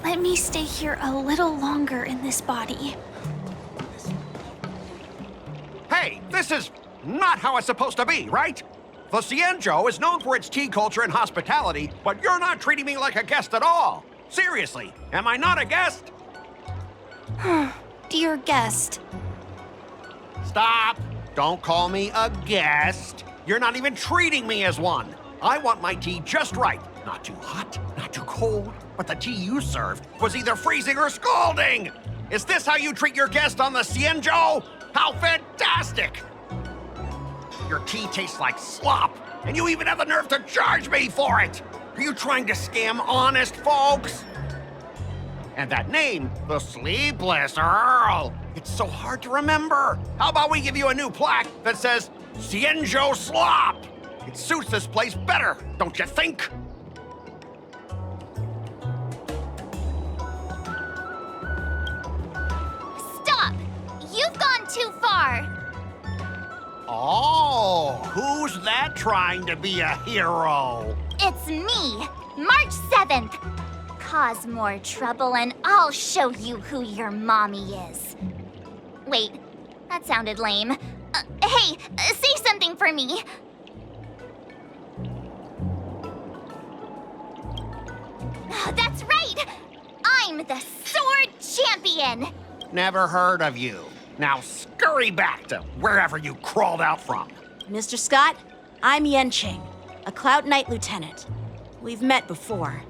Let me stay here a little longer in this body. Hey, this is not how it's supposed to be, right? The Xianzhou is known for its tea culture and hospitality, but you're not treating me like a guest at all. Seriously, am I not a guest? Dear guest. Stop! Don't call me a guest. You're not even treating me as one. I want my tea just right. Not too hot, not too cold, but the tea you served was either freezing or scalding. Is this how you treat your guest on the Xianzhou? How fantastic! Your tea tastes like slop, and you even have the nerve to charge me for it! Are you trying to scam honest folks? And that name, the Sleepless Earl, it's so hard to remember. How about we give you a new plaque that says, Xianzhou Slop? It suits this place better, don't you think? Stop! You've gone too far! Oh, who's that trying to be a hero? It's me, March 7th. Cause more trouble and I'll show you who your mommy is. Wait, that sounded lame. Hey, say something for me. That's right! I'm the Sword Champion! Never heard of you. Now scurry back to wherever you crawled out from. Mr. Skott, I'm Qingque, a Cloud Knight Lieutenant. We've met before,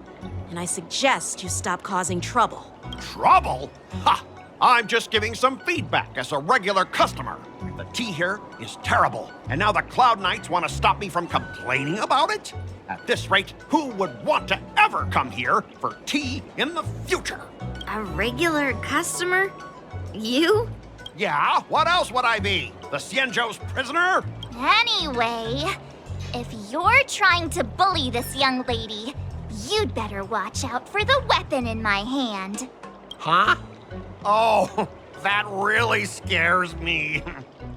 and I suggest you stop causing trouble. Trouble? Ha! I'm just giving some feedback as a regular customer. The tea here is terrible, and now the Cloud Knights want to stop me from complaining about it? At this rate, who would want to ever come here for tea in the future? A regular customer? You? Yeah, what else would I be? The Xianzhou's prisoner? Anyway, if you're trying to bully this young lady, you'd better watch out for the weapon in my hand. Huh? Oh, that really scares me.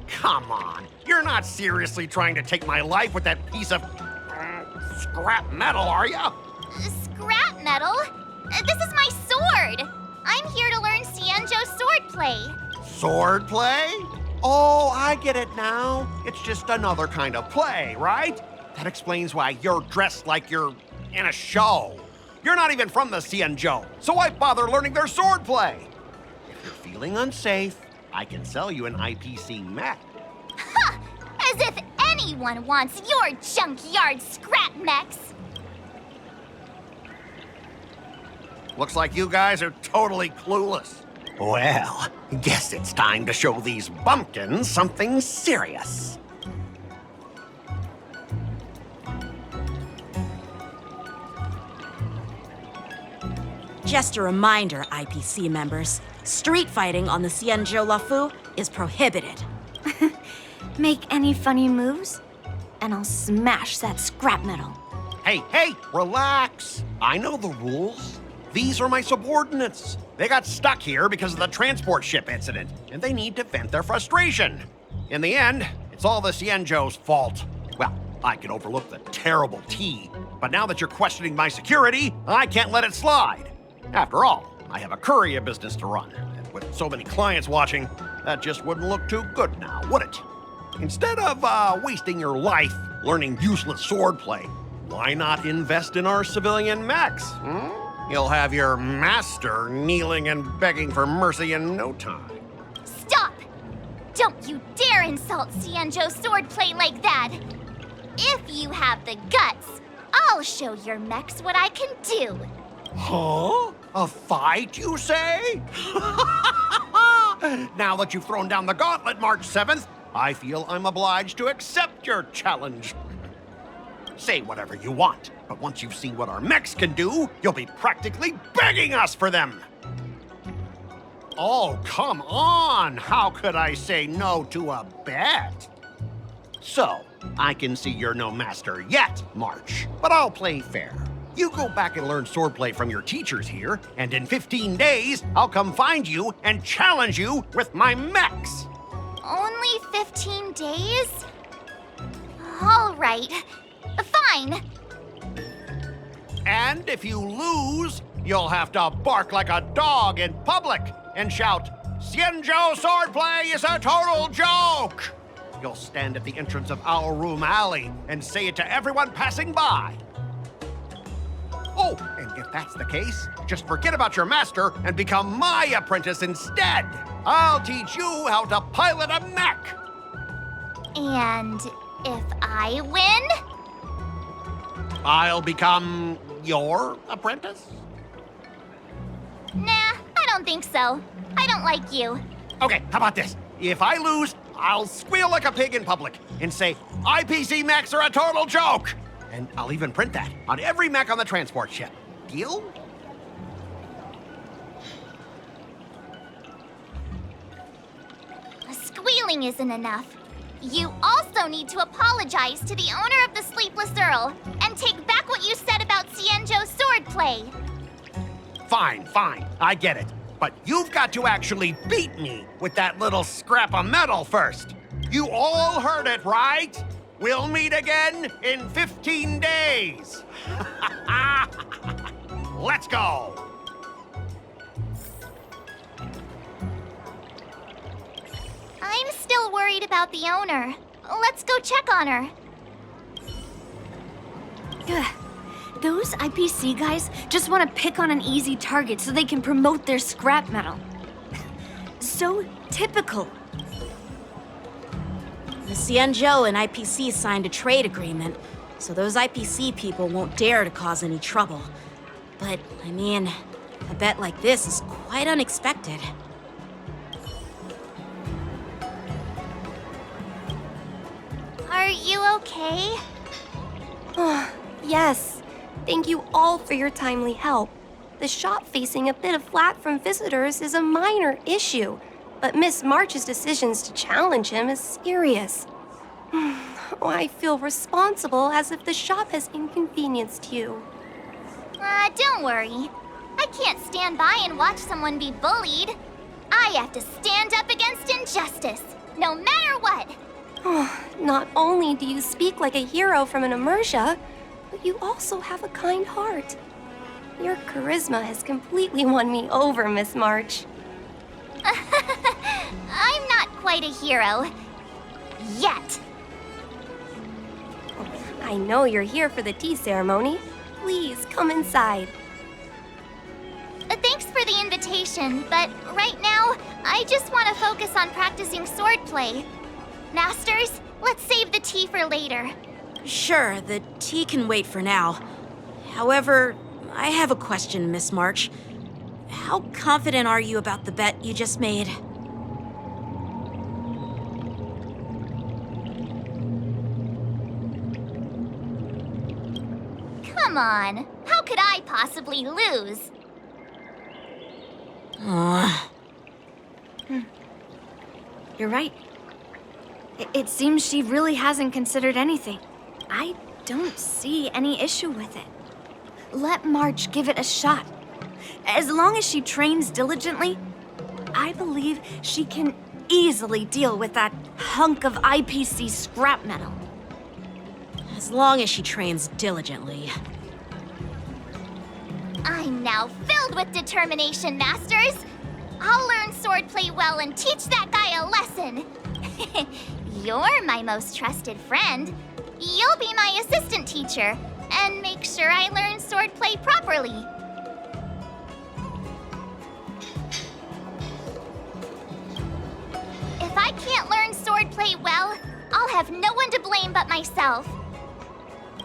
Come on, you're not seriously trying to take my life with that piece of scrap metal, are ya? Scrap metal? This is my sword! I'm here to learn Xianzhou swordplay. Swordplay? Oh, I get it now. It's just another kind of play, right? That explains why you're dressed like you're in a show. You're not even from the Xianzhou, so why bother learning their swordplay? If you're feeling unsafe, I can sell you an IPC mech. Ha! As if anyone wants your junkyard scrap mechs! Looks like you guys are totally clueless. Well, guess it's time to show these bumpkins something serious. Just a reminder, IPC members, street fighting on the Xianzhou Lafu is prohibited. Make any funny moves, and I'll smash that scrap metal. Hey, relax. I know the rules. These are my subordinates. They got stuck here because of the transport ship incident, and they need to vent their frustration. In the end, it's all the Xianzhou's fault. Well, I can overlook the terrible tea, but now that you're questioning my security, I can't let it slide. After all, I have a courier business to run, and with so many clients watching, that just wouldn't look too good now, would it? Instead of wasting your life learning useless swordplay, why not invest in our civilian mechs? You'll have your master kneeling and begging for mercy in no time. Stop! Don't you dare insult Xianzhou swordplay like that! If you have the guts, I'll show your mechs what I can do. Huh? A fight, you say? Now that you've thrown down the gauntlet, March 7th, I feel I'm obliged to accept your challenge. Say whatever you want, but once you've seen what our mechs can do, you'll be practically begging us for them. Oh, come on! How could I say no to a bet? So, I can see you're no master yet, March, but I'll play fair. You go back and learn swordplay from your teachers here, and in 15 days, I'll come find you and challenge you with my mechs. Only 15 days? All right. Fine. And if you lose, you'll have to bark like a dog in public and shout, "Xianzhou swordplay is a total joke!" You'll stand at the entrance of our room alley and say it to everyone passing by. Oh, and if that's the case, just forget about your master and become my apprentice instead. I'll teach you how to pilot a mech. And if I win? I'll become your apprentice? Nah, I don't think so. I don't like you. Okay, how about this? If I lose, I'll squeal like a pig in public and say, IPC mechs are a total joke! And I'll even print that on every mech on the transport ship. Deal? Squealing isn't enough. You also need to apologize to the owner of the Sleepless Earl and take back what you said about Xianzhou's swordplay. Fine, fine, I get it. But you've got to actually beat me with that little scrap of metal first. You all heard it, right? We'll meet again in 15 days. Let's go. I'm still worried about the owner. Let's go check on her. Ugh. Those IPC guys just want to pick on an easy target so they can promote their scrap metal. So typical. The Xianzhou and IPC signed a trade agreement, so those IPC people won't dare to cause any trouble. But, I mean, a bet like this is quite unexpected. Are you okay? Yes. Thank you all for your timely help. The shop facing a bit of flack from visitors is a minor issue, but Miss March's decisions to challenge him is serious. I feel responsible as if the shop has inconvenienced you. Don't worry. I can't stand by and watch someone be bullied. I have to stand up against injustice, no matter what. Not only do you speak like a hero from an immersia, but you also have a kind heart. Your charisma has completely won me over, Miss March. I'm not quite a hero. Yet. I know you're here for the tea ceremony. Please come inside. Thanks for the invitation, but right now, I just want to focus on practicing swordplay. Masters, let's save the tea for later. Sure, the tea can wait for now. However, I have a question, Miss March. How confident are you about the bet you just made? Come on, how could I possibly lose? You're right. It seems she really hasn't considered anything. I don't see any issue with it. Let March give it a shot. As long as she trains diligently, I believe she can easily deal with that hunk of IPC scrap metal. As long as she trains diligently. I'm now filled with determination, Masters. I'll learn swordplay well and teach that guy a lesson. You're my most trusted friend. You'll be my assistant teacher and make sure I learn swordplay properly. If I can't learn swordplay well, I'll have no one to blame but myself.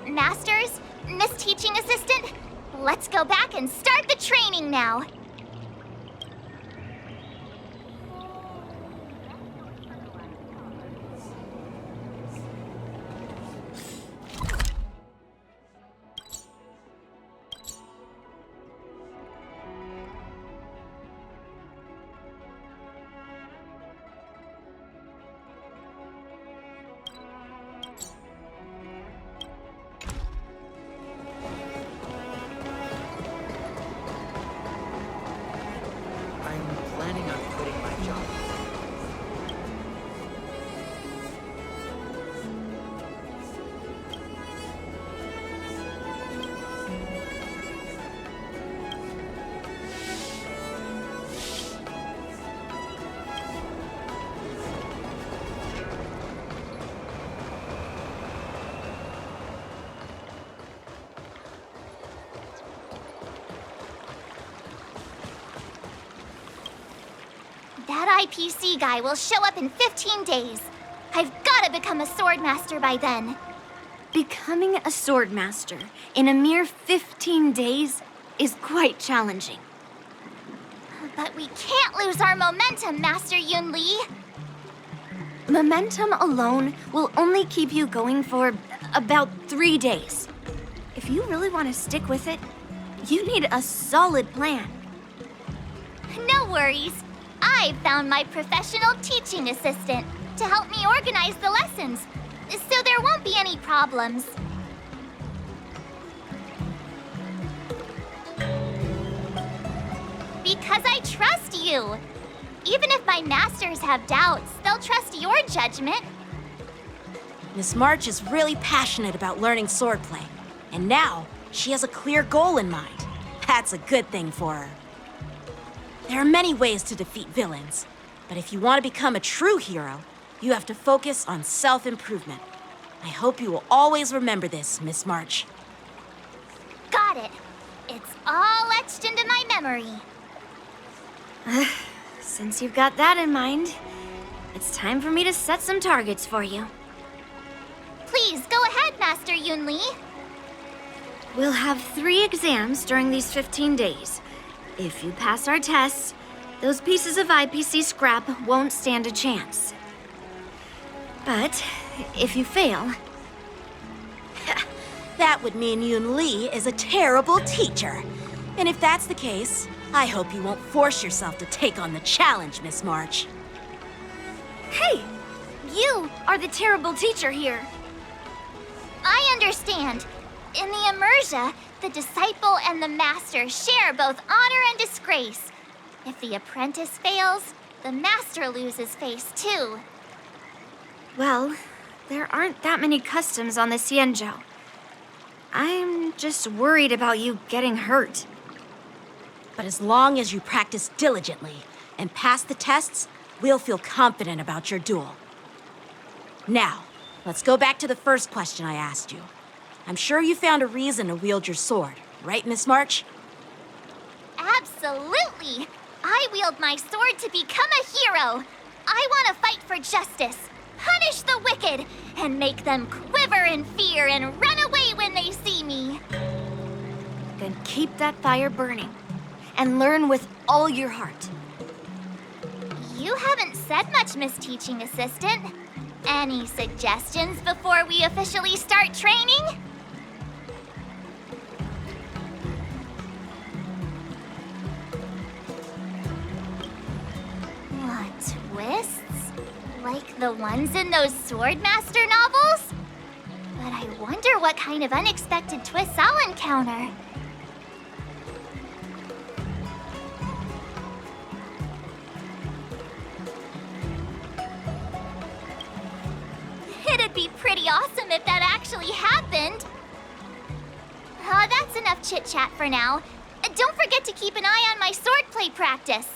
Masters, Miss Teaching Assistant, let's go back and start the training now. That IPC guy will show up in 15 days. I've gotta become a swordmaster by then. Becoming a swordmaster in a mere 15 days is quite challenging. But we can't lose our momentum, Master Yunli. Momentum alone will only keep you going for about 3 days. If you really want to stick with it, you need a solid plan. No worries. I found my professional teaching assistant to help me organize the lessons, so there won't be any problems. Because I trust you. Even if my masters have doubts, they'll trust your judgment. Miss March is really passionate about learning swordplay, and now she has a clear goal in mind. That's a good thing for her. There are many ways to defeat villains, but if you want to become a true hero, you have to focus on self-improvement. I hope you will always remember this, Miss March. Got it. It's all etched into my memory. Since you've got that in mind, it's time for me to set some targets for you. Please, go ahead, Master Yunli. We'll have 3 exams during these 15 days. If you pass our tests, those pieces of IPC scrap won't stand a chance. But if you fail, That would mean Yun Li is a terrible teacher. And if that's the case, I hope you won't force yourself to take on the challenge, Miss March. hey, you are the terrible teacher here. I understand. In the Immersia, the disciple and the master share both honor and disgrace. If the apprentice fails, the master loses face too. Well, there aren't that many customs on the Xianzhou. I'm just worried about you getting hurt. But as long as you practice diligently and pass the tests, we'll feel confident about your duel. Now, let's go back to the first question I asked you. I'm sure you found a reason to wield your sword, right, Miss March? Absolutely! I wield my sword to become a hero. I want to fight for justice, punish the wicked, and make them quiver in fear and run away when they see me. Then keep that fire burning and learn with all your heart. You haven't said much, Miss Teaching Assistant. Any suggestions before we officially start training? What twists? Like the ones in those Swordmaster novels? But I wonder what kind of unexpected twists I'll encounter. It'd be pretty awesome if that actually happened. That's enough chit-chat for now. Don't forget to keep an eye on my swordplay practice.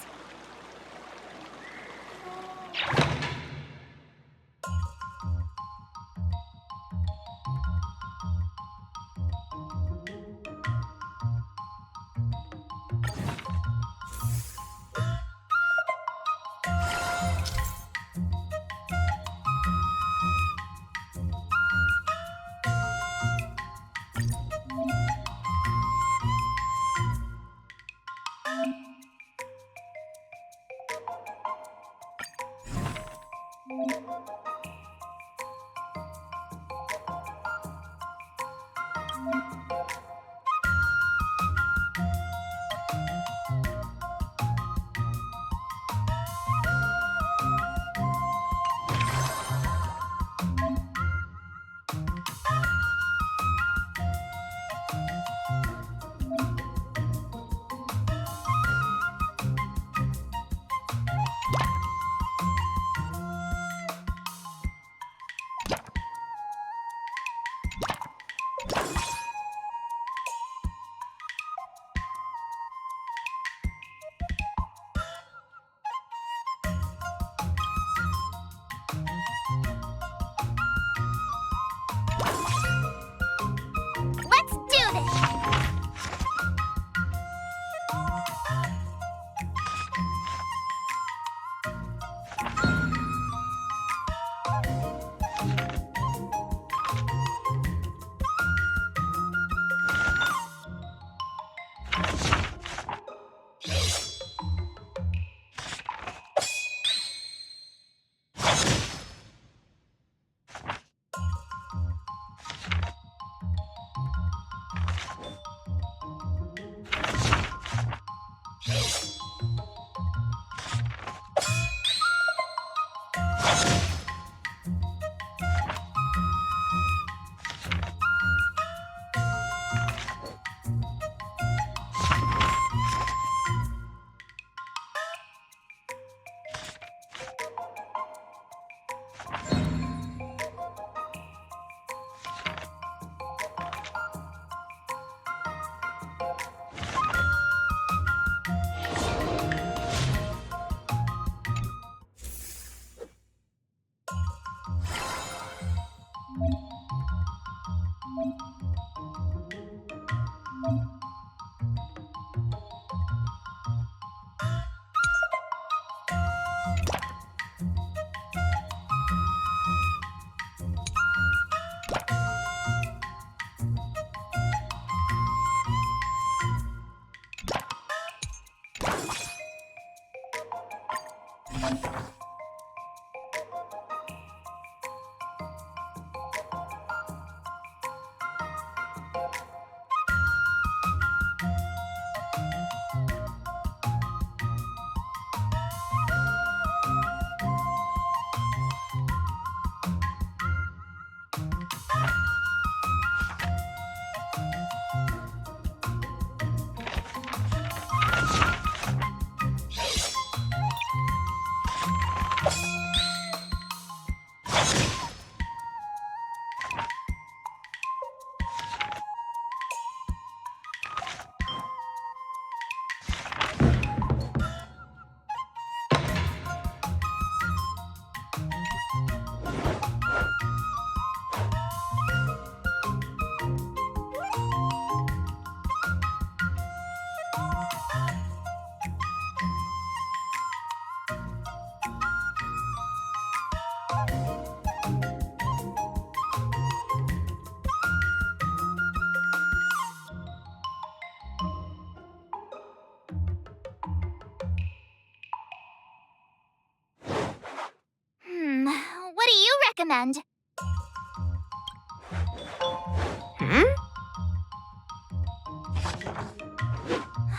What do you recommend?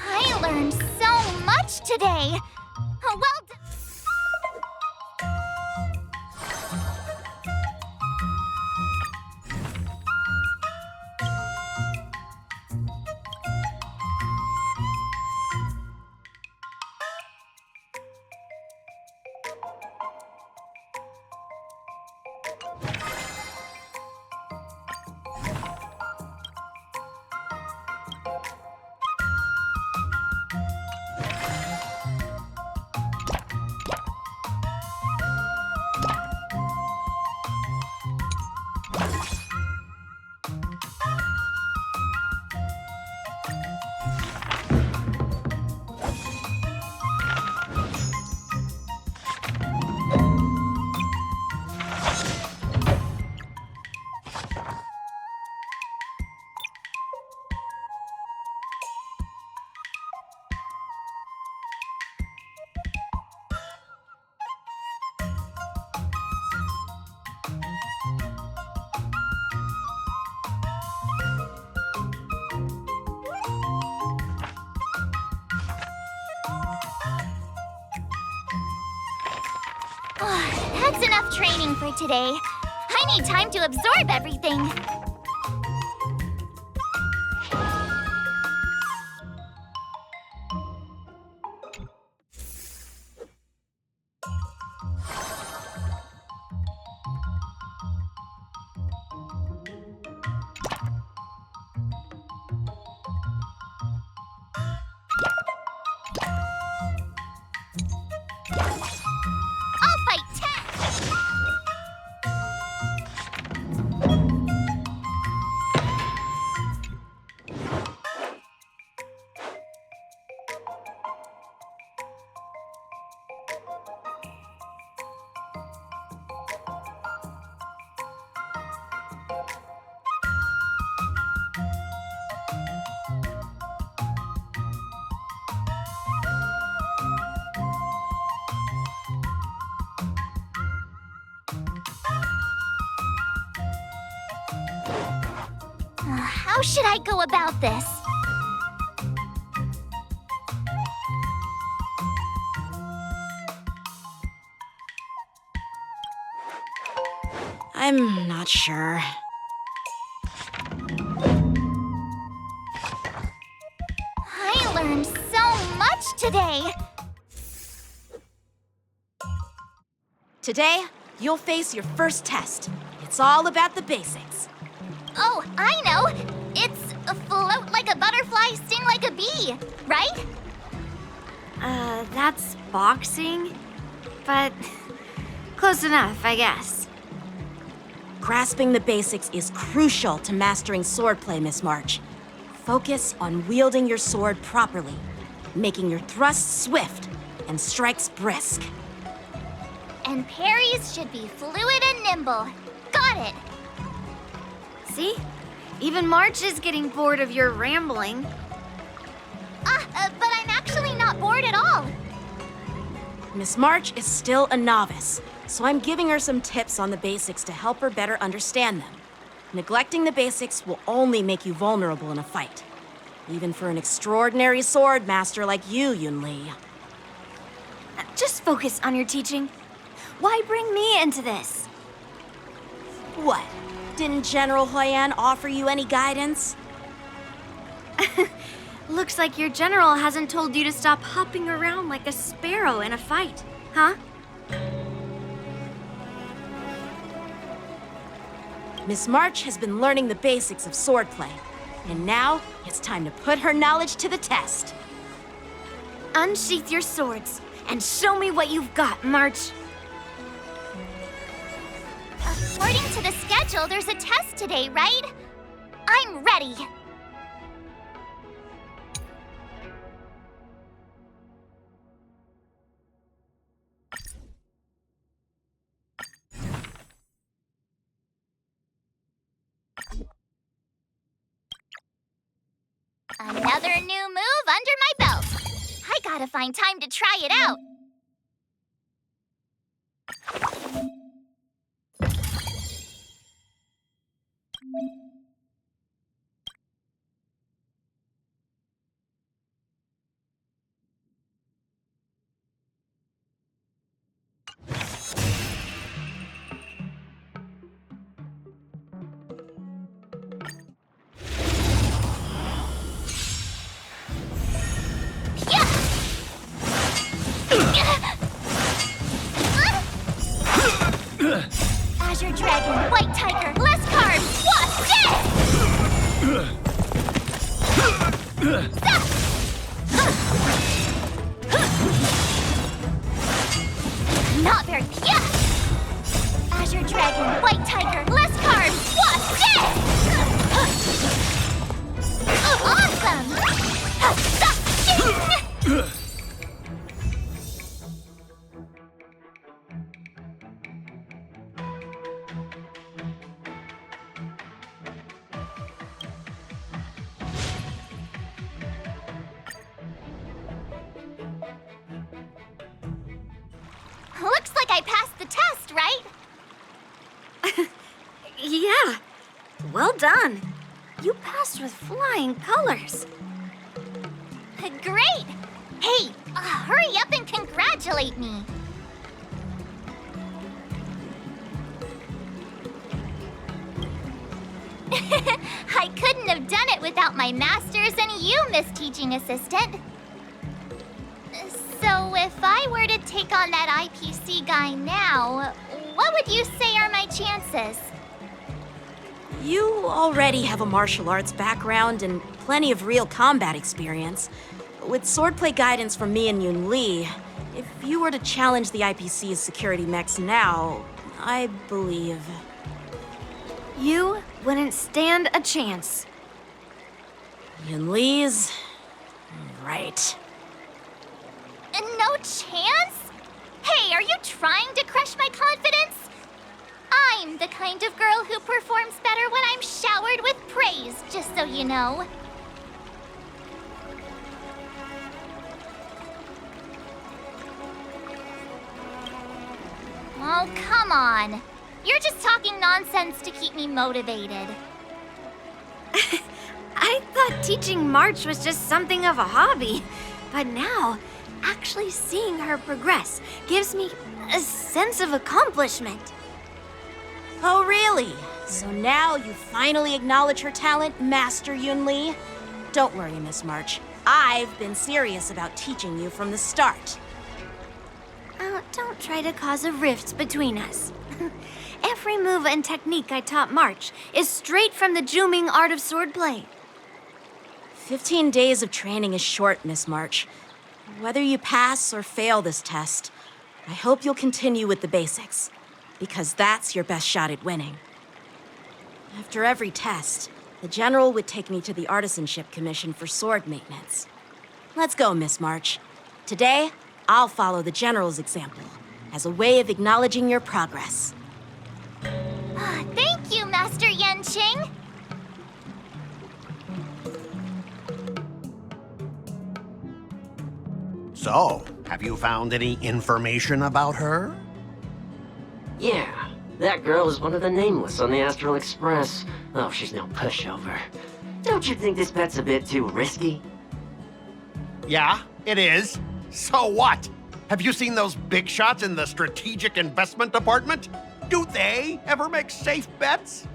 I learned so much today. Well done. That's enough training for today. I need time to absorb everything. I'll fight 10! How should I go about this? I'm not sure. I learned so much today. Today, you'll face your first test. It's all about the basics. Oh, I know. It's float like a butterfly, sting like a bee, right? That's boxing? But close enough, I guess. Grasping the basics is crucial to mastering swordplay, Miss March. Focus on wielding your sword properly, making your thrusts swift and strikes brisk. And parries should be fluid and nimble. Got it. See? Even March is getting bored of your rambling. But I'm actually not bored at all. Miss March is still a novice, so I'm giving her some tips on the basics to help her better understand them. Neglecting the basics will only make you vulnerable in a fight. Even for an extraordinary sword master like you, Yunli. Just focus on your teaching. Why bring me into this? What? Didn't General Huoyan offer you any guidance? Looks like your general hasn't told you to stop hopping around like a sparrow in a fight, huh? Miss March has been learning the basics of swordplay, and now it's time to put her knowledge to the test. Unsheath your swords and show me what you've got, March. According to the schedule, there's a test today, right? I'm ready. Another new move under my belt. I gotta find time to try it out. Azure Dragon, White Tiger, less cards, what's this? Not very, yeah! Azure Dragon, White Tiger, less cards, what's this? Awesome! Looks like I passed the test, right? Yeah, well done. You passed with flying colors. Great! Hey, hurry up and congratulate me. I couldn't have done it without my masters and you, Miss Teaching Assistant. So if I were to take on that IPC guy now, what would you say are my chances? You already have a martial arts background and plenty of real combat experience. With swordplay guidance from me and Yunli, if you were to challenge the IPC's security mechs now, I believe... You wouldn't stand a chance. Yunli's... right. No chance? Hey, are you trying to crush my confidence? I'm the kind of girl who performs better when I'm showered with praise, just so you know. Oh, come on. You're just talking nonsense to keep me motivated. I thought teaching March was just something of a hobby, but now, actually seeing her progress gives me a sense of accomplishment. Oh, really? So now you finally acknowledge her talent, Master Yunli? Don't worry, Miss March. I've been serious about teaching you from the start. Don't try to cause a rift between us. Every move and technique I taught March is straight from the Juming art of swordplay. 15 days of training is short, Miss March. Whether you pass or fail this test, I hope you'll continue with the basics, because that's your best shot at winning. After every test, the General would take me to the Artisanship Commission for sword maintenance. Let's go, Miss March. Today, I'll follow the General's example as a way of acknowledging your progress. Thank you, Master Yanqing. So, Have you found any information about her? Yeah, that girl is one of the nameless on the Astral Express. Oh, she's no pushover. Don't you think this bet's a bit too risky? Yeah, it is. So what? Have you seen those big shots in the strategic investment department? Do they ever make safe bets?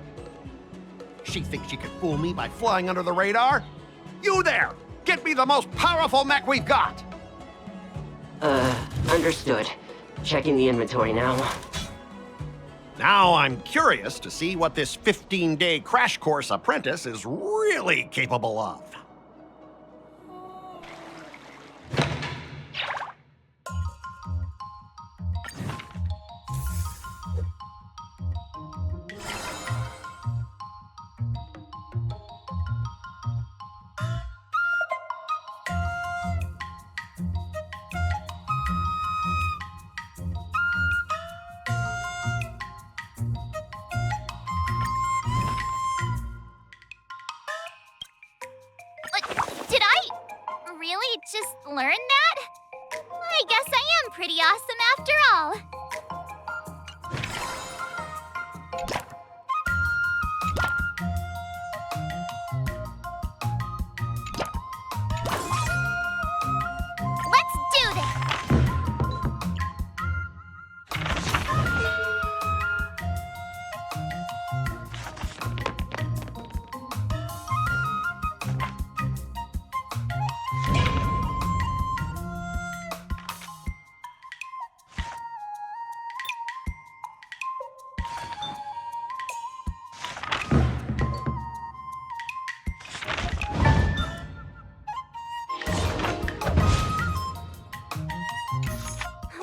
She thinks she can fool me by flying under the radar? You there! Get me the most powerful mech we've got! Understood. Checking the inventory now. Now I'm curious to see what this 15-day crash course apprentice is really capable of. Did I really just learn that? I guess I am pretty awesome after all. Let's do this!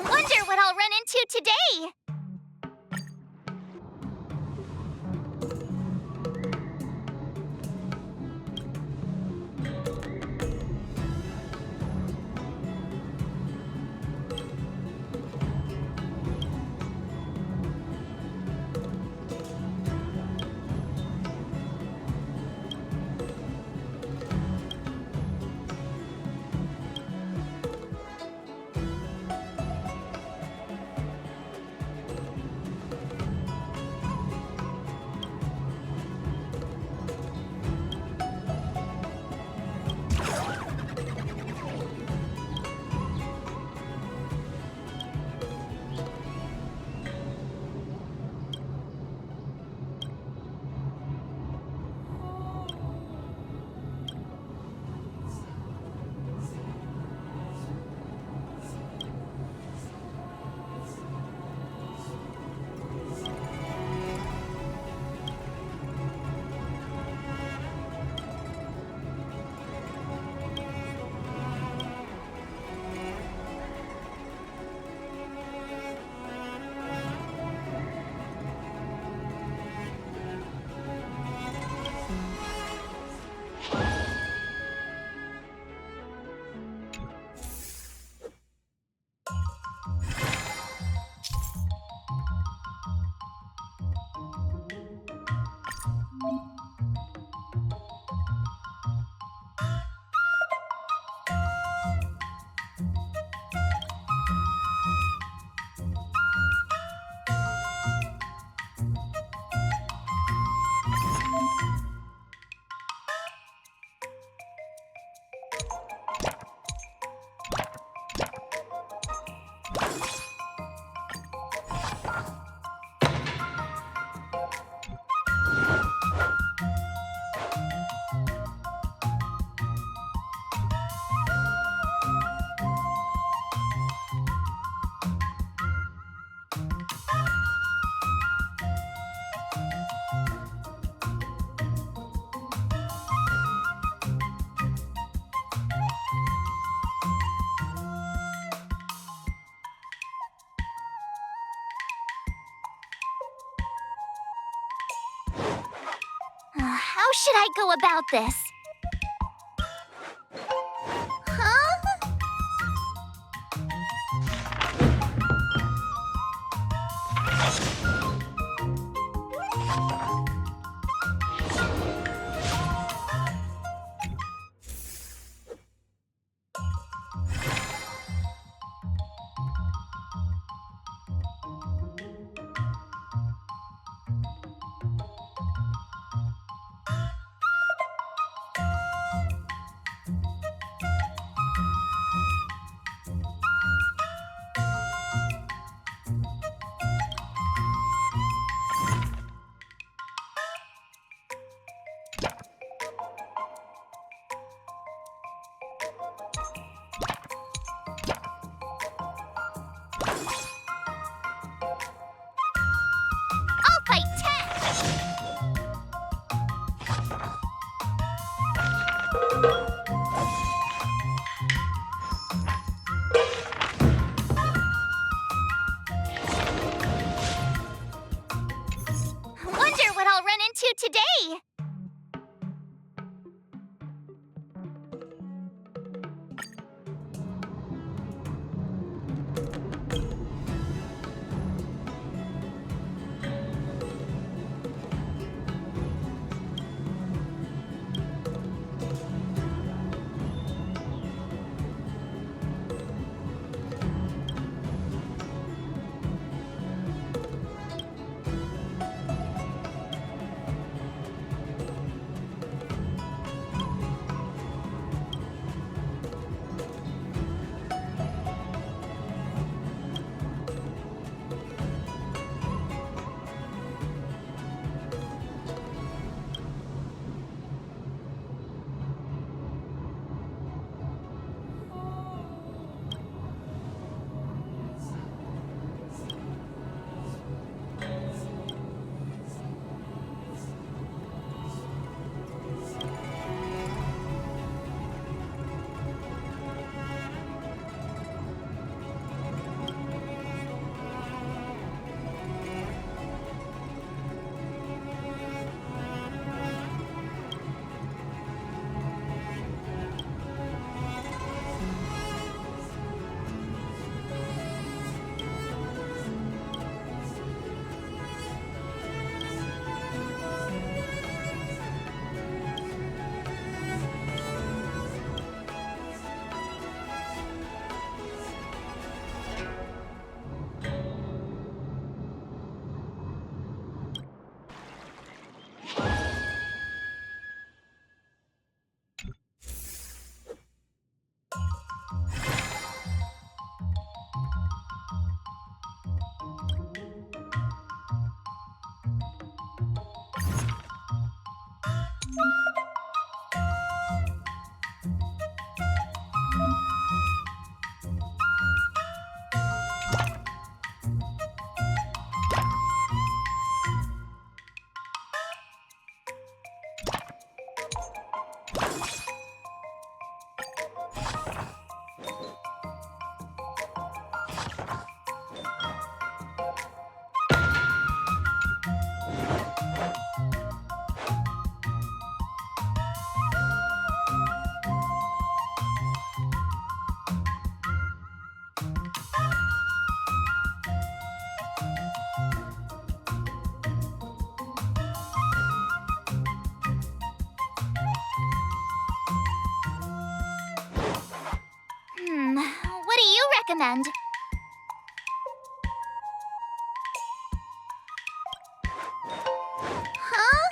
Wonder what I'll run into today. How should I go about this? Huh? recommend. Huh?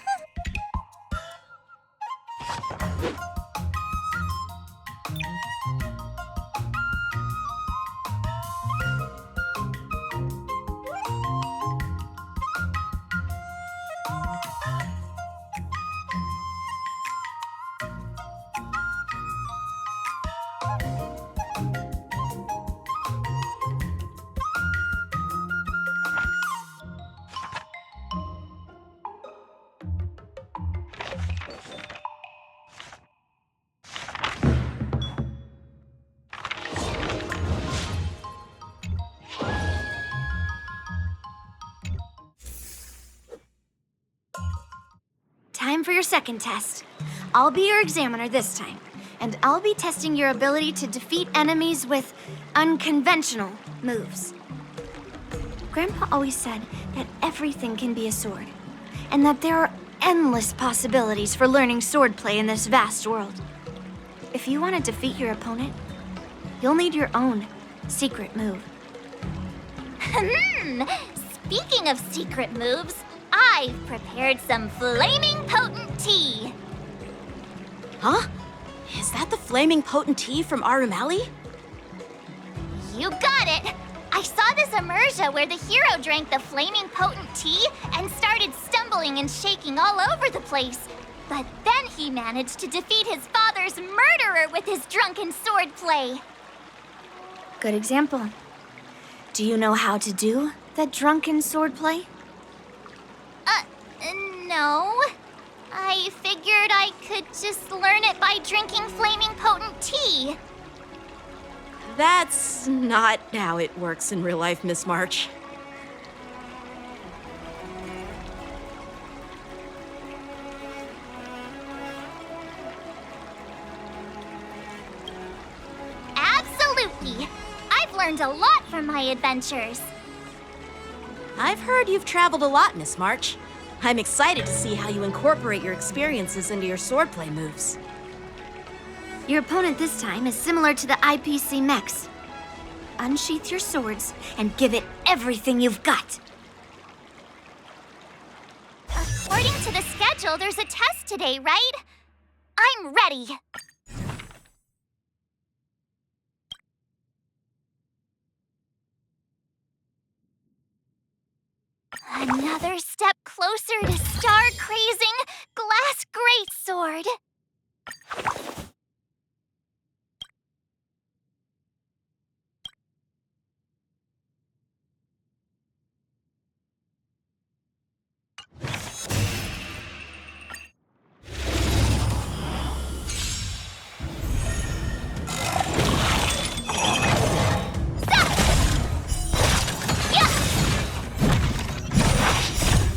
Time for your second test. I'll be your examiner this time, and I'll be testing your ability to defeat enemies with unconventional moves. Grandpa always said that everything can be a sword, and that there are endless possibilities for learning swordplay in this vast world. If you want to defeat your opponent, you'll need your own secret move. Speaking of secret moves, I've prepared some flaming potent tea. Huh? Is that the flaming potent tea from Arumali? You got it! I saw this immersion where the hero drank the flaming potent tea and started stumbling and shaking all over the place. But then he managed to defeat his father's murderer with his drunken swordplay. Good example. Do you know how to do that drunken swordplay? No. I figured I could just learn it by drinking flaming potent tea. That's not how it works in real life, Miss March. Absolutely. I've learned a lot from my adventures. I've heard you've traveled a lot, Miss March. I'm excited to see how you incorporate your experiences into your swordplay moves. Your opponent this time is similar to the IPC mechs. Unsheath your swords and give it everything you've got. According to the schedule, there's a test today, right? I'm ready. Another step closer to star-crazing glass greatsword.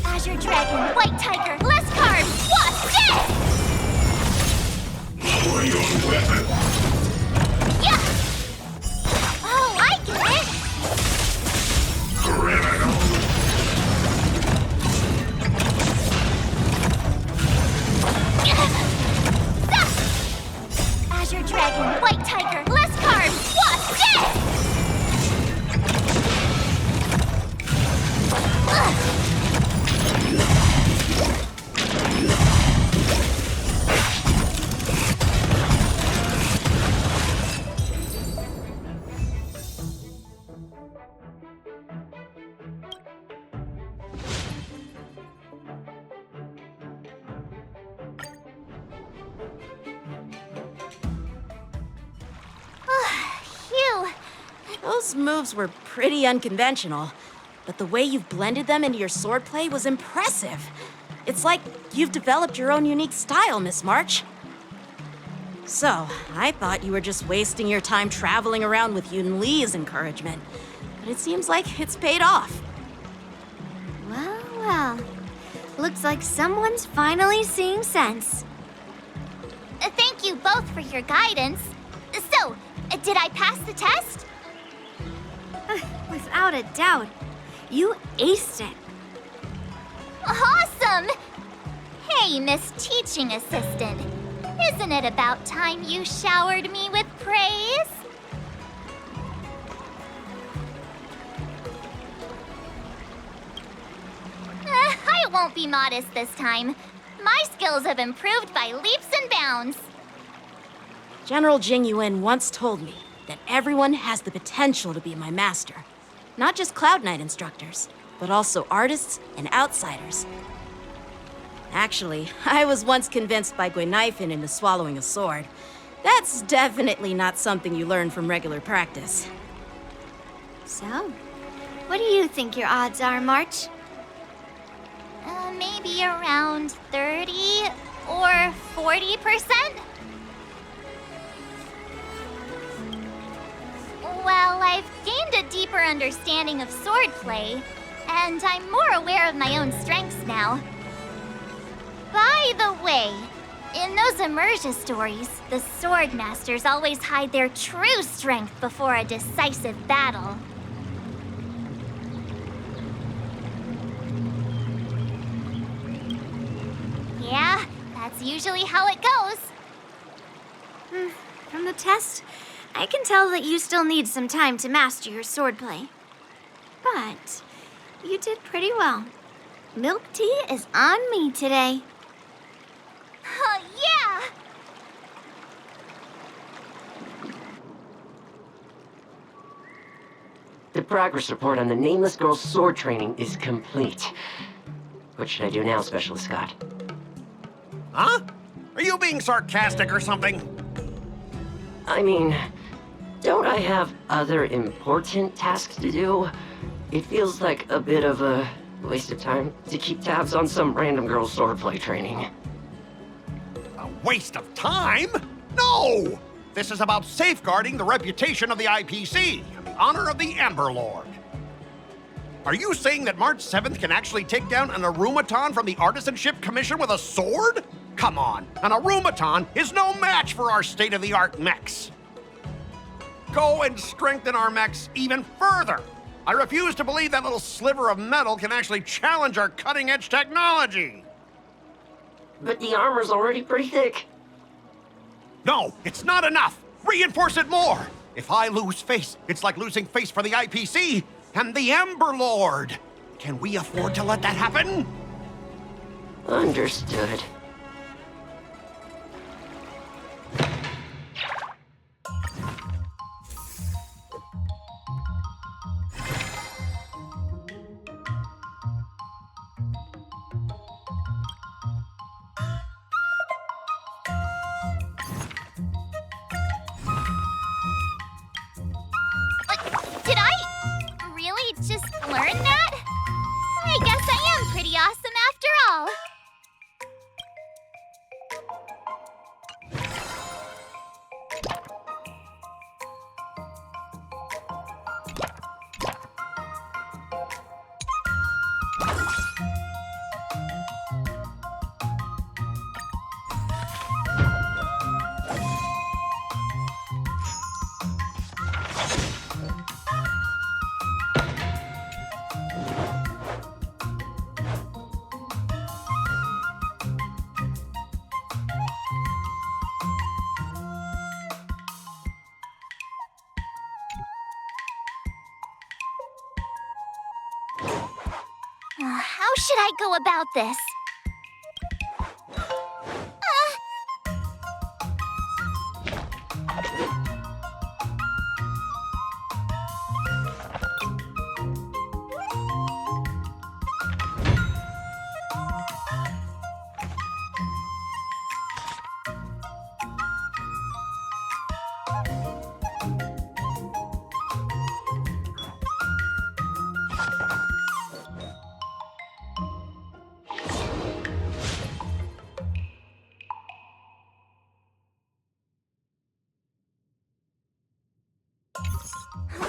Azure Dragon, White Tiger, less carbs, what's this? Lower your weapon. Yeah! Oh, I get it! Criminal. Azure Dragon, White Tiger, less carbs, what's this? Phew. Those moves were pretty unconventional, but the way you've blended them into your swordplay was impressive. It's like you've developed your own unique style, Miss March. So, I thought you were just wasting your time traveling around with Yun Li's encouragement, but it seems like it's paid off. Well, well. Looks like someone's finally seeing sense. Thank you both for your guidance. So, did I pass the test? Without a doubt. You aced it. Awesome! Hey, Miss Teaching Assistant. Isn't it about time you showered me with praise? won't be modest this time. My skills have improved by leaps and bounds. General Qingque once told me that everyone has the potential to be my master. Not just Cloud Knight instructors, but also artists and outsiders. Actually, I was once convinced by Guinaifen into swallowing a sword. That's definitely not something you learn from regular practice. So, what do you think your odds are, March? Maybe around 30 or 40%? Well, I've gained a deeper understanding of swordplay, and I'm more aware of my own strengths now. By the way, in those immersion stories, the sword masters always hide their true strength before a decisive battle. Yeah, that's usually how it goes. From the test, I can tell that you still need some time to master your swordplay. But you did pretty well. Milk tea is on me today. Yeah! The progress report on the Nameless Girl's sword training is complete. What should I do now, Specialist Skott? Huh? Are you being sarcastic or something? I mean, don't I have other important tasks to do? It feels like a bit of a waste of time to keep tabs on some random girl's swordplay training. A waste of time? No! This is about safeguarding the reputation of the IPC and the honor of the Ember Lord. Are you saying that March 7th can actually take down an Arumaton from the Artisanship Commission with a sword? Come on, an Arumaton is no match for our state-of-the-art mechs. Go and strengthen our mechs even further. I refuse to believe that little sliver of metal can actually challenge our cutting-edge technology. But the armor's already pretty thick. No, it's not enough. Reinforce it more. If I lose face, it's like losing face for the IPC and the Ember Lord. Can we afford to let that happen? Understood. Did I really just learn that? I guess I am pretty awesome after all. How should I go about this?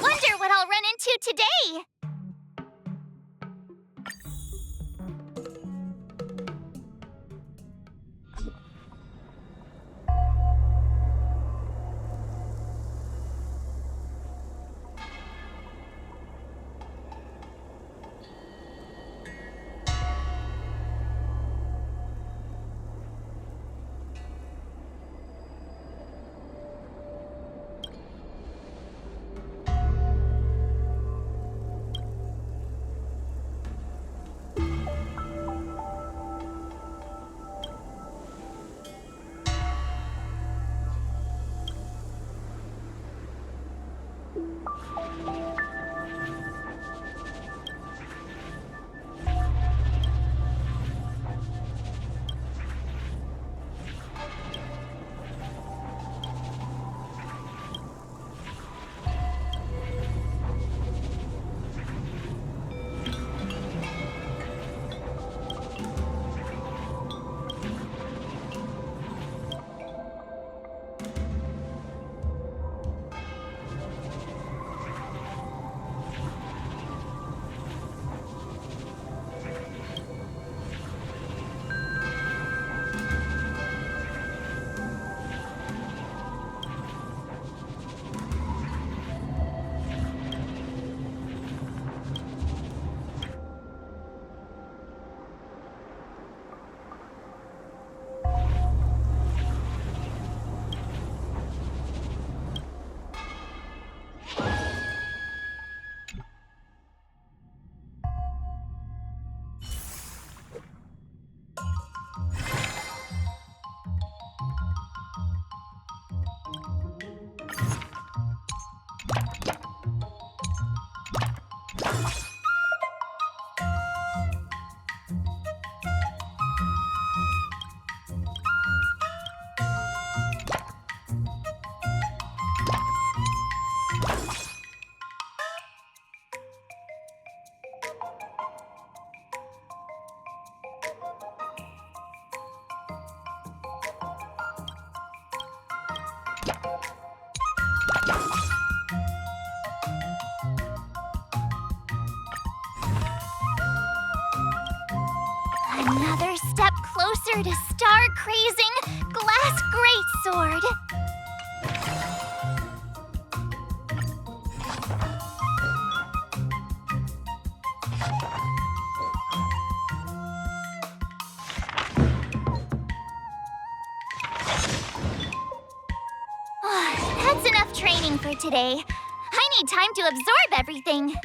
Wonder what I'll run into today. closer to star-crazing glass greatsword. That's enough training for today. I need time to absorb everything.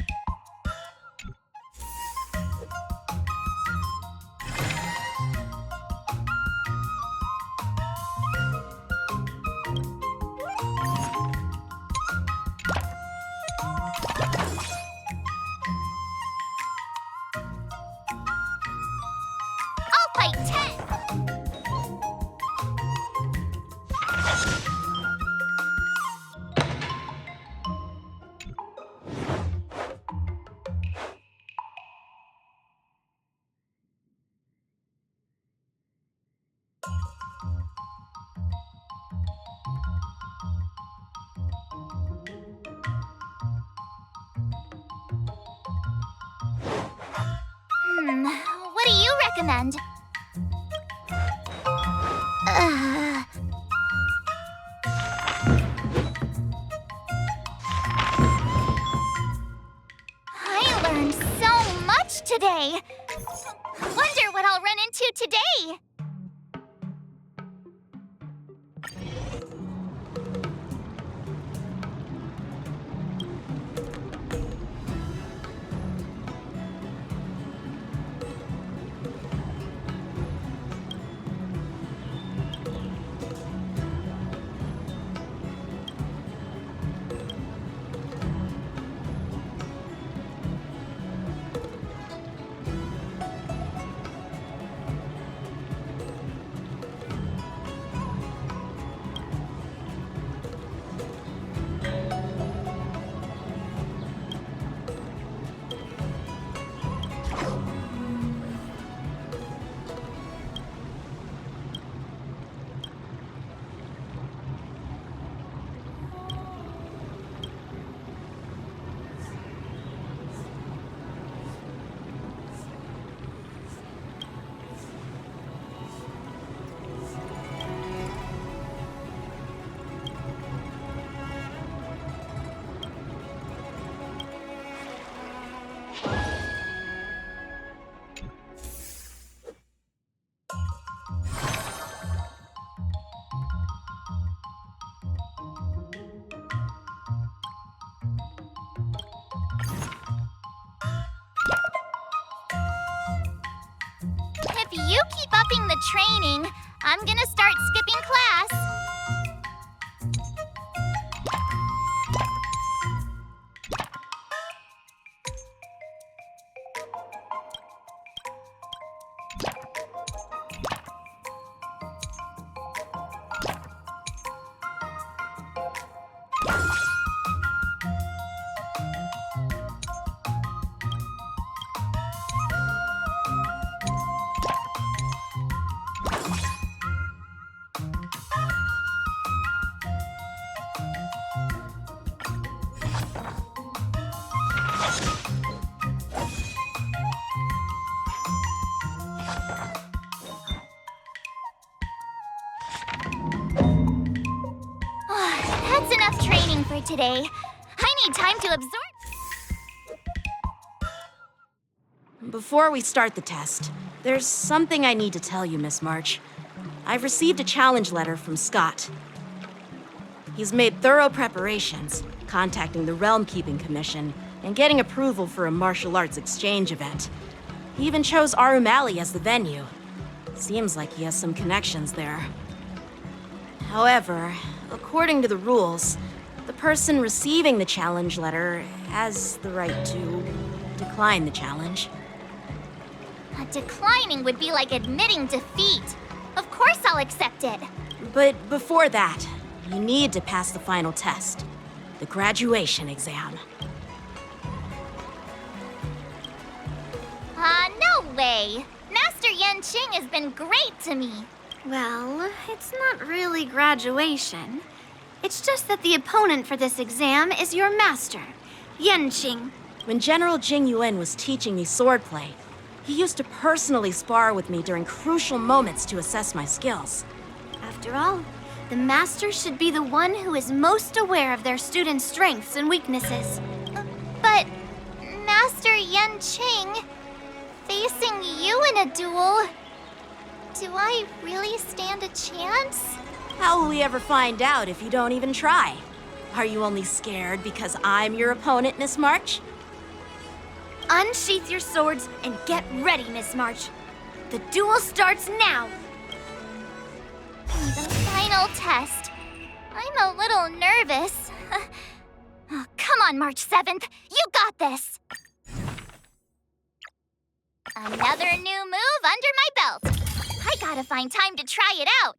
I'll fight 10. What do you recommend? I learned so much today. Wonder what I'll run into today. If you keep upping the training, I'm gonna start skipping class. That's enough training for today. I need time to absorb. Before we start the test, there's something I need to tell you, Miss March. I've received a challenge letter from Skott. He's made thorough preparations, contacting the Realm Keeping Commission and getting approval for a martial arts exchange event. He even chose Arumali as the venue. Seems like he has some connections there. However, according to the rules, the person receiving the challenge letter has the right to decline the challenge. Declining would be like admitting defeat. Of course I'll accept it. But before that, you need to pass the final test, the graduation exam. No way. Master Qingque has been great to me. Well, it's not really graduation. It's just that the opponent for this exam is your master, Qingque. When General Jing Yuan was teaching me swordplay, He used to personally spar with me during crucial moments to assess my skills. After all, the master should be the one who is most aware of their students' strengths and weaknesses. But, Master Yen Qing, facing you in a duel, do I really stand a chance? How will we ever find out if you don't even try? Are you only scared because I'm your opponent, Miss March? Unsheath your swords and get ready, Miss March. The duel starts now! The final test. I'm a little nervous. Oh, come on, March 7th. You got this! Another new move under my belt. I gotta find time to try it out.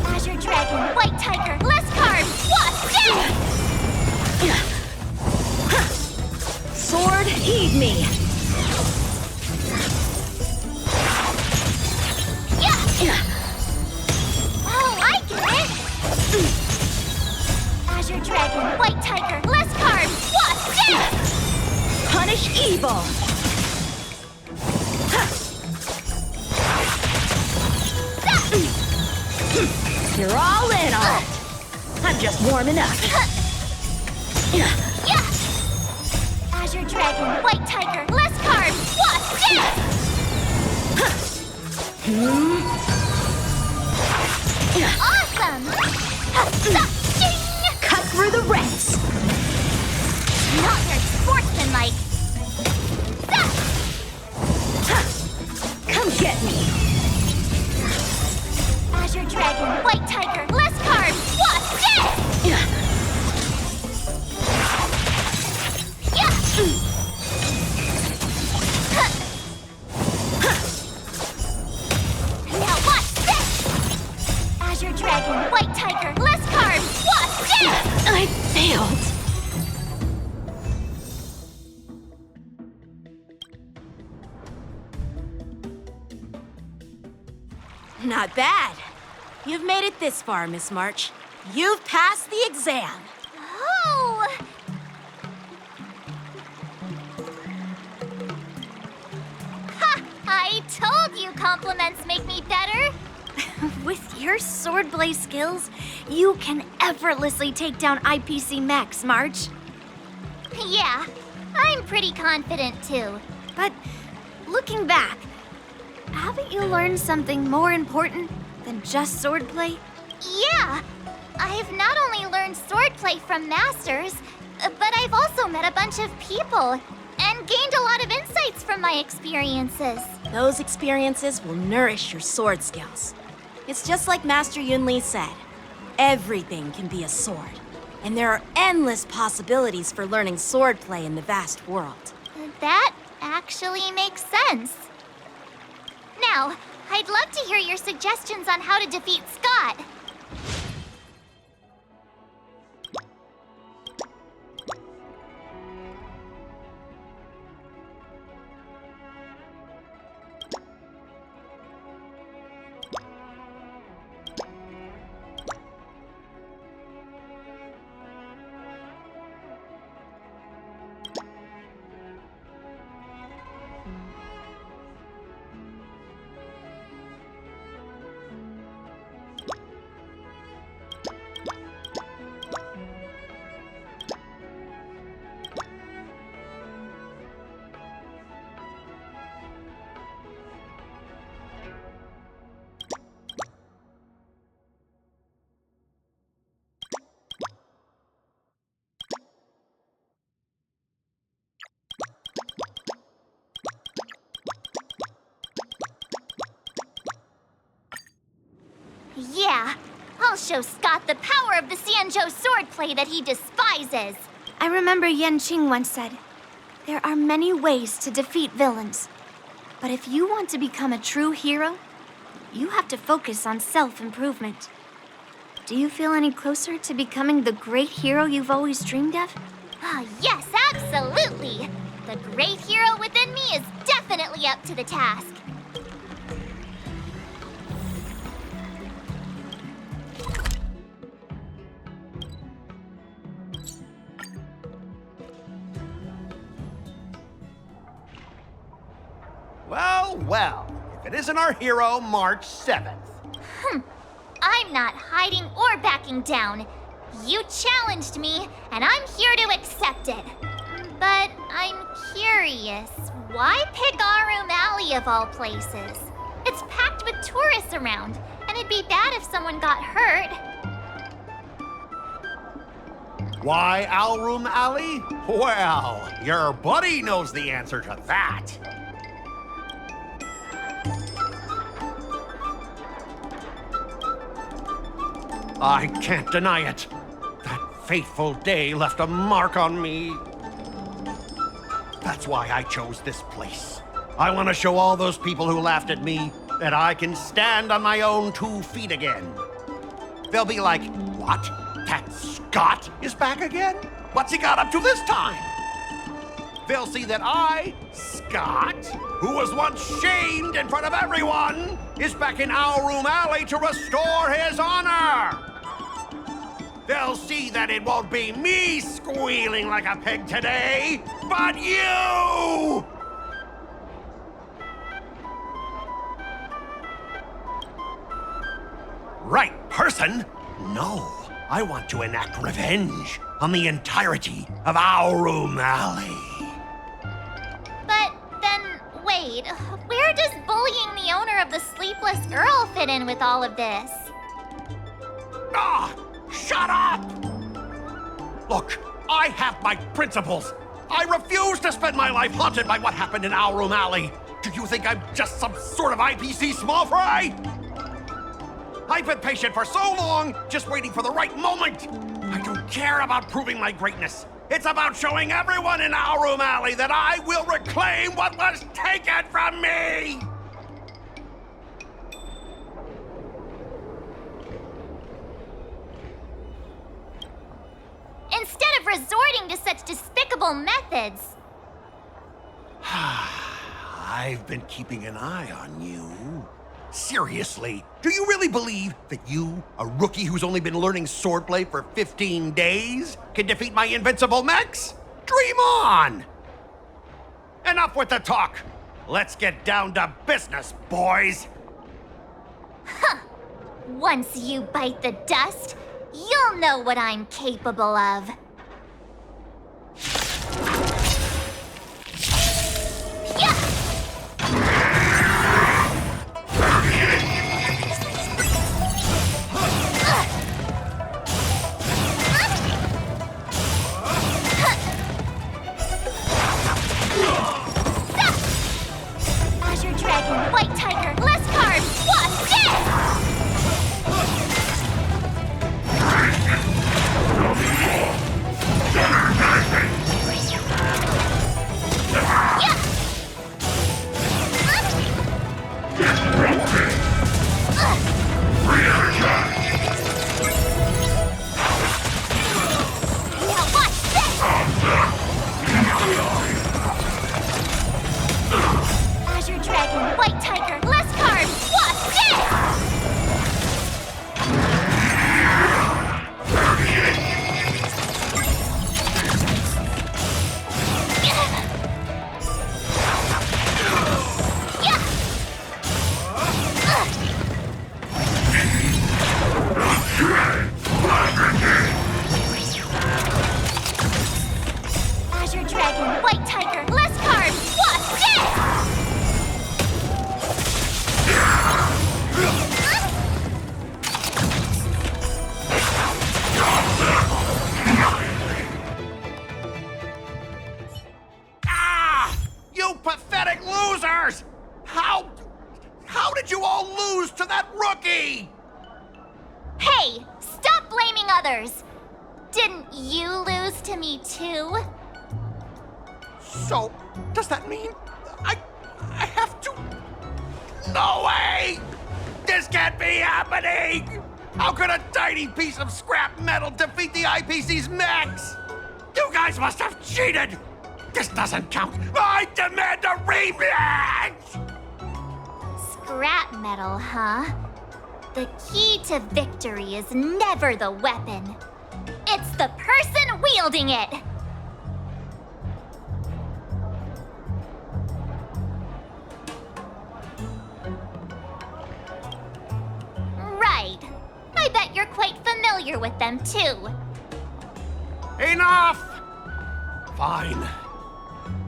Azure Dragon, White Tiger, less carbs, what? Sword, heed me! Oh, I get it! Azure Dragon, White Tiger, less carbs, what? Punish evil! You're all in on it! I'm just warming up. Azure Dragon, White Tiger, less carbs, what? Awesome! Cut through the ranks! Not very sportsmanlike. Come get me! Azure Dragon, White Tiger, less carbs, what? Now watch this! Azure Dragon, White Tiger, less carbs, what? I failed. Not bad. You've made it this far, Miss March. You've passed the exam. Oh! Ha! I told you compliments make me better. With your swordplay skills, you can effortlessly take down IPC Max, March. Yeah, I'm pretty confident too. But looking back, haven't you learned something more important than just swordplay? Yeah, I've not only learned swordplay from masters, but I've also met a bunch of people and gained a lot of insights from my experiences. Those experiences will nourish your sword skills. It's just like Master Yunli said. Everything can be a sword. And there are endless possibilities for learning swordplay in the vast world. That actually makes sense. Now, I'd love to hear your suggestions on how to defeat Skott. Yeah, I'll show Skott the power of the Xianzhou swordplay that he despises. I remember Yen Qing once said, there are many ways to defeat villains. But if you want to become a true hero, you have to focus on self-improvement. Do you feel any closer to becoming the great hero you've always dreamed of? Ah, yes, absolutely! The great hero within me is definitely up to the task. Well, well, if it isn't our hero, March 7th. I'm not hiding or backing down. You challenged me, and I'm here to accept it. But I'm curious, why pick our room alley of all places? It's packed with tourists around, and it'd be bad if someone got hurt. Why Owl Room Alley? Well, your buddy knows the answer to that. I can't deny it. That fateful day left a mark on me. That's why I chose this place. I want to show all those people who laughed at me that I can stand on my own 2 feet again. They'll be like, what? That Skott is back again? What's he got up to this time? They'll see that I, Skott, who was once shamed in front of everyone, is back in Owl Room Alley to restore his honor. They'll see that it won't be me squealing like a pig today, but you! Right person? No, I want to enact revenge on the entirety of Owl Room Alley. But then, wait, where does bullying the owner of the Sleepless Earl fit in with all of this? Ah! Shut up! Look, I have my principles. I refuse to spend my life haunted by what happened in Owl Room Alley. Do you think I'm just some sort of IPC small fry? I've been patient for so long, just waiting for the right moment. I don't care about proving my greatness. It's about showing everyone in Owl Room Alley that I will reclaim what was taken from me! Instead of resorting to such despicable methods. I've been keeping an eye on you. Seriously, do you really believe that you, a rookie who's only been learning swordplay for 15 days, can defeat my invincible mechs? Dream on! Enough with the talk. Let's get down to business, boys. Once you bite the dust, you'll know what I'm capable of. Azure Dragon, White Tiger, less carbs, what's this? Azure Dragon, White Tiger, less carbs, what's this? Azure Dragon, White Tiger, less carbs, what's this? Ah! You pathetic losers! How did you all lose to that rookie? Hey, stop blaming others! Didn't you lose to me too? So, does that mean I have to No way! This can't be happening! How could a tiny piece of scrap metal defeat the IPC's mechs? You guys must have cheated! This doesn't count! I demand a rematch! Scrap metal, huh? The key to victory is never the weapon. It's the person wielding it! Right. I bet you're quite familiar with them, too. Enough! Fine.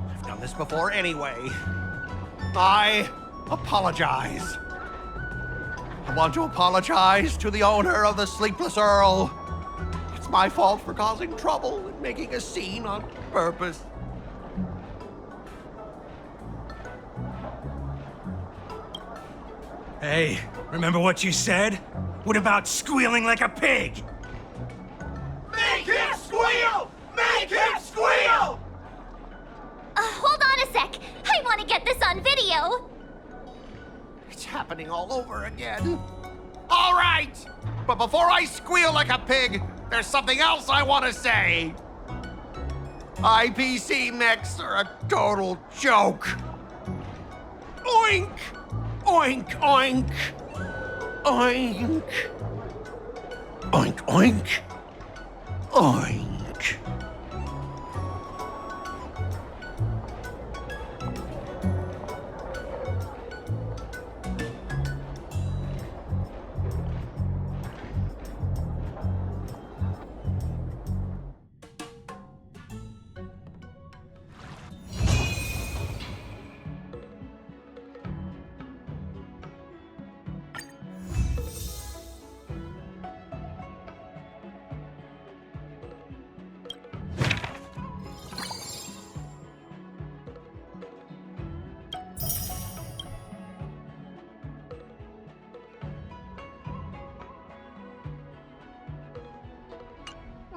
I've done this before anyway. I apologize. I want to apologize to the owner of the Sleepless Earl. It's my fault for causing trouble and making a scene on purpose. Hey, remember what you said? What about squealing like a pig? Make him squeal! Make him squeal! Hold on a sec. I want to get this on video. It's happening all over again. All right! But before I squeal like a pig, there's something else I want to say. IPC mechs are a total joke. Oink! Oink, oink! Oink! Oink, oink! Oink!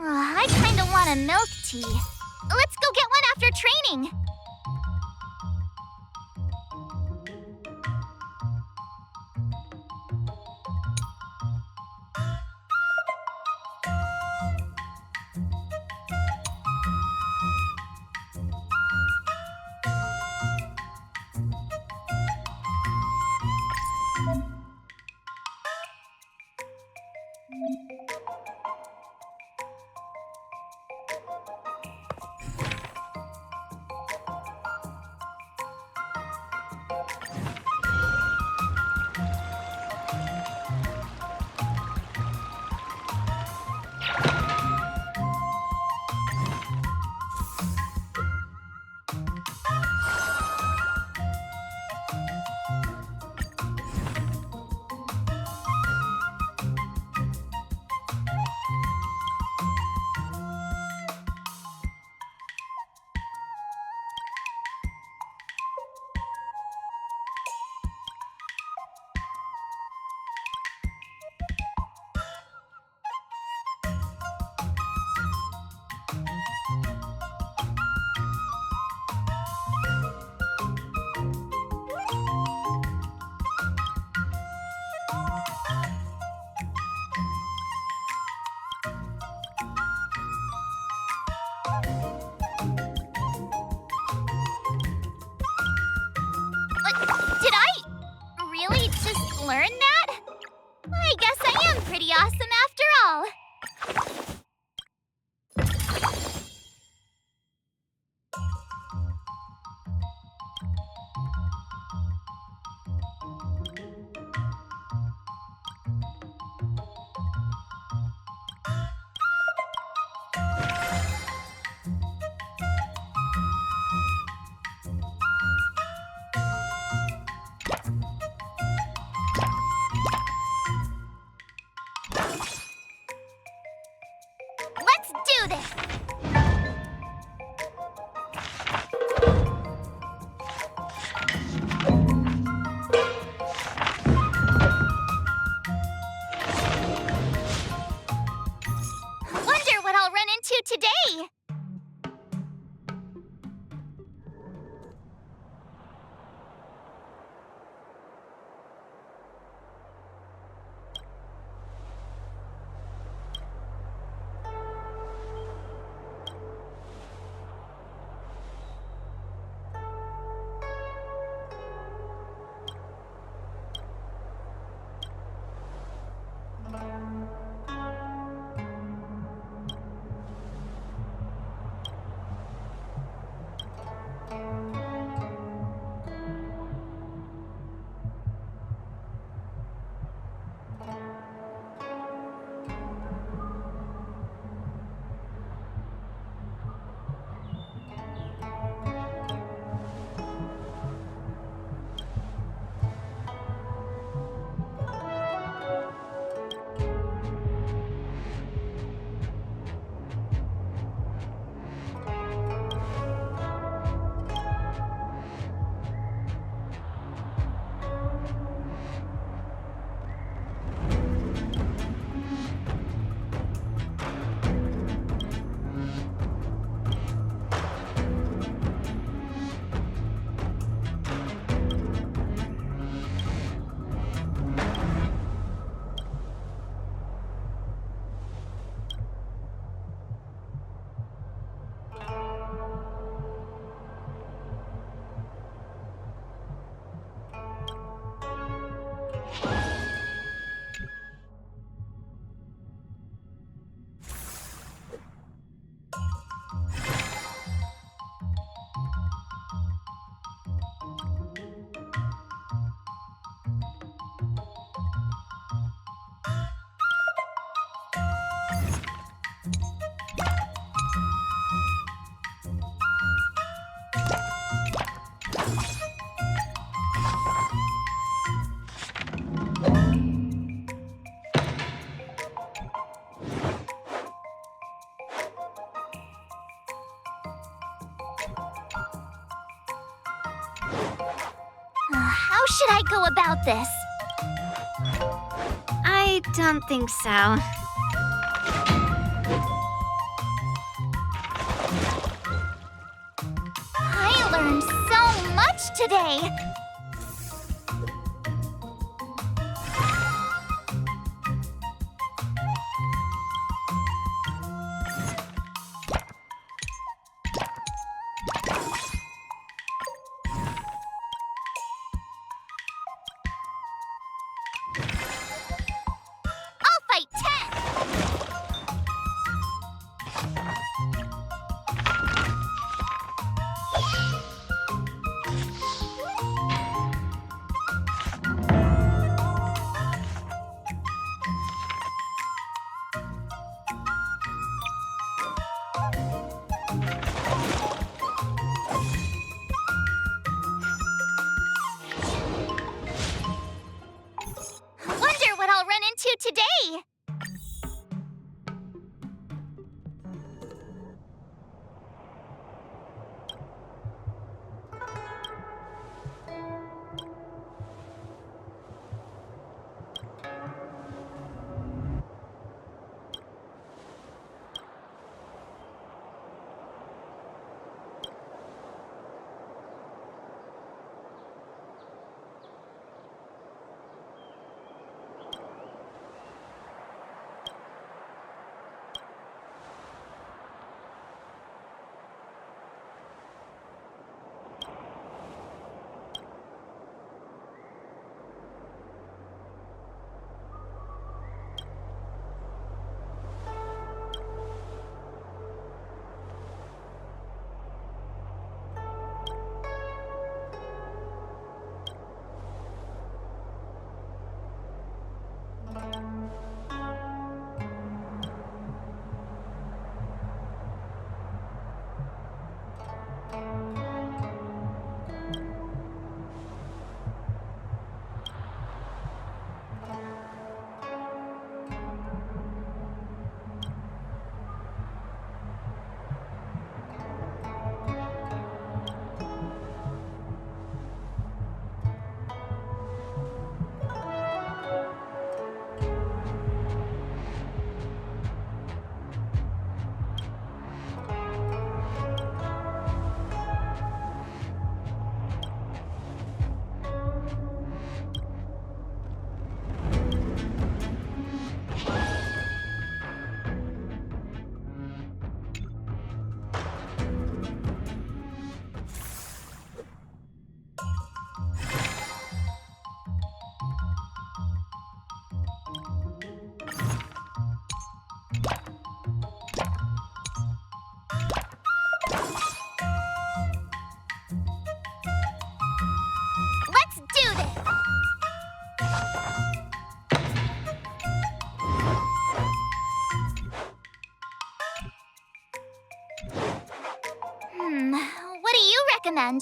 I kinda want a milk tea. Let's go get one after training. Did I really just learn that? I guess I am pretty awesome after all. How should I go about this? I don't think so. I learned so much today. I'll fight 10. Wonder what I'll run into today. Let's do this! What do you recommend?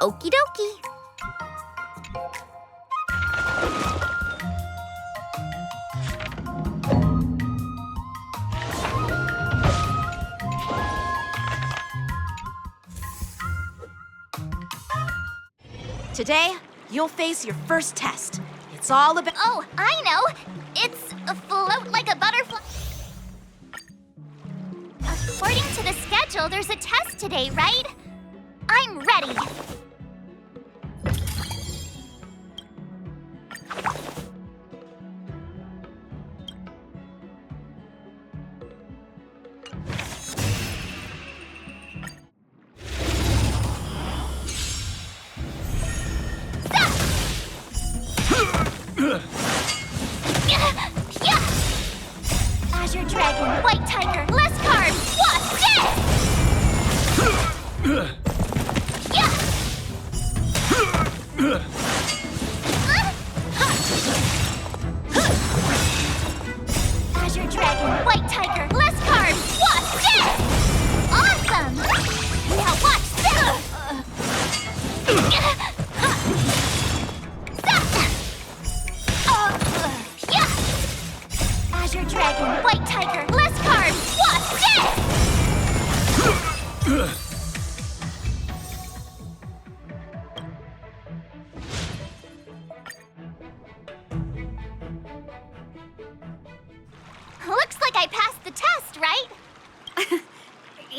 Okie dokie. Today, you'll face your first test. It's all about... Oh, I know! It's a float like a butterfly. According to the schedule, there's a test today, right? I'm ready.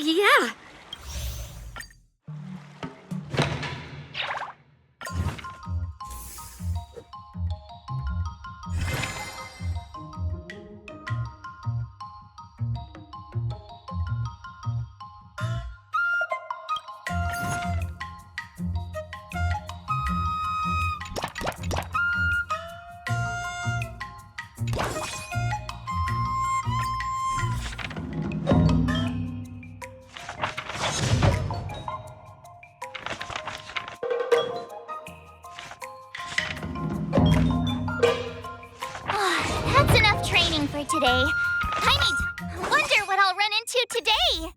Yeah. That's enough training for today. Wonder what I'll run into today.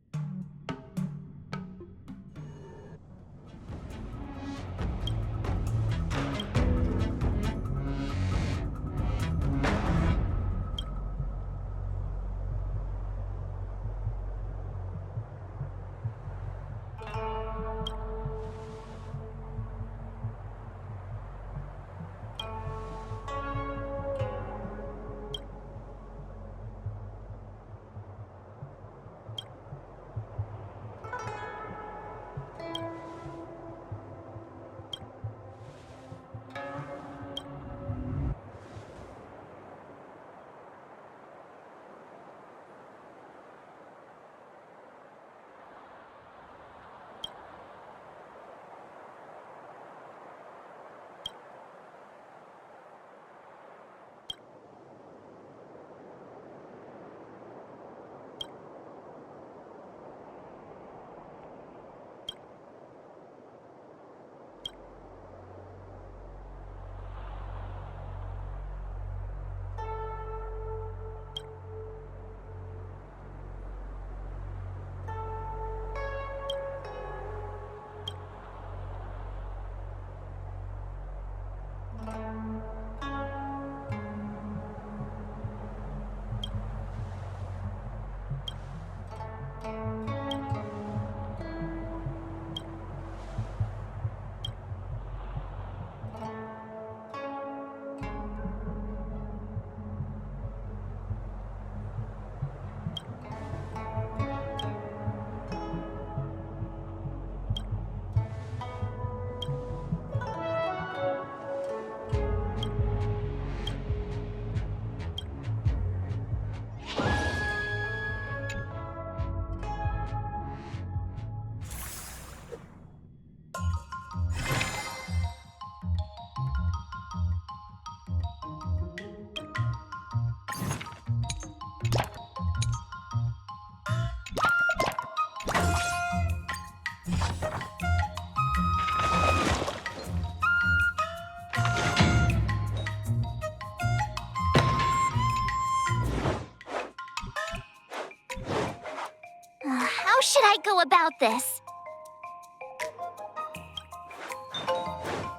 How should I go about this?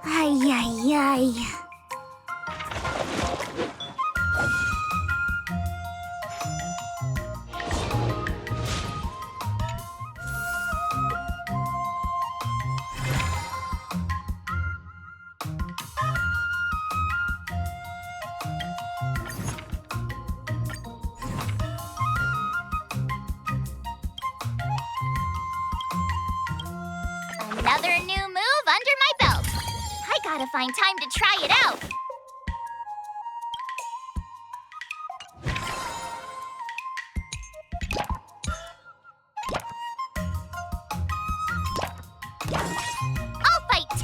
Ay, ay, ay. Another new move under my belt. I gotta find time to try it out. I'll fight 10.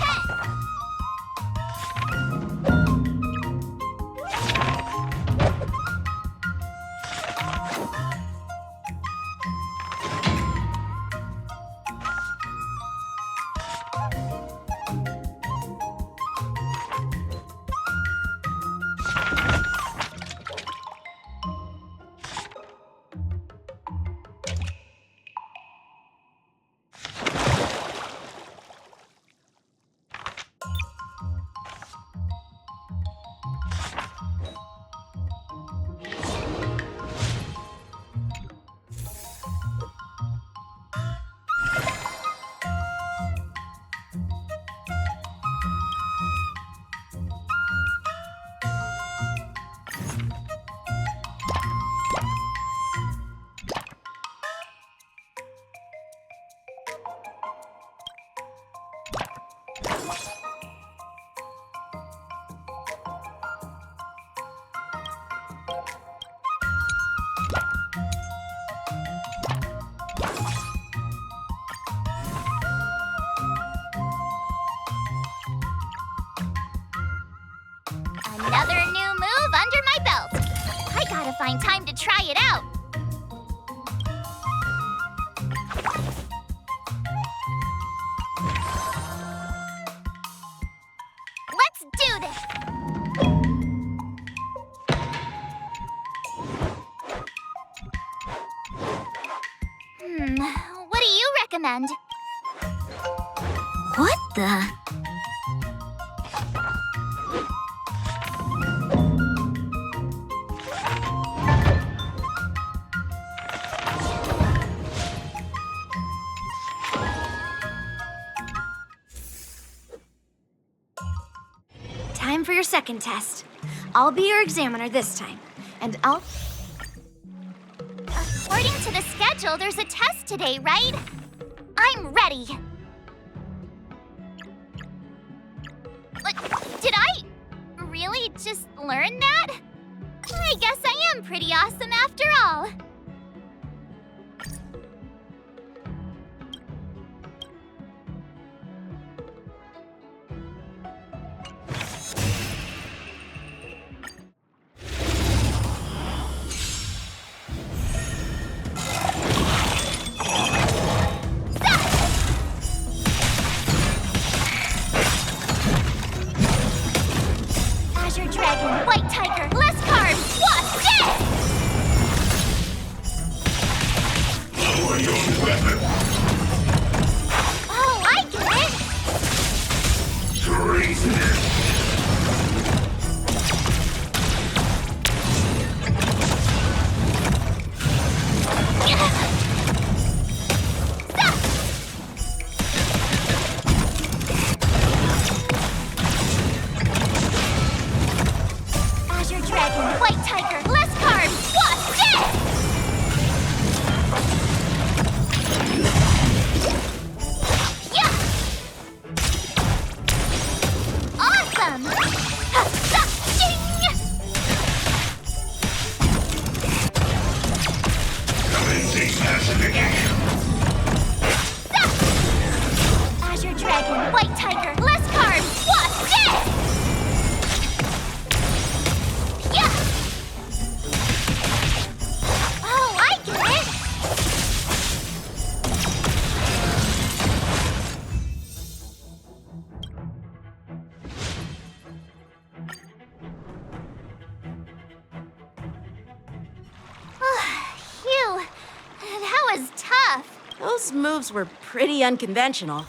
find time to try it out. Let's do this! What do you recommend? What the? Time for your second test. I'll be your examiner this time, and I'll... According to the schedule, there's a test today, right? I'm ready. Like, did I really just learn that? I guess I am pretty awesome after all. Azure Dragon, White Tiger, less carbs, what's this? Oh, I get it! Azure Dragon, White Tiger, less carbs, what's this? Yeah! Awesome! Ding! Azure Dragon, White Tiger, less carbs, what's this? Yeah! Oh, I get it! Phew, that was tough. Those moves were pretty unconventional.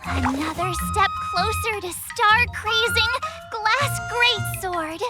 Another step closer to star-crazing Glass Greatsword.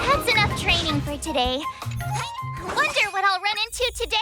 That's enough training for today. I wonder what I'll run into today.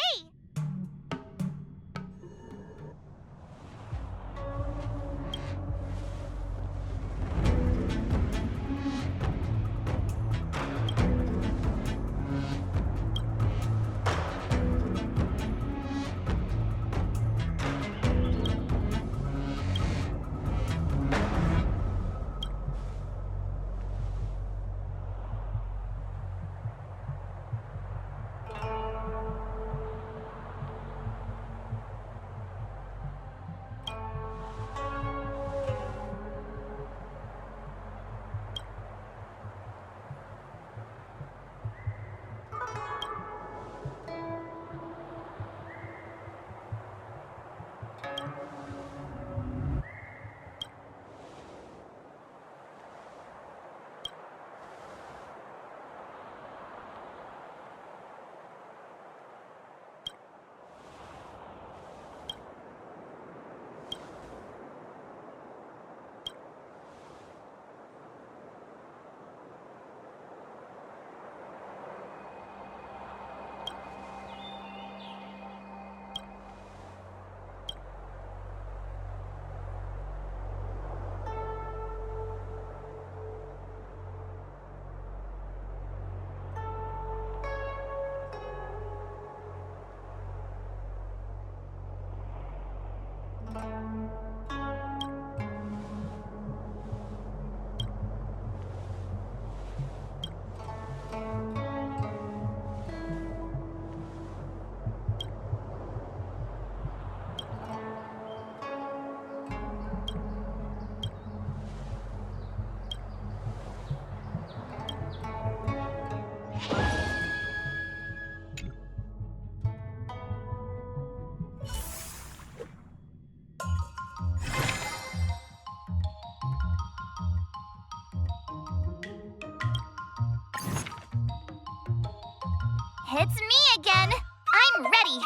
It's me again! I'm ready!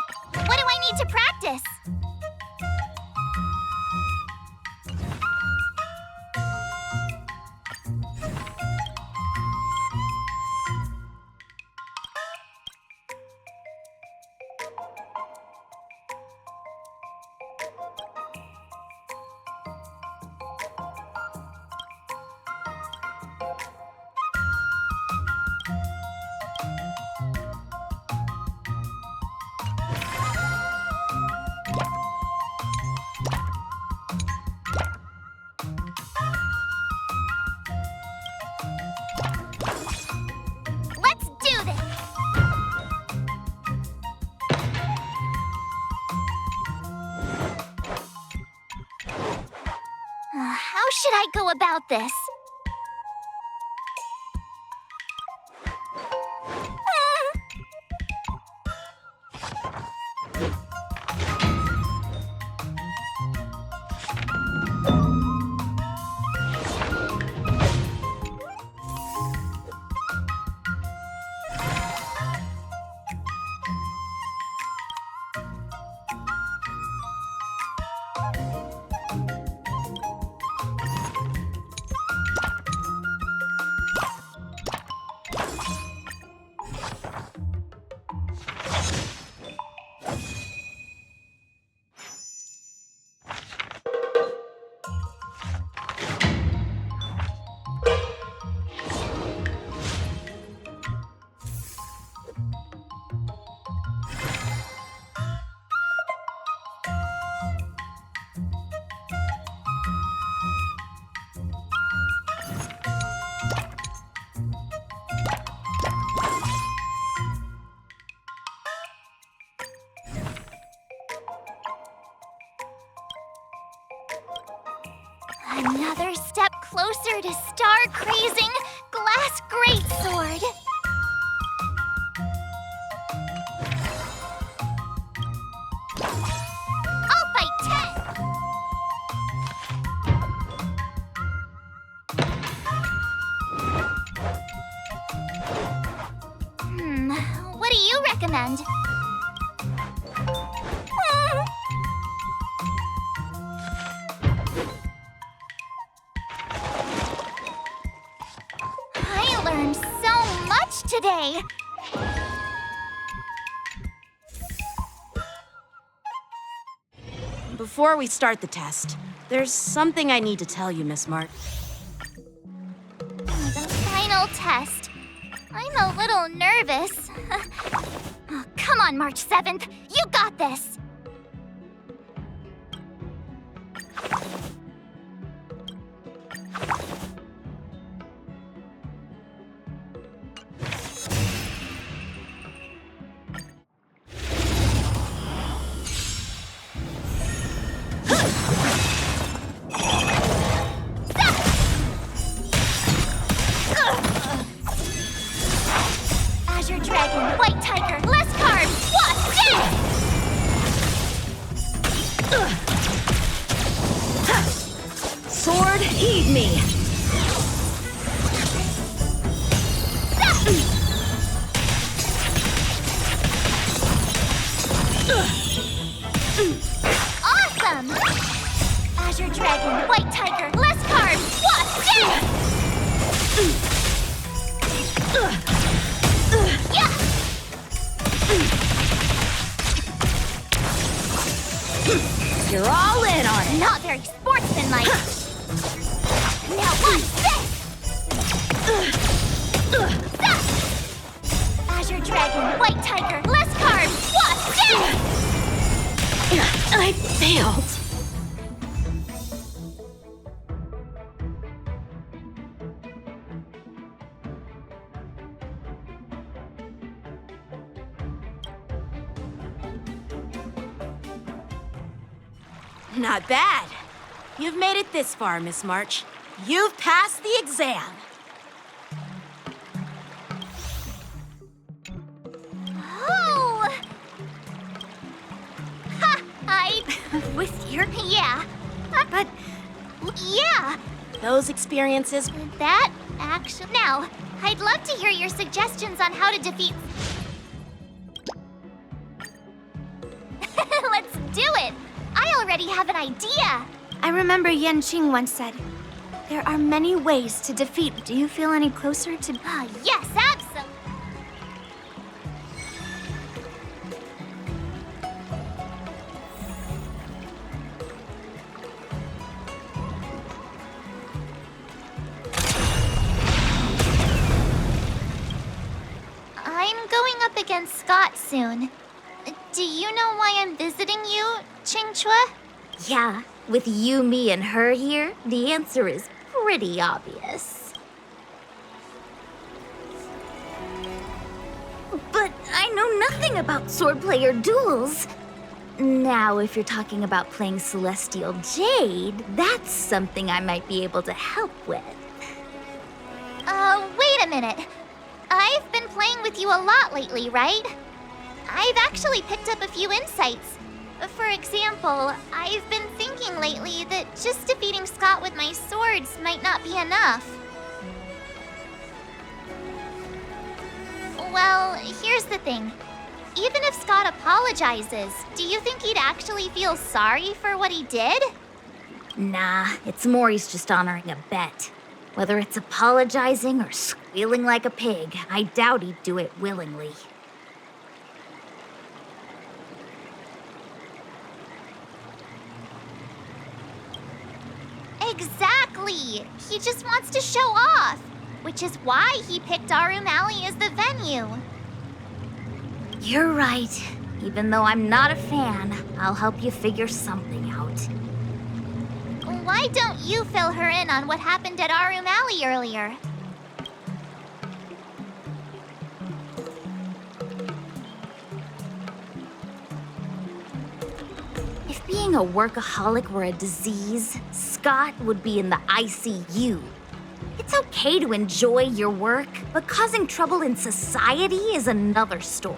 What do I need to practice? Let's do this! How should I go about this? Another step closer to star-crazing Glass Greatsword. I'll fight 10! What do you recommend? I learned so much today! Before we start the test, there's something I need to tell you, Miss March. The final test. I'm a little nervous. Oh, come on, March 7th. You got this! Azure Dragon, White Tiger, less carbs, what? Sword, heed me! Awesome! Azure Dragon, White Tiger, less carbs, what? Yeah! You're all in on it! Not very sportsmanlike. Now watch this! Azure Dragon, White Tiger, less carbs, what? I failed. Not bad. You've made it this far, Miss March. You've passed the exam. Oh! Ha! With your... Yeah. But Yeah. Those experiences... That action. Now, I'd love to hear your suggestions on how to defeat. Let's do it. I already have an idea. I remember Yanqing once said, there are many ways to defeat. Do you feel any closer to... Ah, yes, absolutely. I'm going up against Skott soon. Do you know why I'm visiting you, Qingque? Yeah, with you, me, and her here, the answer is pretty obvious. But I know nothing about swordplay or duels. Now, if you're talking about playing Celestial Jade, that's something I might be able to help with. Wait a minute. I've been playing with you a lot lately, right? I've actually picked up a few insights. For example, I've been thinking lately that just defeating Skott with my swords might not be enough. Well, here's the thing. Even if Skott apologizes, do you think he'd actually feel sorry for what he did? Nah, it's more he's just honoring a bet. Whether it's apologizing or squealing like a pig, I doubt he'd do it willingly. Exactly! He just wants to show off, which is why he picked Arum Alley as the venue. You're right. Even though I'm not a fan, I'll help you figure something out. Why don't you fill her in on what happened at Arum Alley earlier? If being a workaholic were a disease, Skott would be in the ICU. It's okay to enjoy your work, but causing trouble in society is another story.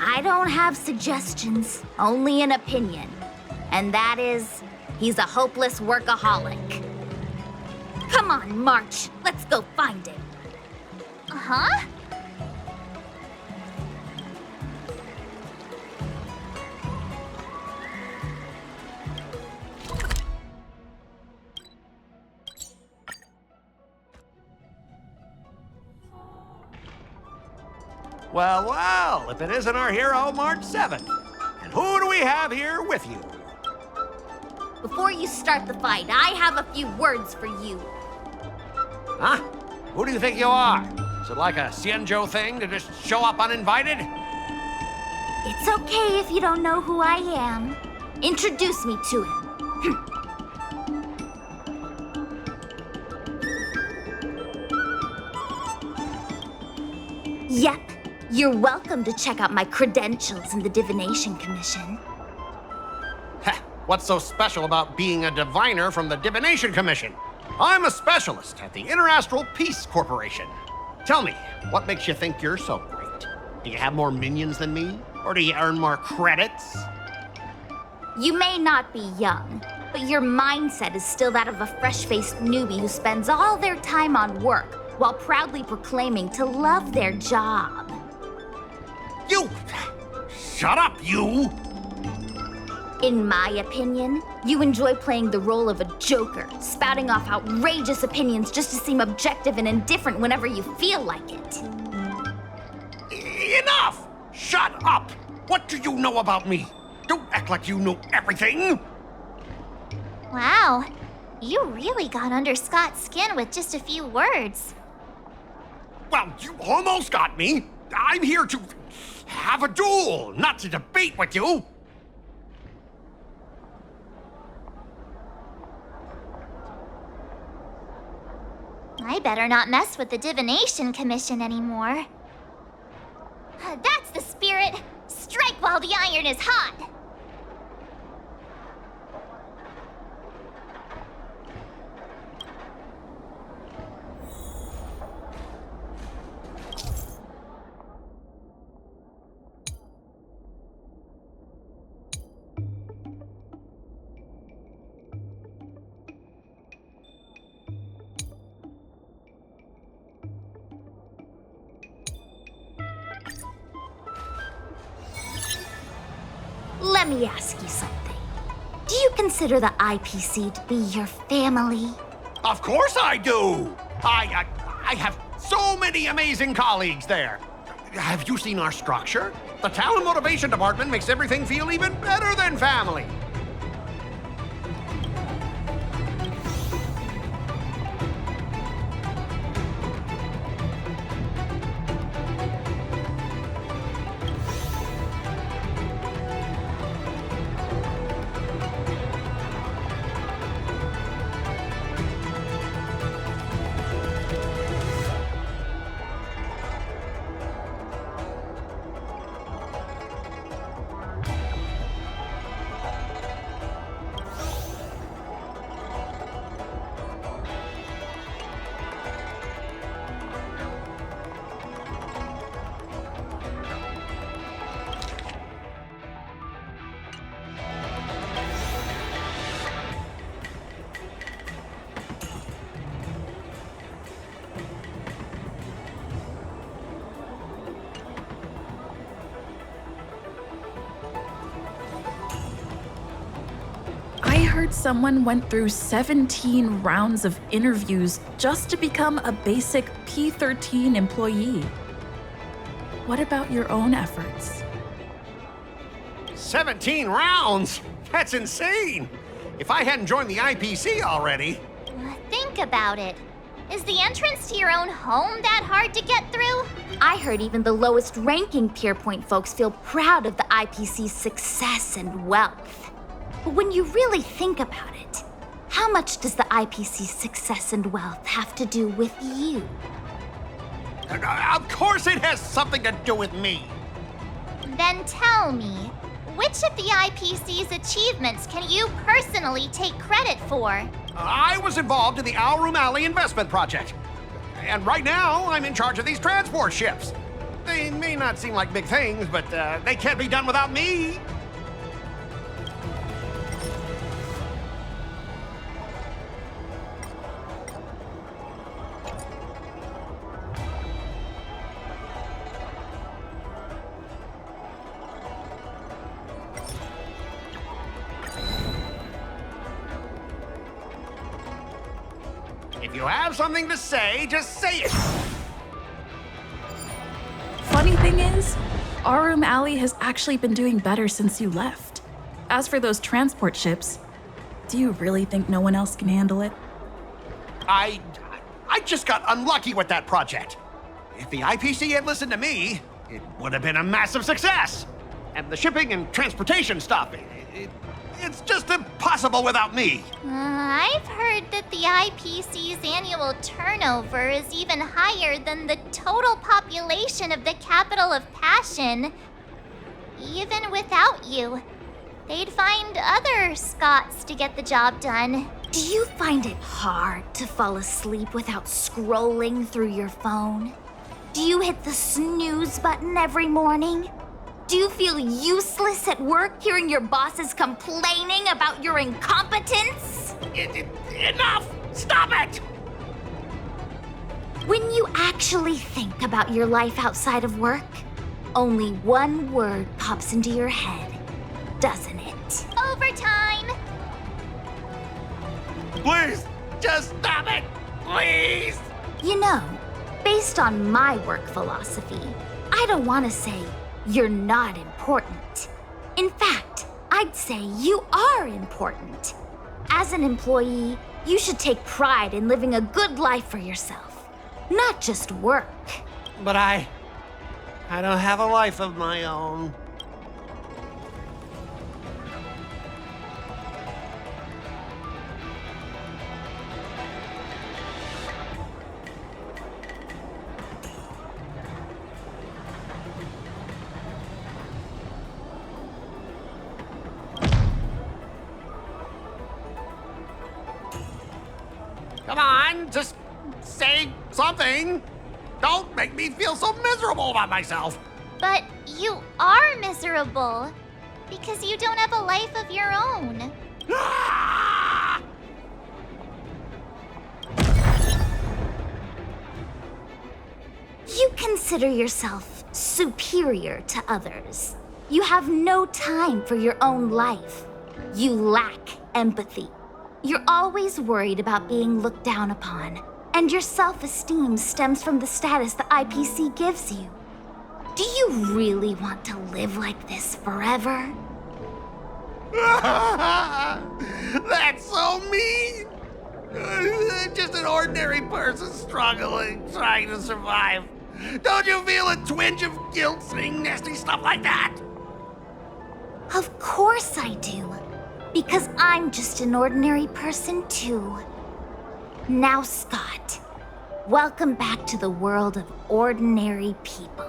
I don't have suggestions, only an opinion. And that is, he's a hopeless workaholic. Come on, March, let's go find him. Huh? Well, well, if it isn't our hero, March 7th. And who do we have here with you? Before you start the fight, I have a few words for you. Huh? Who do you think you are? Is it like a Xianzhou thing to just show up uninvited? It's okay if you don't know who I am. Introduce me to him. Yep, you're welcome to check out my credentials in the Divination Commission. Heh, what's so special about being a diviner from the Divination Commission? I'm a specialist at the Interastral Peace Corporation. Tell me, what makes you think you're so great? Do you have more minions than me? Or do you earn more credits? You may not be young, but your mindset is still that of a fresh-faced newbie who spends all their time on work while proudly proclaiming to love their job. You! Shut up, you! In my opinion, you enjoy playing the role of a joker, spouting off outrageous opinions just to seem objective and indifferent whenever you feel like it. Enough! Shut up! What do you know about me? Don't act like you know everything! Wow, you really got under Skott's skin with just a few words. Well, you almost got me. I'm here to have a duel, not to debate with you. I better not mess with the Divination Commission anymore. That's the spirit! Strike while while the iron is hot. Let me ask you something. Do you consider the IPC to be your family? Of course I do! I have so many amazing colleagues there. Have you seen our structure? The talent motivation department makes everything feel even better than family. I heard someone went through 17 rounds of interviews just to become a basic P13 employee. What about your own efforts? 17 rounds? That's insane! If I hadn't joined the IPC already... Think about it. Is the entrance to your own home that hard to get through? I heard even the lowest ranking Pierpoint folks feel proud of the IPC's success and wealth. But when you really think about it, how much does the IPC's success and wealth have to do with you? Of course it has something to do with me! Then tell me, which of the IPC's achievements can you personally take credit for? I was involved in the Alroom Alley investment project. And right now, I'm in charge of these transport ships. They may not seem like big things, but they can't be done without me. If you have something to say, just say it. Funny thing is, Arum Alley has actually been doing better since you left. As for those transport ships, do you really think no one else can handle it? I just got unlucky with that project. If the IPC had listened to me, it would have been a massive success. And the shipping and transportation stuff, it's just impossible without me. I've heard that the IPC's annual turnover is even higher than the total population of the capital of Passion. Even without you, they'd find other Scotts to get the job done. Do you find it hard to fall asleep without scrolling through your phone? Do you hit the snooze button every morning? Do you feel useless at work hearing your bosses complaining about your incompetence? Enough! Stop it! When you actually think about your life outside of work, only one word pops into your head, doesn't it? Overtime! Please, just stop it! Please! You know, based on my work philosophy, I don't want to say you're not important. In fact, I'd say you are important. As an employee, you should take pride in living a good life for yourself, not just work. But I don't have a life of my own. Come on, just say something. Don't make me feel so miserable about myself. But you are miserable because you don't have a life of your own. Ah! You consider yourself superior to others. You have no time for your own life. You lack empathy. You're always worried about being looked down upon, and your self-esteem stems from the status the IPC gives you. Do you really want to live like this forever? That's so mean! Just an ordinary person struggling, trying to survive. Don't you feel a twinge of guilt saying nasty stuff like that? Of course I do. Because I'm just an ordinary person too. Now, Skott, welcome back to the world of ordinary people.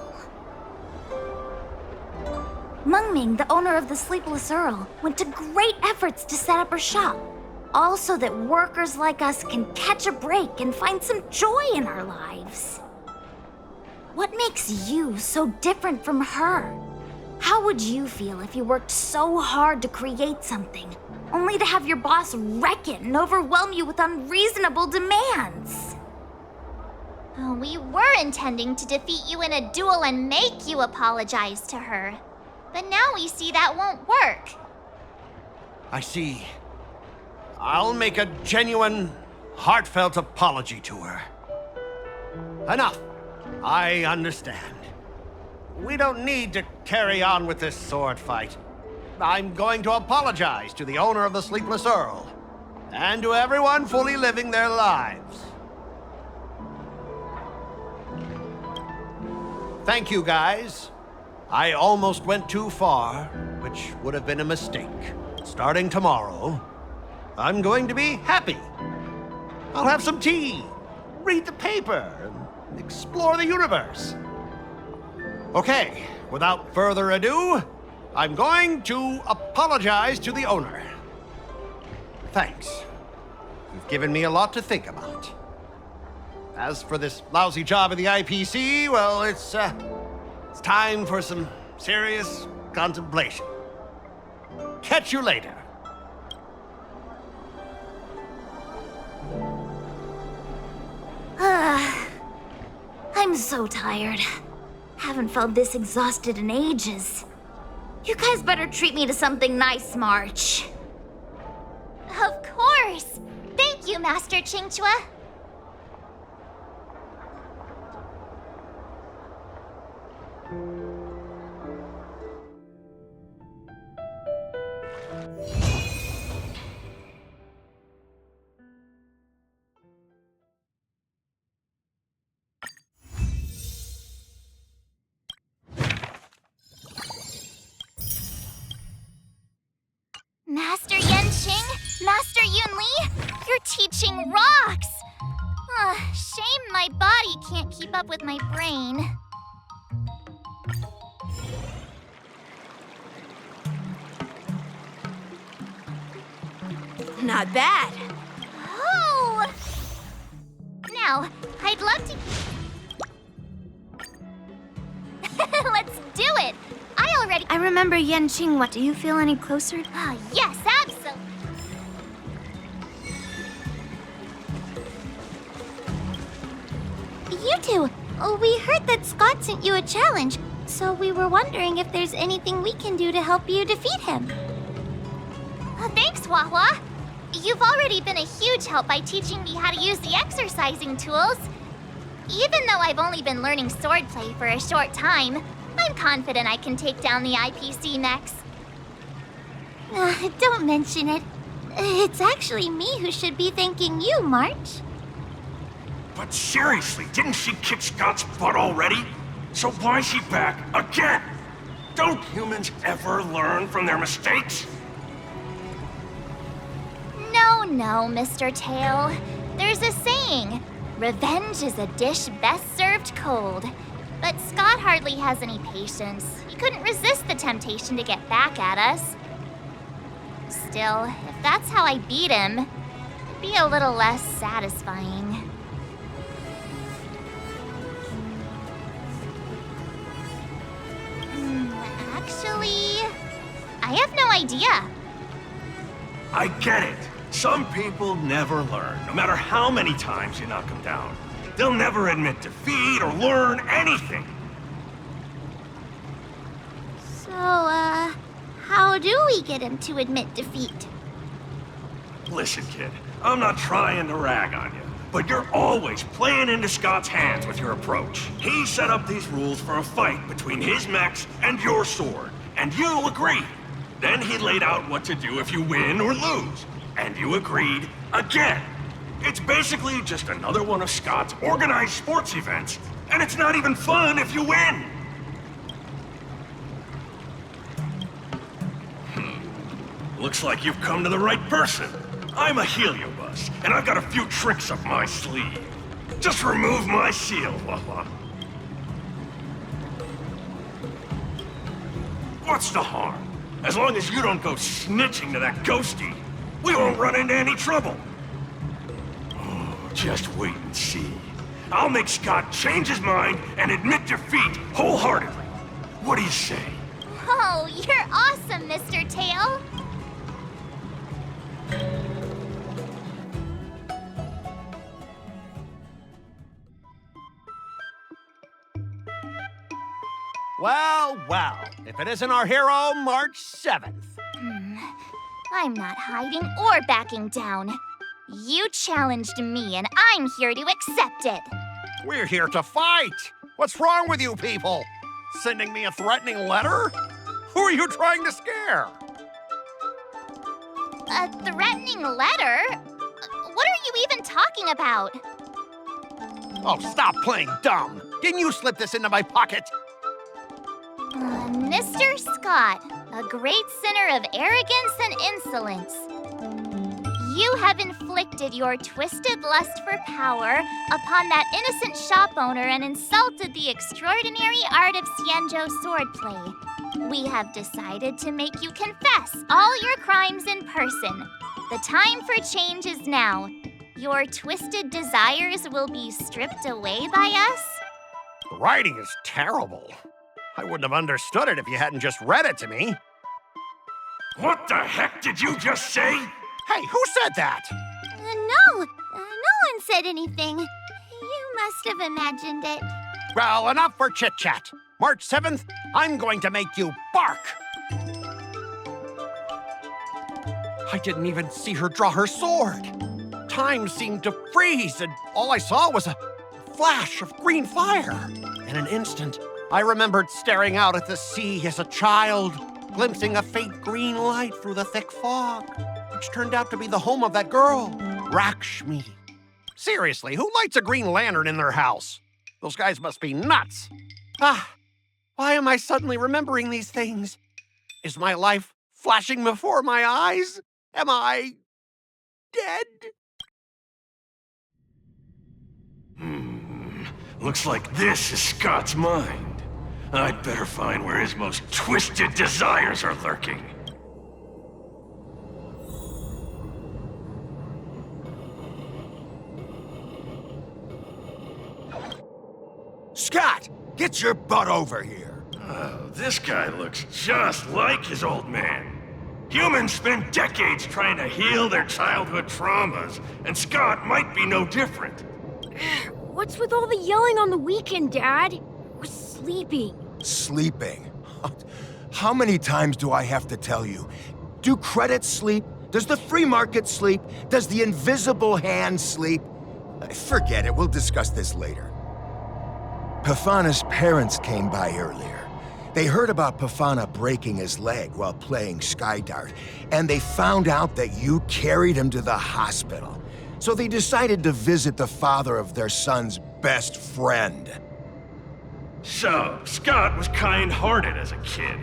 Mengming, the owner of the Sleepless Earl, went to great efforts to set up her shop. All so that workers like us can catch a break and find some joy in our lives. What makes you so different from her? How would you feel if you worked so hard to create something, only to have your boss wreck it and overwhelm you with unreasonable demands? Oh, we were intending to defeat you in a duel and make you apologize to her. But now we see that won't work. I see. I'll make a genuine, heartfelt apology to her. Enough. I understand. We don't need to carry on with this sword fight. I'm going to apologize to the owner of the Sleepless Earl, and to everyone fully living their lives. Thank you, guys. I almost went too far, which would have been a mistake. Starting tomorrow, I'm going to be happy. I'll have some tea, read the paper, and explore the universe. Okay, without further ado, I'm going to apologize to the owner. Thanks. You've given me a lot to think about. As for this lousy job at the IPC, well, it's time for some serious contemplation. Catch you later. I'm so tired. Haven't felt this exhausted in ages. You guys better treat me to something nice, March. Of course! Thank you, Master Qingque. Master Yanqing, Master Yunli, your teaching rocks! Shame my body can't keep up with my brain. Not bad. Oh! Now, I'd love to... Let's do it! I remember Yanqing. What, do you feel any closer? Yes, absolutely. You two, we heard that Skott sent you a challenge, so we were wondering if there's anything we can do to help you defeat him. Thanks, Huohuo. You've already been a huge help by teaching me how to use the exercising tools. Even though I've only been learning swordplay for a short time, I'm confident I can take down the IPC mechs. Don't mention it. It's actually me who should be thanking you, March. But seriously, didn't she kick Scott's butt already? So why is she back again? Don't humans ever learn from their mistakes? No, Mr. Tail. There's a saying, revenge is a dish best served cold. But Skott hardly has any patience. He couldn't resist the temptation to get back at us. Still, if that's how I beat him, be a little less satisfying. Actually, I have no idea. I get it. Some people never learn, no matter how many times you knock them down. They'll never admit defeat or learn anything. So, how do we get him to admit defeat? Listen, kid, I'm not trying to rag on you, but you're always playing into Scott's hands with your approach. He set up these rules for a fight between his mechs and your sword, and you agreed. Then he laid out what to do if you win or lose, and you agreed again. It's basically just another one of Scott's organized sports events, and it's not even fun if you win. Looks like you've come to the right person. I'm a heliobus, and I've got a few tricks up my sleeve. Just remove my seal, Huohuo. What's the harm? As long as you don't go snitching to that ghostie, we won't run into any trouble. Oh, just wait and see. I'll make Skott change his mind and admit defeat wholeheartedly. What do you say? Oh, you're awesome, Mr. Tail. Well, well, if it isn't our hero, March 7th. I'm not hiding or backing down. You challenged me, and I'm here to accept it. We're here to fight. What's wrong with you people? Sending me a threatening letter? Who are you trying to scare? A threatening letter? What are you even talking about? Oh, stop playing dumb. Didn't you slip this into my pocket? Mr. Skott, a great sinner of arrogance and insolence. You have inflicted your twisted lust for power upon that innocent shop owner and insulted the extraordinary art of Xianzhou swordplay. We have decided to make you confess all your crimes in person. The time for change is now. Your twisted desires will be stripped away by us. The writing is terrible. I wouldn't have understood it if you hadn't just read it to me. What the heck did you just say? Hey, who said that? No one said anything. You must have imagined it. Well, enough for chit-chat. March 7th, I'm going to make you bark. I didn't even see her draw her sword. Time seemed to freeze, and all I saw was a flash of green fire. In an instant, I remembered staring out at the sea as a child, glimpsing a faint green light through the thick fog, which turned out to be the home of that girl, Rakshmi. Seriously, who lights a green lantern in their house? Those guys must be nuts. Why am I suddenly remembering these things? Is my life flashing before my eyes? Am I dead? Looks like this is Scott's mind. I'd better find where his most twisted desires are lurking. Skott, get your butt over here. Oh, this guy looks just like his old man. Humans spend decades trying to heal their childhood traumas, and Skott might be no different. What's with all the yelling on the weekend, Dad? We're sleeping. Sleeping? How many times do I have to tell you? Do credits sleep? Does the free market sleep? Does the invisible hand sleep? Forget it, we'll discuss this later. Pafana's parents came by earlier. They heard about Pafana breaking his leg while playing Skydart, and they found out that you carried him to the hospital. So they decided to visit the father of their son's best friend. So, Skott was kind-hearted as a kid.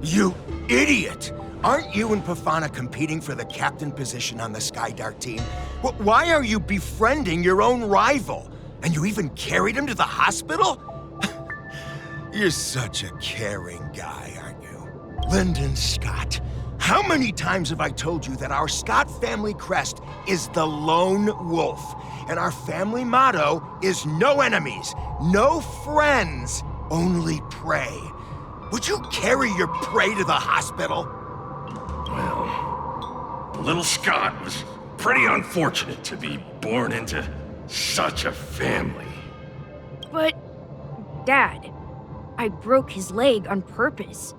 You idiot! Aren't you and Pafana competing for the captain position on the Skydart team? Why are you befriending your own rival? And you even carried him to the hospital? You're such a caring guy, aren't you? Lyndon Skott, How many times have I told you that our Skott family crest is the lone wolf, and our family motto is no enemies, no friends, only prey? Would you carry your prey to the hospital? Well, little Skott was pretty unfortunate to be born into such a family. But, Dad, I broke his leg on purpose.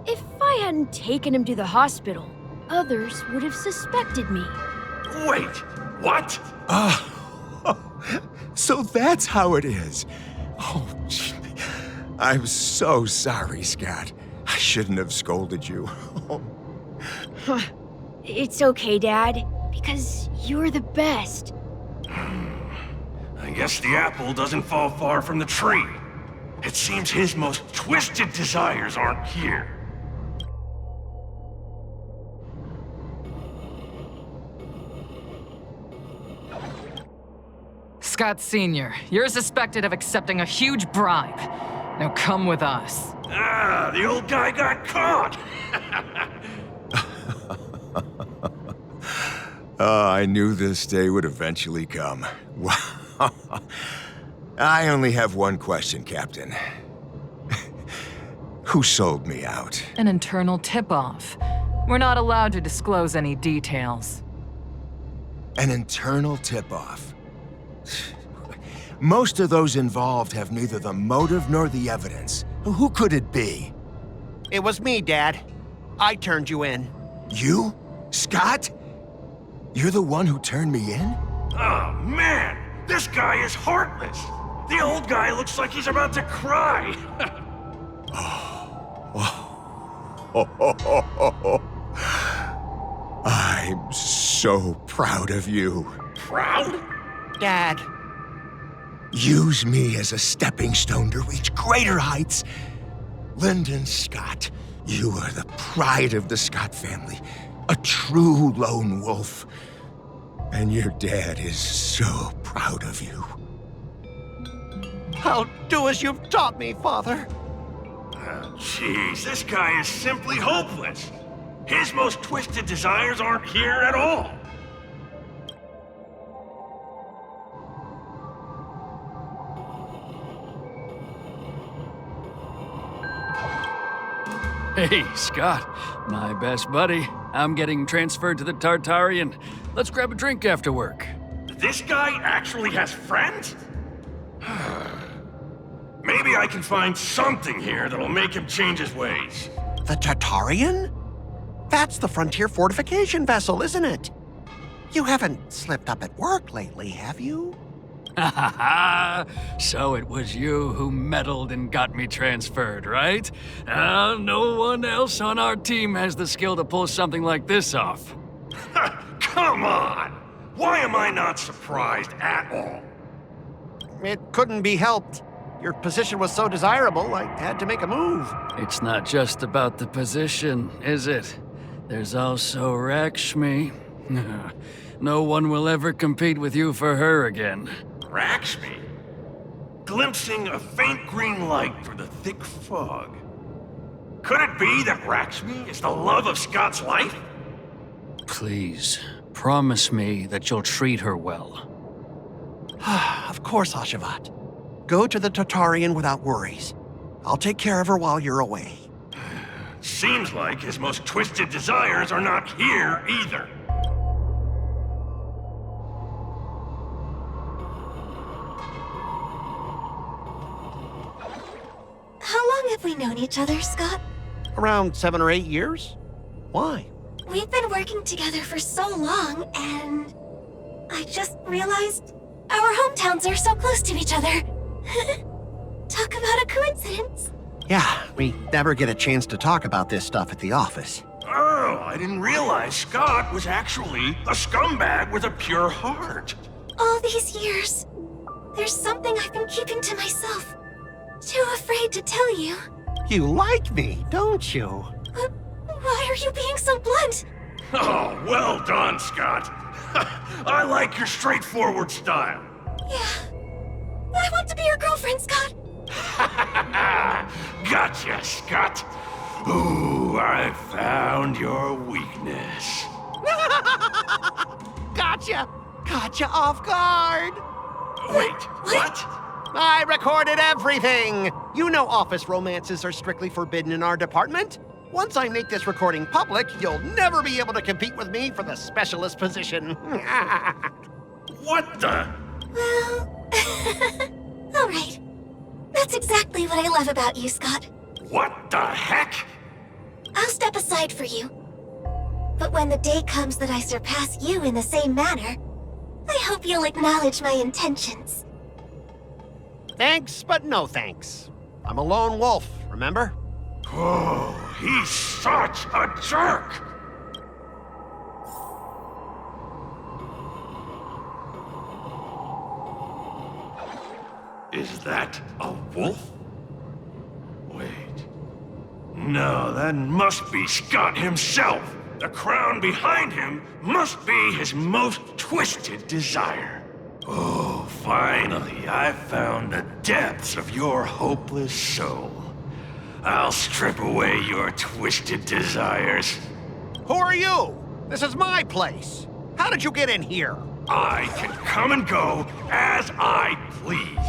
If I hadn't taken him to the hospital, others would have suspected me. Wait, what? So that's how it is. Oh, gee. I'm so sorry, Skott. I shouldn't have scolded you. It's okay, Dad, because you're the best. I guess the apple doesn't fall far from the tree. It seems his most twisted desires aren't here. Skott Sr., you're suspected of accepting a huge bribe. Now come with us. Ah, the old guy got caught! I knew this day would eventually come. I only have one question, Captain. Who sold me out? An internal tip-off. We're not allowed to disclose any details. An internal tip-off. Most of those involved have neither the motive nor the evidence. Who could it be? It was me, Dad. I turned you in. You? Skott? You're the one who turned me in? Oh, man! This guy is heartless! The old guy looks like he's about to cry! I'm so proud of you. Proud? Dad. Use me as a stepping stone to reach greater heights. Lyndon Skott, you are the pride of the Skott family. A true lone wolf. And your dad is so proud of you. I'll do as you've taught me, Father. Jeez, this guy is simply hopeless. His most twisted desires aren't here at all. Hey, Skott, my best buddy. I'm getting transferred to the Tartarian. Let's grab a drink after work. This guy actually has friends? Maybe I can find something here that'll make him change his ways. The Tartarian? That's the frontier fortification vessel, isn't it? You haven't slipped up at work lately, have you? Ha ha ha! So it was you who meddled and got me transferred, right? No one else on our team has the skill to pull something like this off. Come on! Why am I not surprised at all? It couldn't be helped. Your position was so desirable, I had to make a move. It's not just about the position, is it? There's also Rakshmi. No one will ever compete with you for her again. Rakshmi? Glimpsing a faint green light through the thick fog. Could it be that Rakshmi is the love of Skott's life? Please, promise me that you'll treat her well. Of course, Ashavat. Go to the Tartarian without worries. I'll take care of her while you're away. Seems like his most twisted desires are not here either. How long have we known each other, Skott? Around 7 or 8 years? Why? We've been working together for so long, and I just realized our hometowns are so close to each other. Talk about a coincidence. Yeah, we never get a chance to talk about this stuff at the office. Oh, I didn't realize Skott was actually a scumbag with a pure heart. All these years, there's something I've been keeping to myself. Too afraid to tell you. You like me, don't you? Why are you being so blunt? Oh, well done, Skott. I like your straightforward style. Yeah. I want to be your girlfriend, Skott. Gotcha, Skott. Ooh, I found your weakness. Gotcha! Gotcha off guard! Wait, what? I recorded everything! You know office romances are strictly forbidden in our department. Once I make this recording public, you'll never be able to compete with me for the specialist position. What the? Well, all right. That's exactly what I love about you, Skott. What the heck? I'll step aside for you. But when the day comes that I surpass you in the same manner, I hope you'll acknowledge my intentions. Thanks, but no thanks. I'm a lone wolf, remember? Oh, he's such a jerk! Is that a wolf? Wait. No, that must be Skott himself. The crown behind him must be his most twisted desire. Oh, finally, I found the depths of your hopeless soul. I'll strip away your twisted desires. Who are you? This is my place. How did you get in here? I can come and go as I please.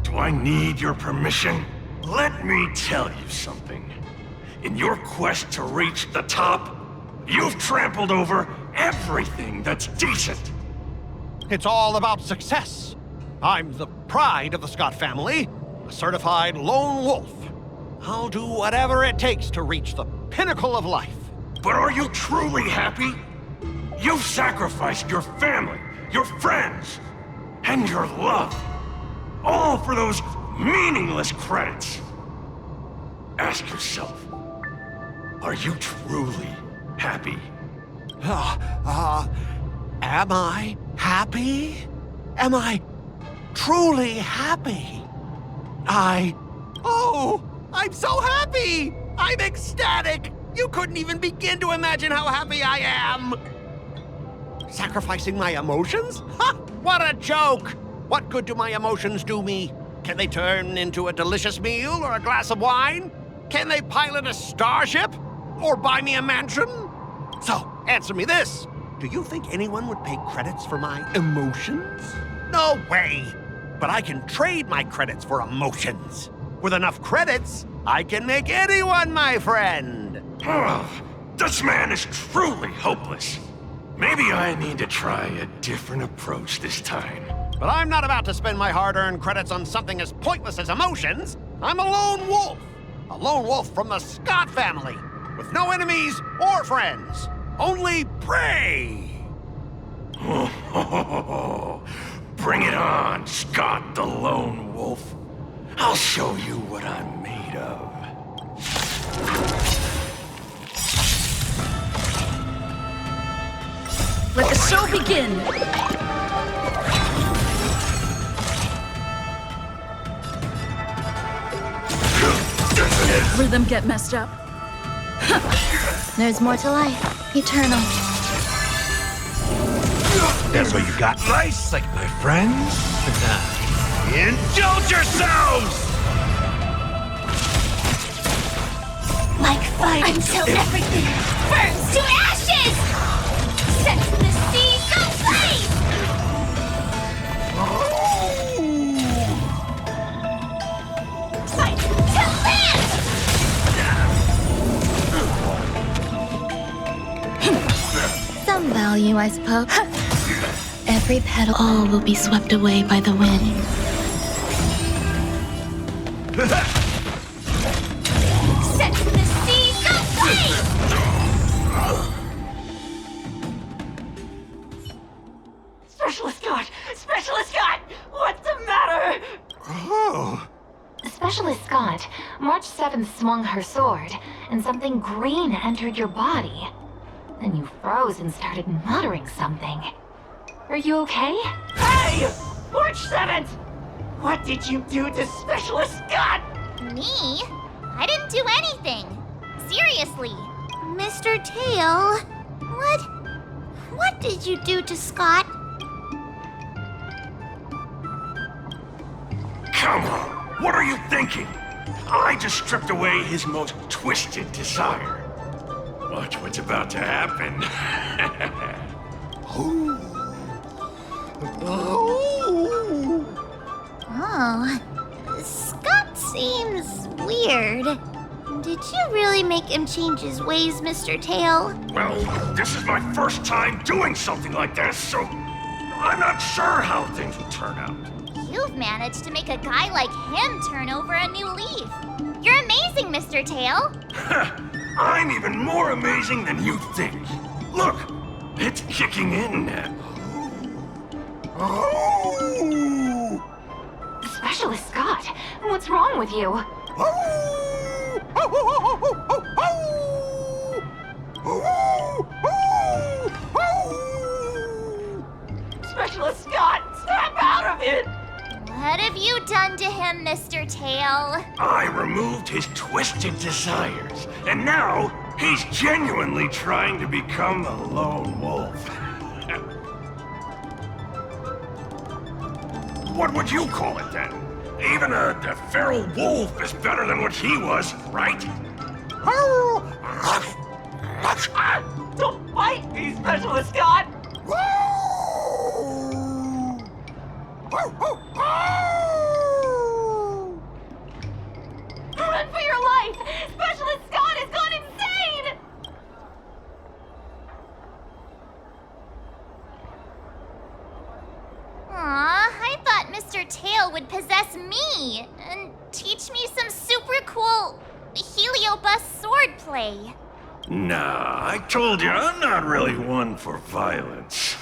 Do I need your permission? Let me tell you something. In your quest to reach the top, you've trampled over everything that's decent. It's all about success. I'm the pride of the Skott family, a certified lone wolf. I'll do whatever it takes to reach the pinnacle of life. But are you truly happy? You've sacrificed your family, your friends, and your love. All for those meaningless credits. Ask yourself, are you truly happy? Am I happy? Am I truly happy? Oh, I'm so happy! I'm ecstatic! You couldn't even begin to imagine how happy I am! Sacrificing my emotions? Ha! What a joke! What good do my emotions do me? Can they turn into a delicious meal or a glass of wine? Can they pilot a starship? Or buy me a mansion? So, answer me this. Do you think anyone would pay credits for my emotions? No way! But I can trade my credits for emotions. With enough credits, I can make anyone my friend. Oh, this man is truly hopeless. Maybe I need to try a different approach this time. But I'm not about to spend my hard-earned credits on something as pointless as emotions. I'm a lone wolf. A lone wolf from the Skott family. With no enemies or friends. Only prey! Bring it on, Skott the Lone Wolf. I'll show you what I'm made of. Let the show begin! Rhythm get messed up. There's more to life. Eternal. That's what you got? Nice, like my friends? Indulge yourselves! Like fire until everything burns to ashes! Set the sea ablaze! Fight to live! Some value, I suppose. Every petal, all will be swept away by the wind. Set the sea ablaze! Specialist Skott! Specialist Skott! What's the matter? Oh. Specialist Skott, March 7th swung her sword, and something green entered your body. Then you froze and started muttering something. Are you okay? Hey! March 7th! What did you do to Specialist Skott? Me? I didn't do anything. Seriously. Mr. Tail, what did you do to Skott? Come on, what are you thinking? I just stripped away his most twisted desire. Watch what's about to happen. Oh, Skott seems weird. Did you really make him change his ways, Mr. Tail? Well, this is my first time doing something like this, so I'm not sure how things will turn out. You've managed to make a guy like him turn over a new leaf. You're amazing, Mr. Tail. I'm even more amazing than you think. Look, it's kicking in now. Specialist Skott, what's wrong with you? Specialist Skott, snap out of it! What have you done to him, Mr. Tail? I removed his twisted desires, and now he's genuinely trying to become a lone wolf. What would you call it then? Even a feral wolf is better than what he was, right? Don't bite me, Specialist Skott! Run for your life! Specialist Skott has gone insane! Aw, I thought Mr. Tail would possess me and teach me some super cool Heliobus swordplay. Nah, I told you, I'm not really one for violence.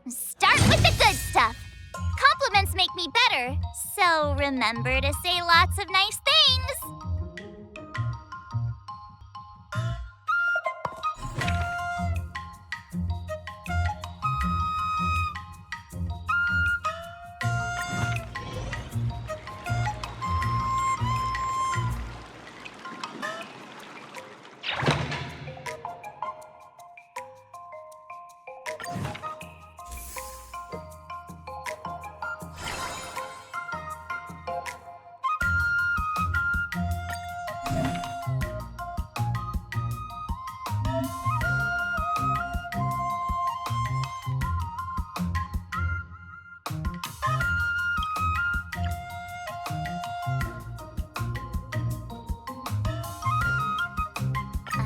Start with the good stuff. Compliments make me better, so remember to say lots of nice things.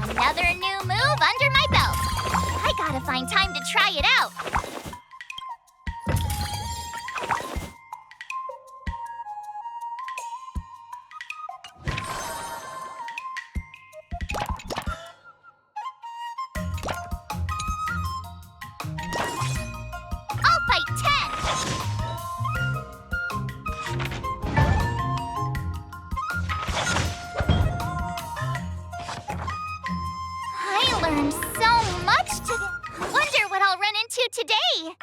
Another new move under my belt. I gotta find time to try it out. I'll fight 10. I learned so much today. Wonder what I'll run into today.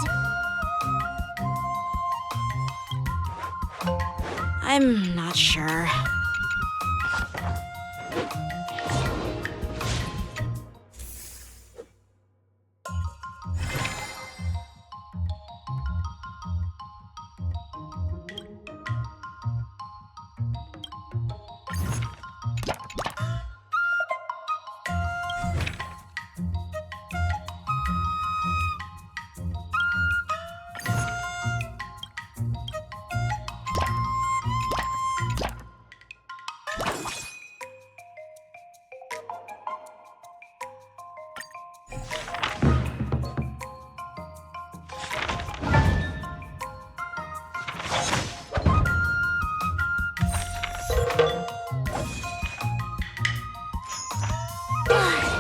hand. I'm not sure.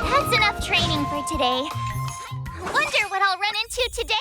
That's enough training for today. Wonder what I'll run into today.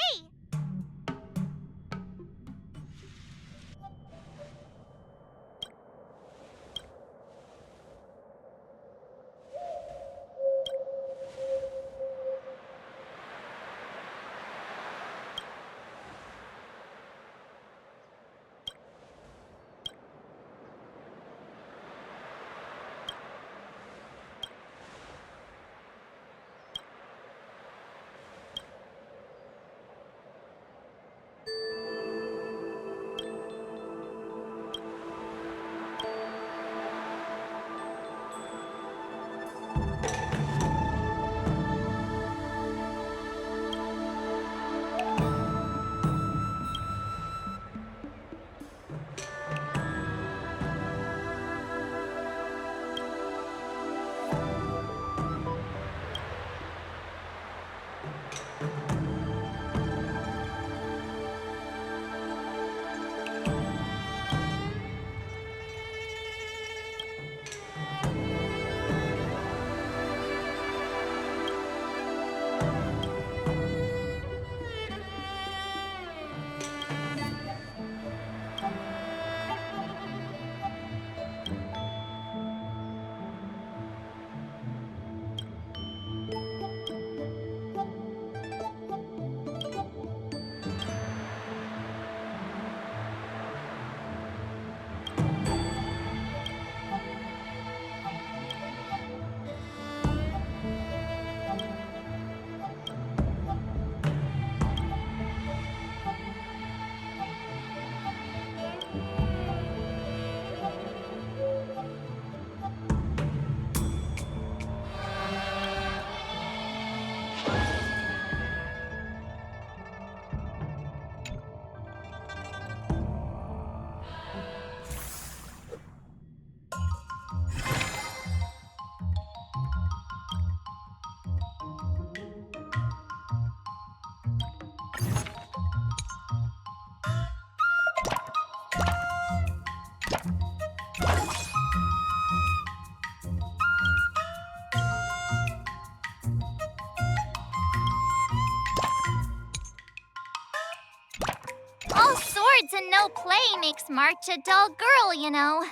All swords and no play makes March a dull girl, you know.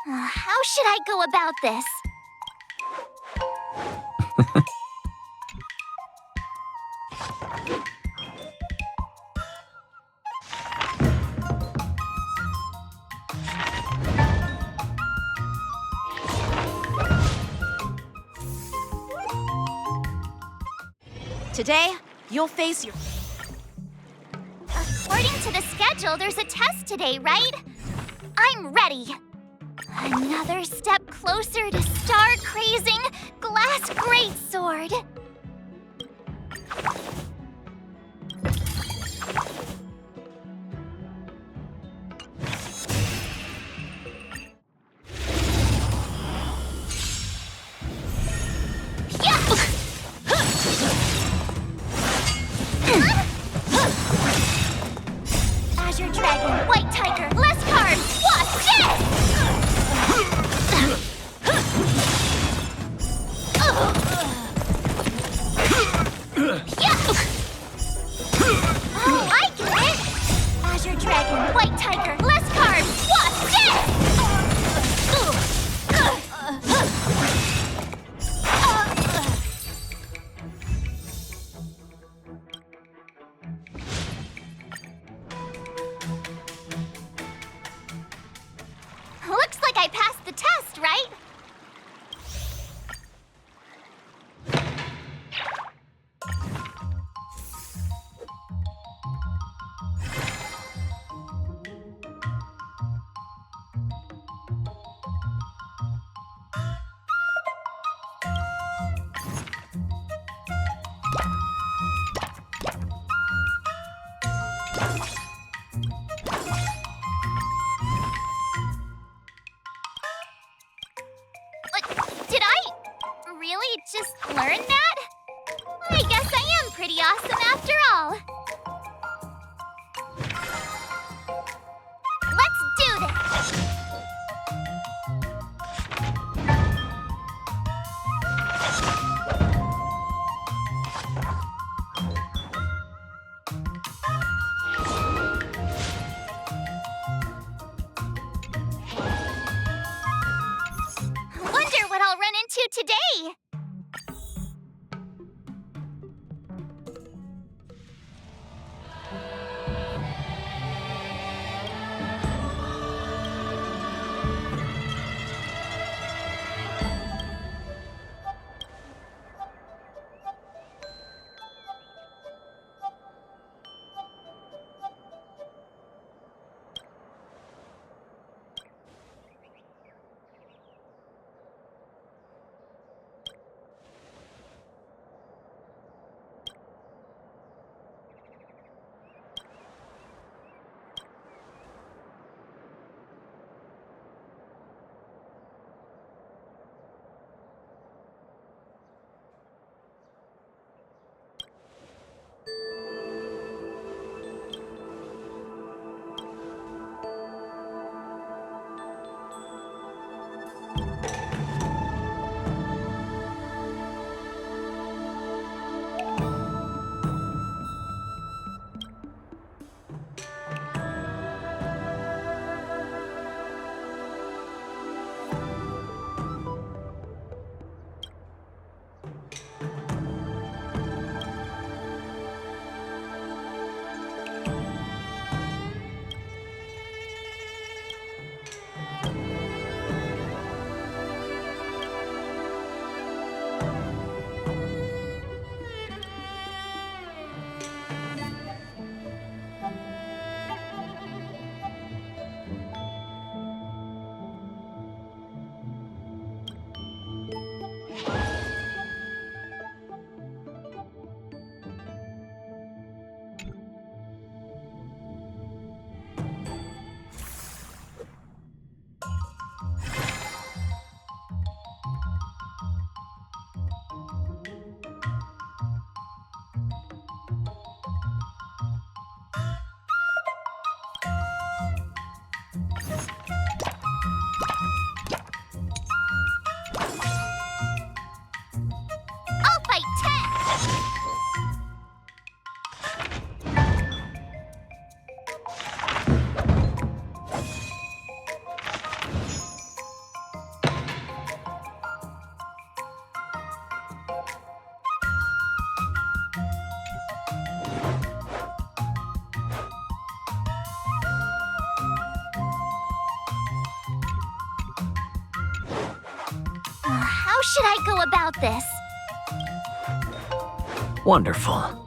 How should I go about this? Today, you'll face your... According to the schedule, there's a test today, right? I'm ready. Another step closer to star-crazing Glass Greatsword. Azure Dragon, White Tiger, less cards! Watch this! I get it! Azure Dragon, White Tiger, less cards! Watch this! Looks like I passed the test, right? Did I really just learn that? I guess I am pretty awesome after all. Let's do this! Wonder what I'll run into today! How should I go about this? Wonderful.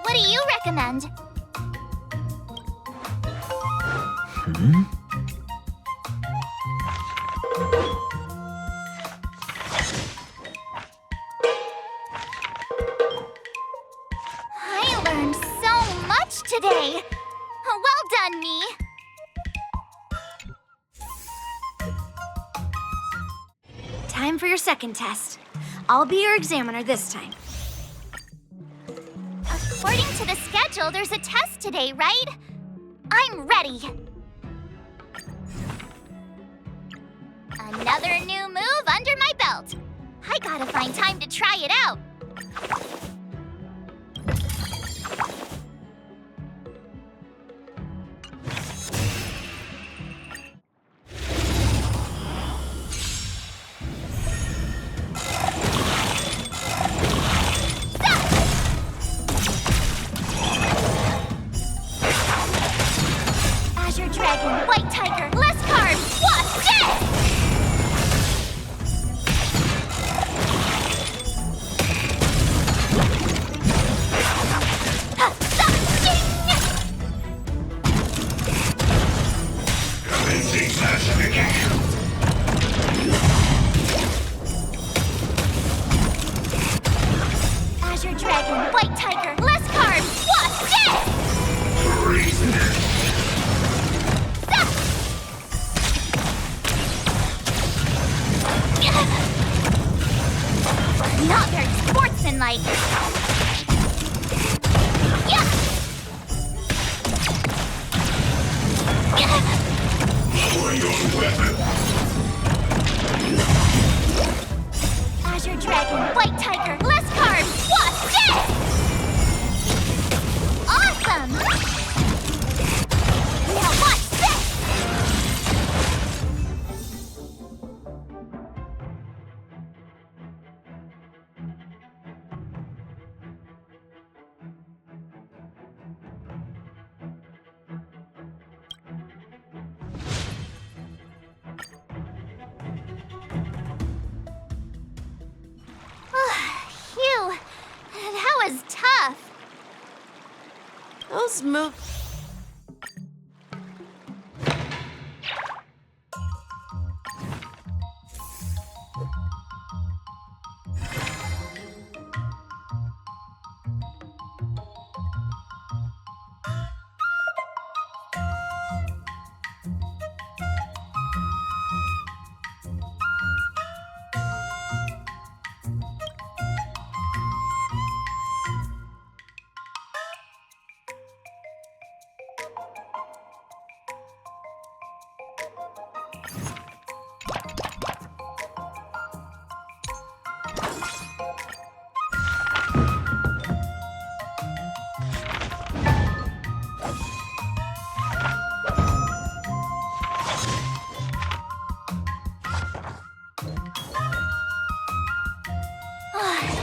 What do you recommend? I learned so much today. Well done, me. Time for your second test. I'll be your examiner this time. According to the schedule, there's a test today, right? I'm ready. Another new move under my belt. I gotta find time to try it out. Azure Dragon, White Tiger, less carbs, what's this? Azure Dragon, White Tiger, less carbs, what's this? Not very sportsmanlike. Yeah. Azure Dragon, White Tiger, less carbs, what's this? Awesome! Now watch this! Phew, that was tough. Those moves.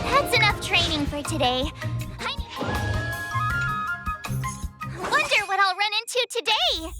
That's enough training for today. Wonder what I'll run into today.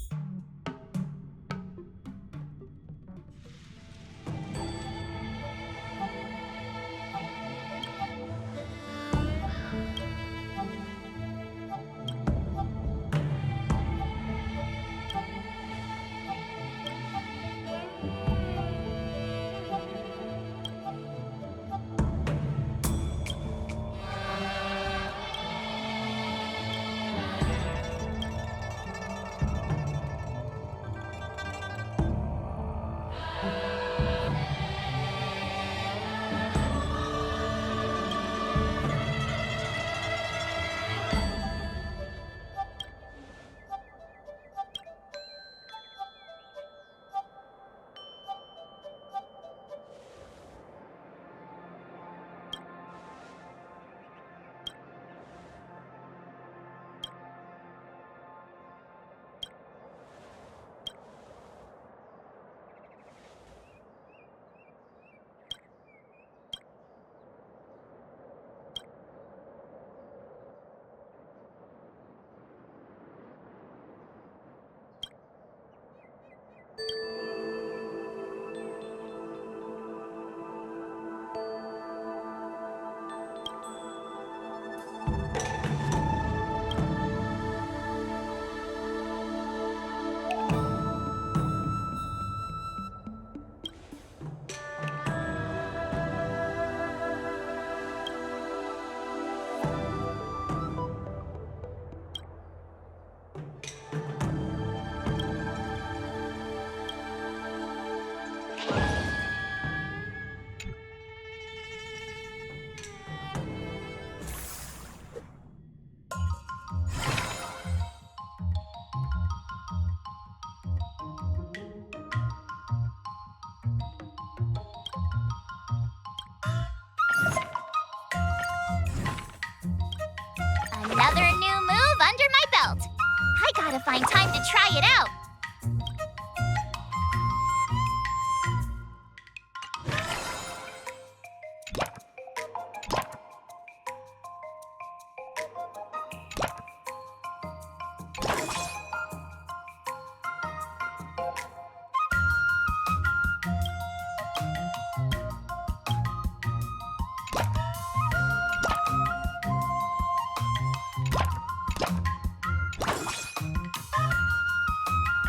Gotta find time to try it out.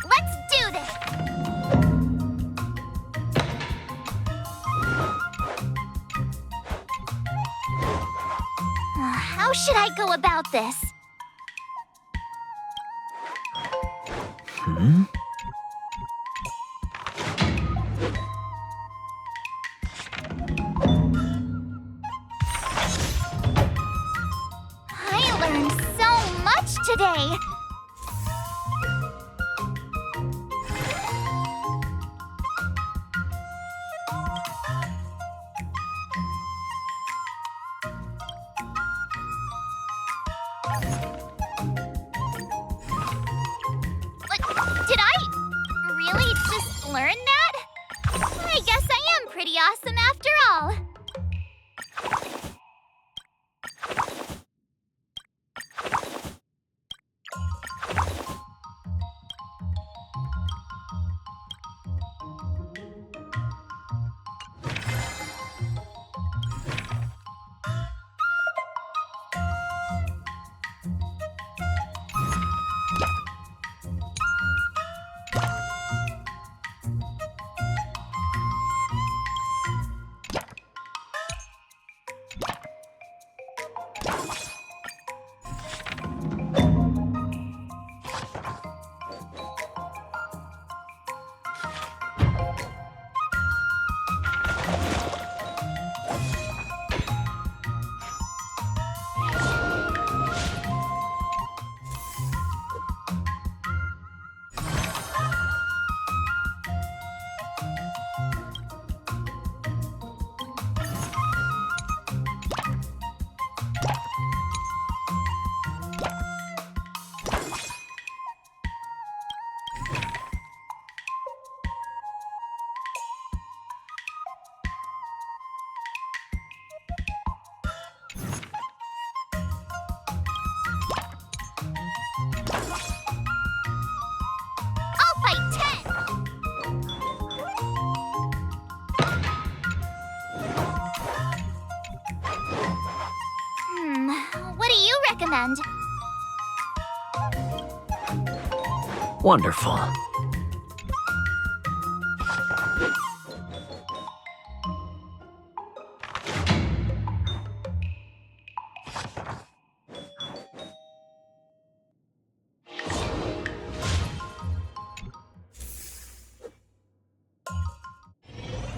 Let's do this! How should I go about this? I learned so much today! Did I really just learn that? I guess I am pretty awesome after all. I'll fight 10! What do you recommend? Wonderful.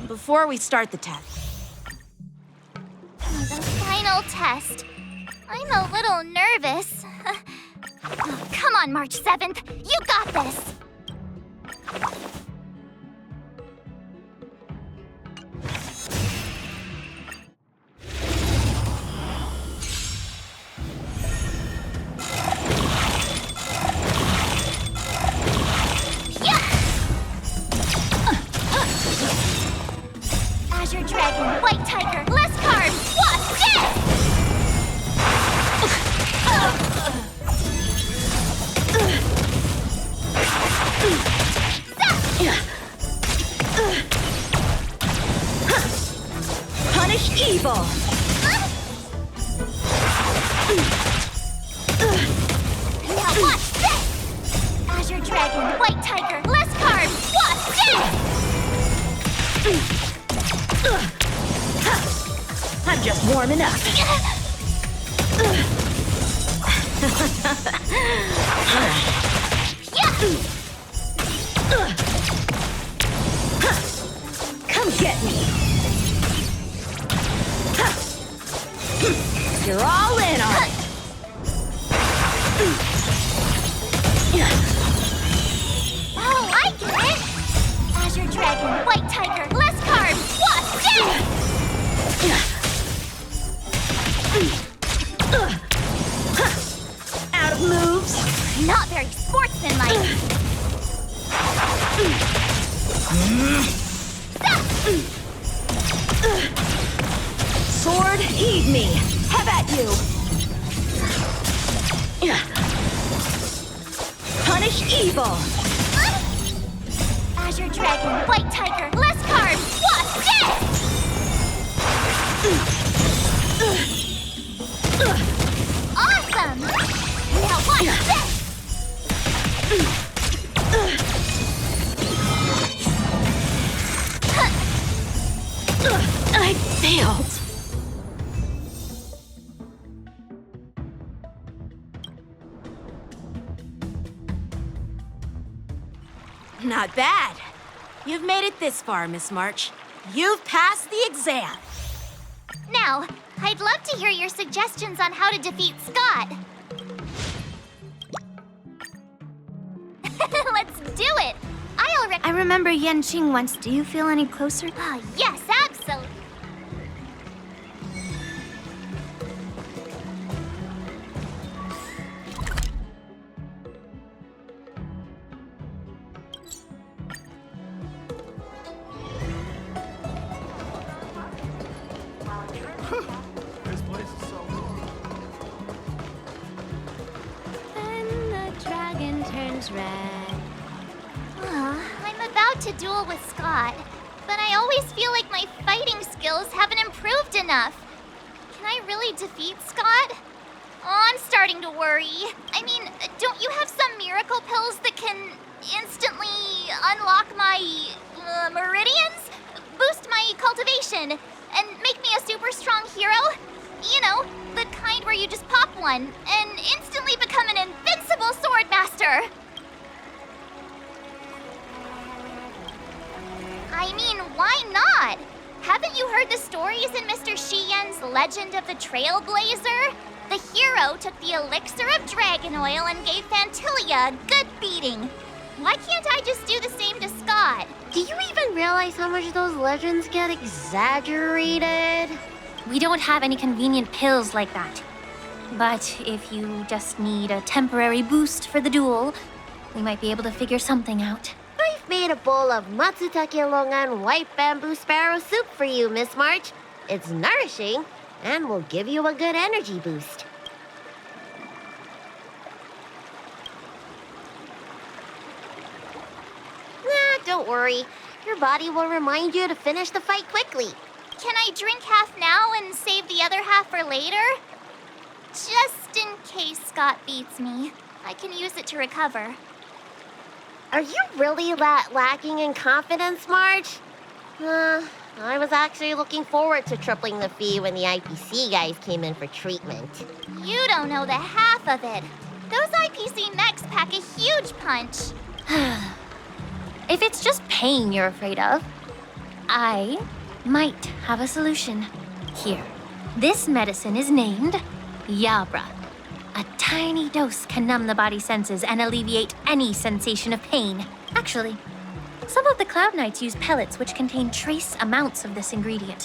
Before we start the test, The final test. I'm a little nervous. Oh, come on, March 7th. You got this! Azure Dragon, White Tiger, less carbs, what's this? punish evil. Now watch this! Azure Dragon, White Tiger, less carbs, what's this? I'm just warming up. Come get me. You're all in on it. Oh, I get it! Azure Dragon, White Tiger, less carbs, what's this? Out of moves. Not very sportsy dynamite! Sword, heed me! Have at you! Punish evil! Azure Dragon, White Tiger, less carbs, Wasp, dead! Awesome! Now watch this! I failed. Not bad. You've made it this far, Miss March. You've passed the exam. Now, I'd love to hear your suggestions on how to defeat Skott. Let's do it! I remember Yanqing once. Do you feel any closer? Yes, absolutely. This place is so When the dragon turns red. I'm about to duel with Skott, but I always feel like my fighting skills haven't improved enough. Can I really defeat Skott? Oh, I'm starting to worry. I mean, don't you have some miracle pills that can instantly unlock my meridians? Boost my cultivation and make me a super strong hero? You know, the kind where you just pop one and instantly become an invincible sword master. I mean, why not? Haven't you heard the stories in Mr. Shiyen's Legend of the Trailblazer? The hero took the elixir of dragon oil and gave Fantilia a good beating. Why can't I just do the same to Skott? Do you even realize how much those legends get exaggerated? We don't have any convenient pills like that. But if you just need a temporary boost for the duel, we might be able to figure something out. I've made a bowl of Matsutake Longan white bamboo sparrow soup for you, Miss March. It's nourishing and will give you a good energy boost. Nah, don't worry. Your body will remind you to finish the fight quickly. Can I drink half now and save the other half for later? Just in case Skott beats me, I can use it to recover. Are you really that lacking in confidence, Marge? I was actually looking forward to tripling the fee when the IPC guys came in for treatment. You don't know the half of it. Those IPC mechs pack a huge punch. If it's just pain you're afraid of, I might have a solution. Here, this medicine is named Yabra. A tiny dose can numb the body's senses and alleviate any sensation of pain. Actually, some of the Cloud Knights use pellets which contain trace amounts of this ingredient.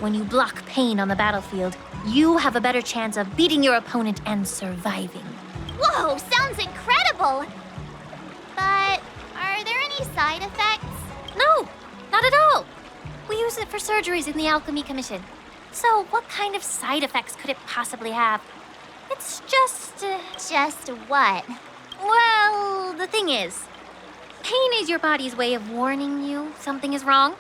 When you block pain on the battlefield, you have a better chance of beating your opponent and surviving. Whoa, sounds incredible! But are there any side effects? No, not at all. We use it for surgeries in the Alchemy Commission. So what kind of side effects could it possibly have? It's just... Just what? Well, the thing is, pain is your body's way of warning you something is wrong.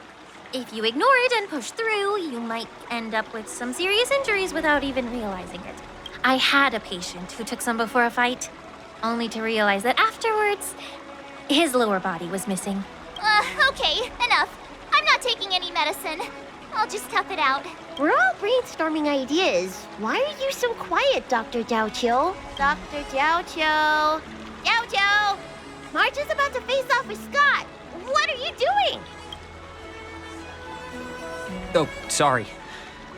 If you ignore it and push through, you might end up with some serious injuries without even realizing it. I had a patient who took some before a fight, only to realize that afterwards, his lower body was missing. Okay, enough. I'm not taking any medicine. I'll just tough it out. We're all brainstorming ideas. Why are you so quiet, Dr. Jiaoqiu? Dr. Jiaoqiu! Jiaoqiu! March is about to face off with Skott. What are you doing? Oh, sorry.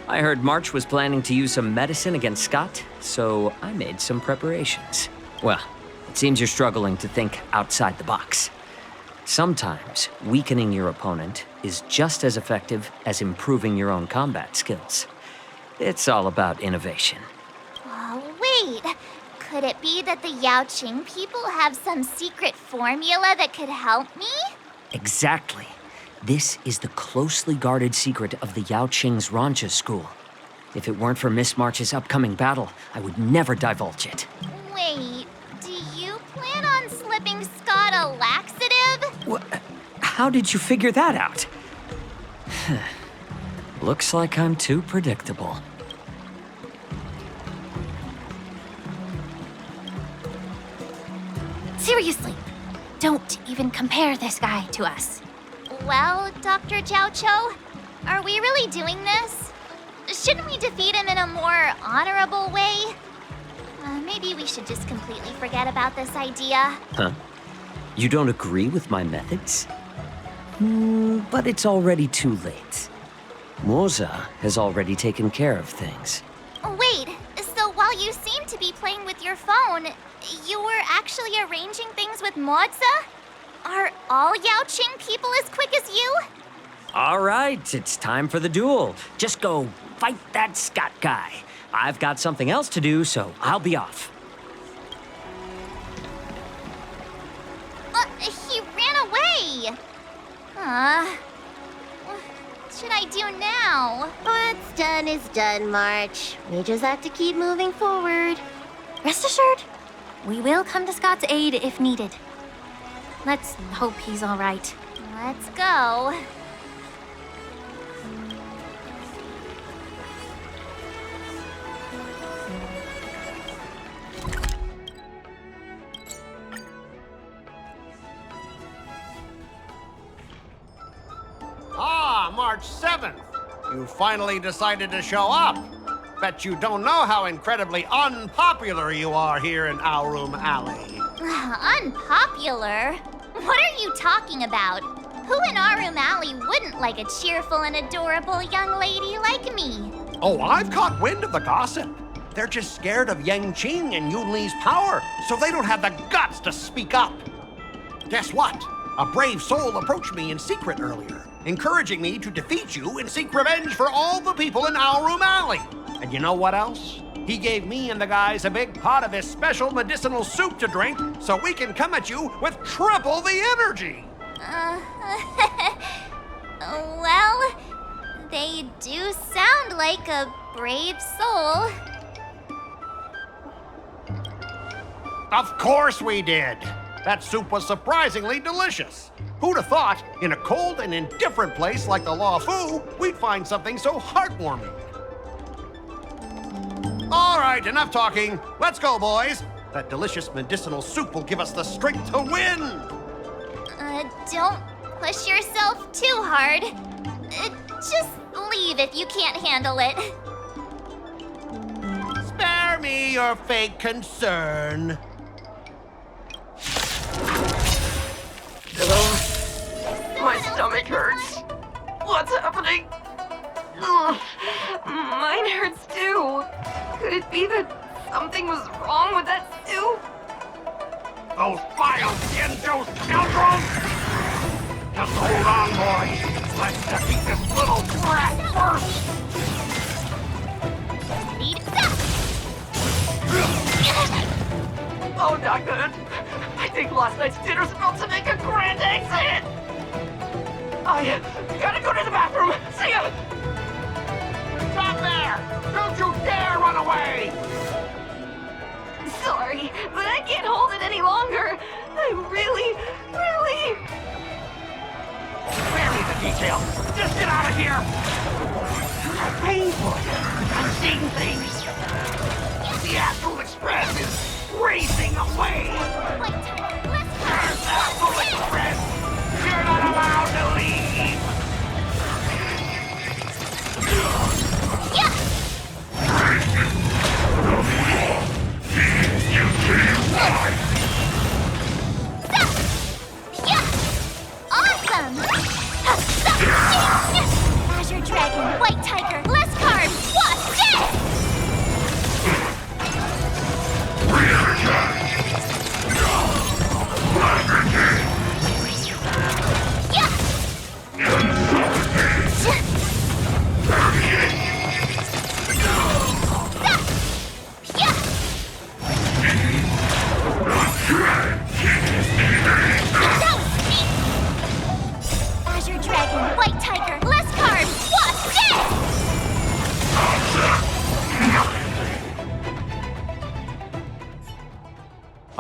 I heard March was planning to use some medicine against Skott, so I made some preparations. Well, it seems you're struggling to think outside the box. Sometimes weakening your opponent is just as effective as improving your own combat skills. It's all about innovation. Oh, wait. Could it be that the Yaoqing people have some secret formula that could help me? Exactly. This is the closely guarded secret of the Yaoqing's Rancha school. If it weren't for Miss March's upcoming battle, I would never divulge it. Wait, do you plan on slipping Skott a laxative? How did you figure that out? Looks like I'm too predictable. Seriously, don't even compare this guy to us. Well, Dr. Jiaoqiu, are we really doing this? Shouldn't we defeat him in a more honorable way? Maybe we should just completely forget about this idea. Huh? You don't agree with my methods? But it's already too late. Moza has already taken care of things. Wait, so while you seem to be playing with your phone, you were actually arranging things with Moza? Are all Yaoqing people as quick as you? All right, it's time for the duel. Just go fight that Skott guy. I've got something else to do, so I'll be off. He ran away! What should I do now? What's done is done, March. We just have to keep moving forward. Rest assured, we will come to Scott's aid if needed. Let's hope he's all right. Let's go. Ah, March 7th. You finally decided to show up. Bet you don't know how incredibly unpopular you are here in Aurum Alley. Unpopular? What are you talking about? Who in Aurum Alley wouldn't like a cheerful and adorable young lady like me? Oh, I've caught wind of the gossip. They're just scared of Qingque and Yunli's power, so they don't have the guts to speak up. Guess what? A brave soul approached me in secret earlier, encouraging me to defeat you and seek revenge for all the people in Aurum Alley. And you know what else? He gave me and the guys a big pot of his special medicinal soup to drink so we can come at you with triple the energy. Well, they do sound like a brave soul. Of course we did. That soup was surprisingly delicious. Who'd have thought, in a cold and indifferent place like the Law Fu, we'd find something so heartwarming? All right, enough talking. Let's go, boys. That delicious medicinal soup will give us the strength to win. Don't push yourself too hard. Just leave if you can't handle it. Spare me your fake concern. Hello? My stomach hurts. What's happening? Ugh, mine hurts too. Could it be that something was wrong with that soup? Those vile Genjo scoundrels! Just hold on, boys. Let's defeat this little brat first! Oh, not good. I think last night's dinner's about to make a grand exit! I gotta go to the bathroom. See ya! Stop there! Don't you dare run away! Sorry, but I can't hold it any longer. I really... Spare me the details. Just get out of here! Painful. I'm seeing things. The Astral Express is racing away. Astral Express! You're not allowed to leave! Awesome! Azure Dragon, White Tiger, less cards, watch this!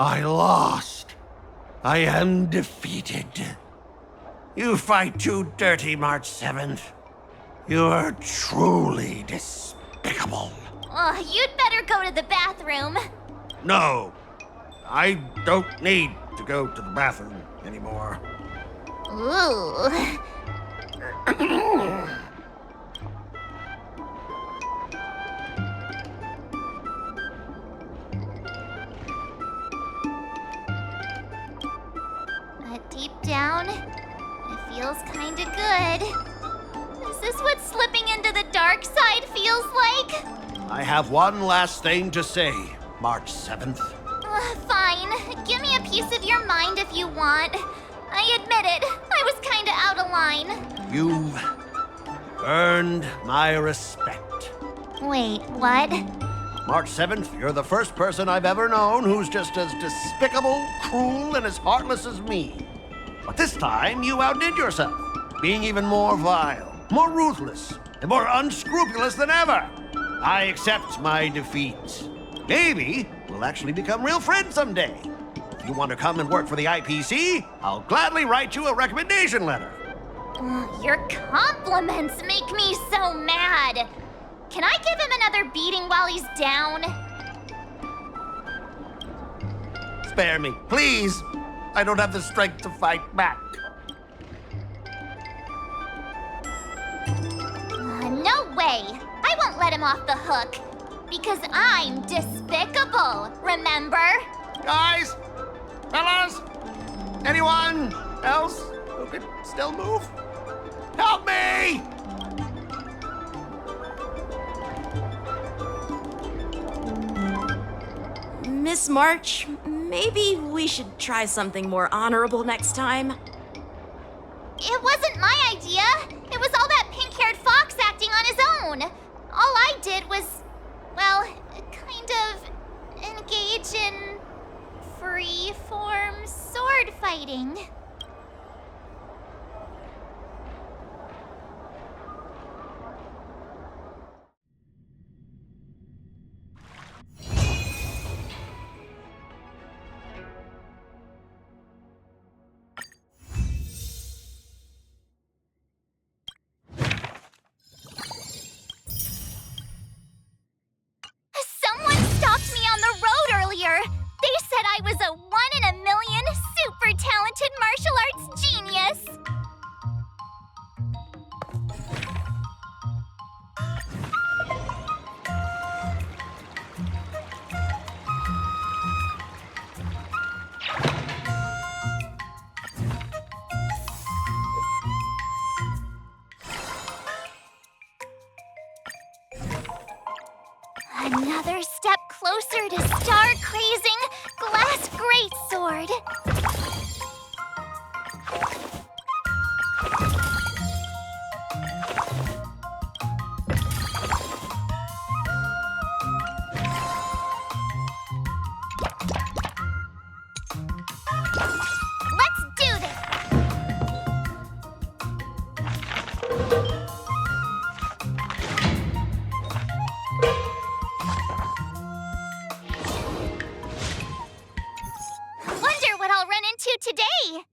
I lost. I am defeated. You fight too dirty, March 7th. You are truly despicable. Oh, you'd better go to the bathroom. No, I don't need to go to the bathroom anymore. Ooh. But deep down, it feels kinda good. Is this what slipping into the dark side feels like? I have one last thing to say, March 7th. Fine. Give me a piece of your mind if you want. I admit it, I was kinda out of line. You've earned my respect. Wait, what? March 7th, you're the first person I've ever known who's just as despicable, cruel, and as heartless as me. But this time, you outdid yourself, being even more vile, more ruthless, and more unscrupulous than ever. I accept my defeat. Maybe we'll actually become real friends someday. If you want to come and work for the IPC, I'll gladly write you a recommendation letter. Your compliments make me so mad. Can I give him another beating while he's down? Spare me, please. I don't have the strength to fight back. No way. I won't let him off the hook. Because I'm despicable, remember? Guys, fellas, anyone else who can still move? Help me! Miss March, maybe we should try something more honorable next time. It wasn't my idea. It was all that pink-haired fox acting on his own. All I did was, well, kind of engage in free-form sword fighting. Someone stopped me on the road earlier. They said I was a 1-in-a-million super talented martial arts genius. Another step closer to star-crazing glass greatsword. Let's do this! Wonder what I'll run into today!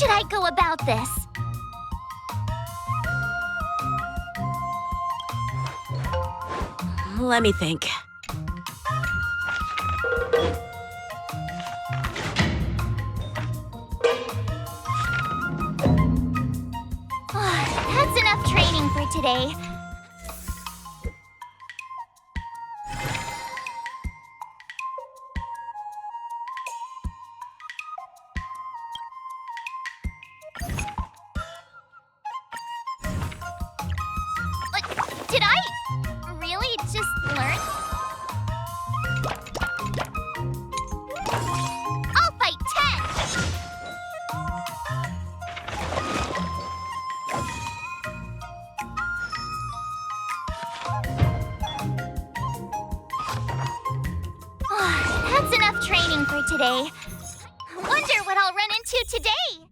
should I go about this? Let me think. That's enough training for today. Did I really just learn? I'll fight 10! That's enough training for today. Wonder what I'll run into today.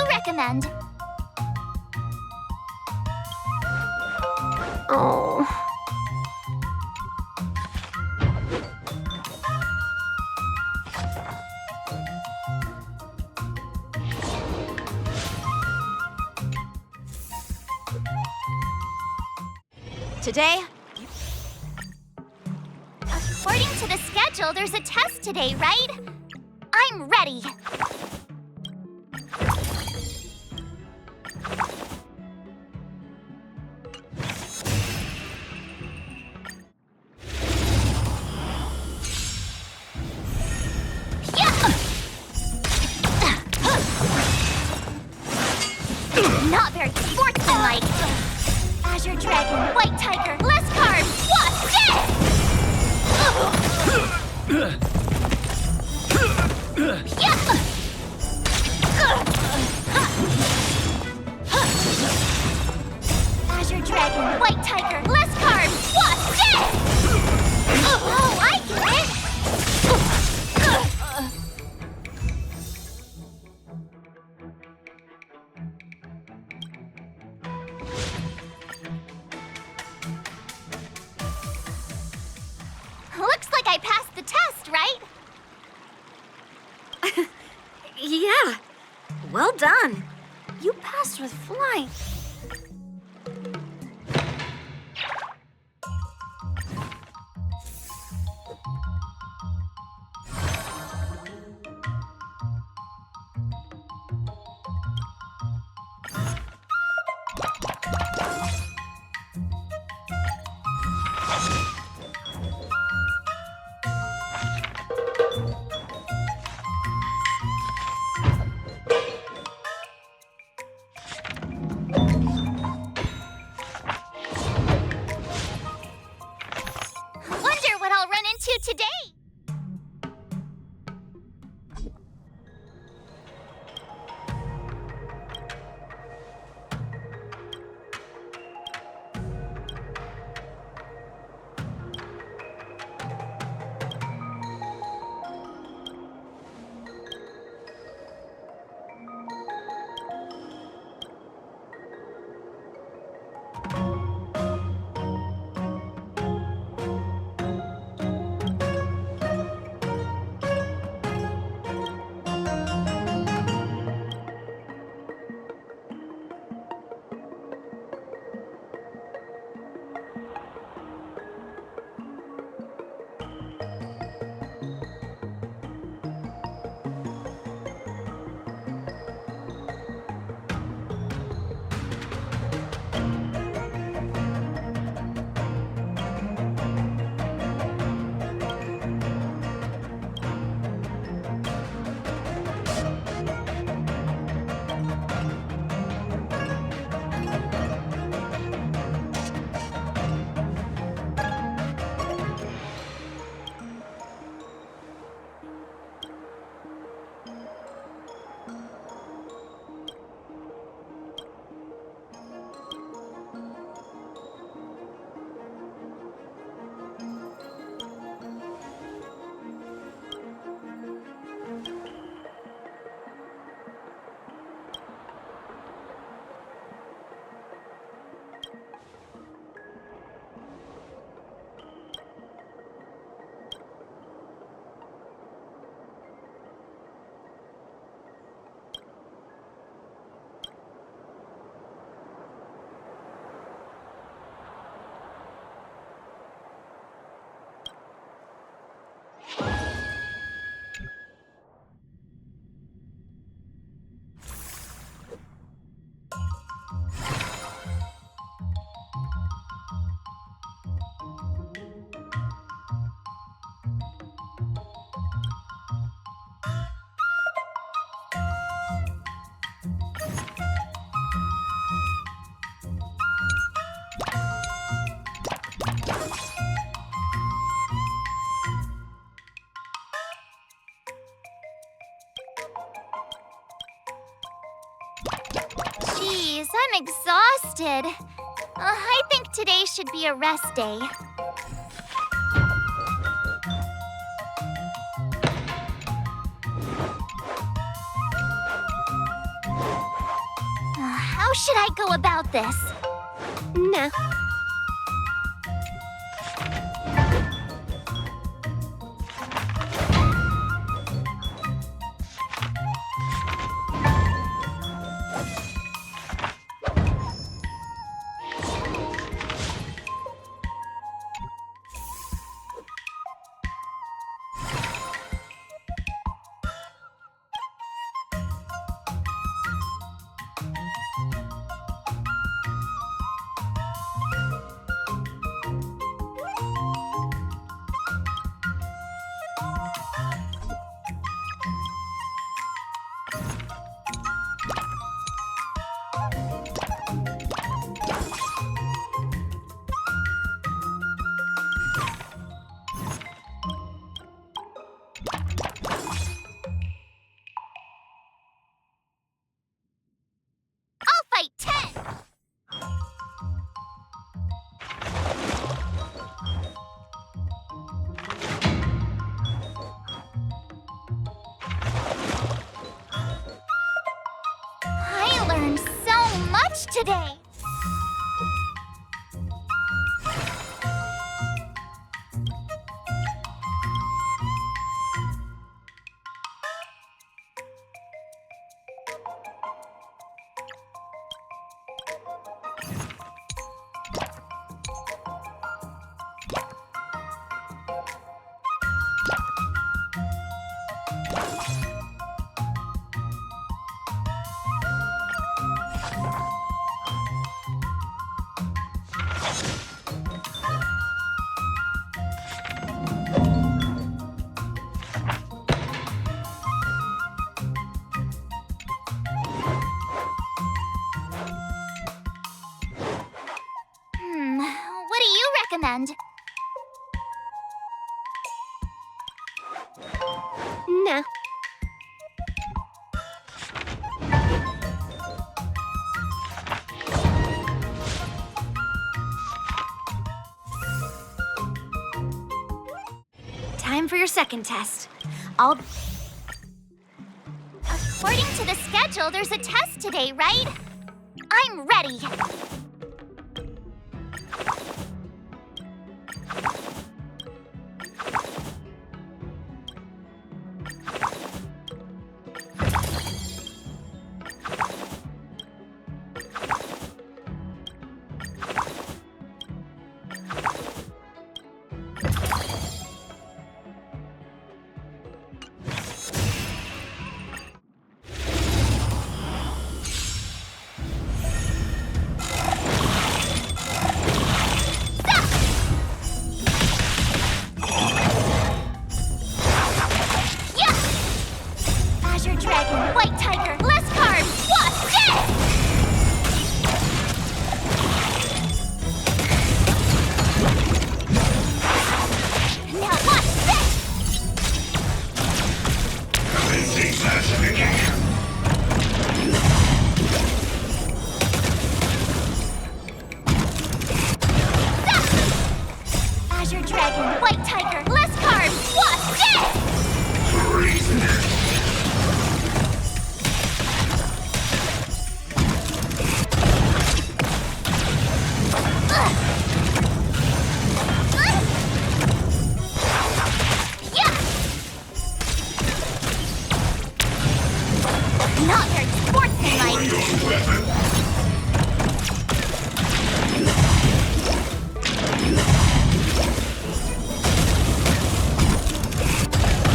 Recommend. Oh. Today? According to the schedule, there's a test today, right? I'm ready. Not very sportsmanlike. Azure Dragon, White Tiger, less carbs, what's Azure Dragon, White Tiger, less carbs, what's Oh, I get it! right? Yeah. Well done. You passed with flying. Wonder what I'll run into today. Jeez, I'm exhausted. I think today should be a rest day. How should I go about this? Nah. I'll fight 10! I learned so much today! attend? Nah. Time for your second test. According to the schedule, there's a test today, right? I'm ready. Azure Dragon, White Tiger, less cards! What's this? Now what's this? Commencing classification. Azure Dragon, White Tiger, less cards! What's this? Treasonous. Not very sportsmanlike.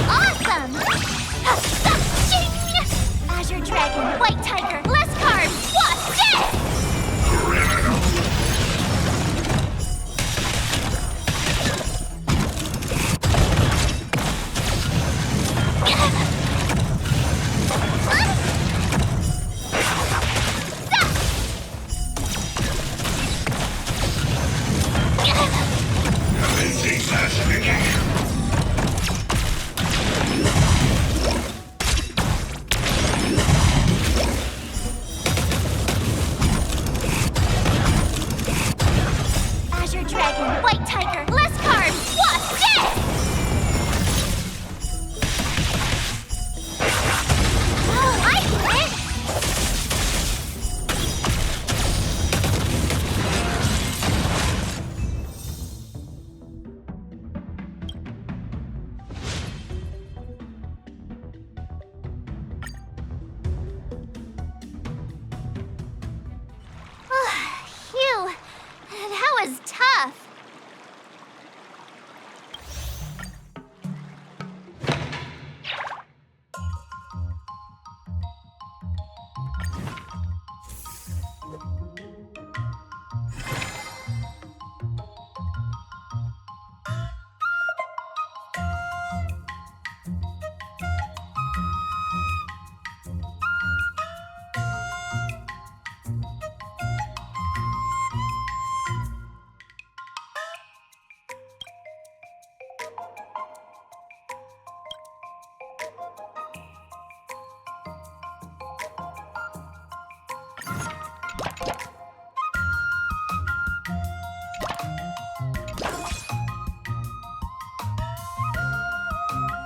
Awesome! Ching! Azure Dragon, White Tiger, less cards! What's this? Commencing classification. Azure Dragon, White Tiger, less cards! What's this? Oh, I win! Phew, that was tough.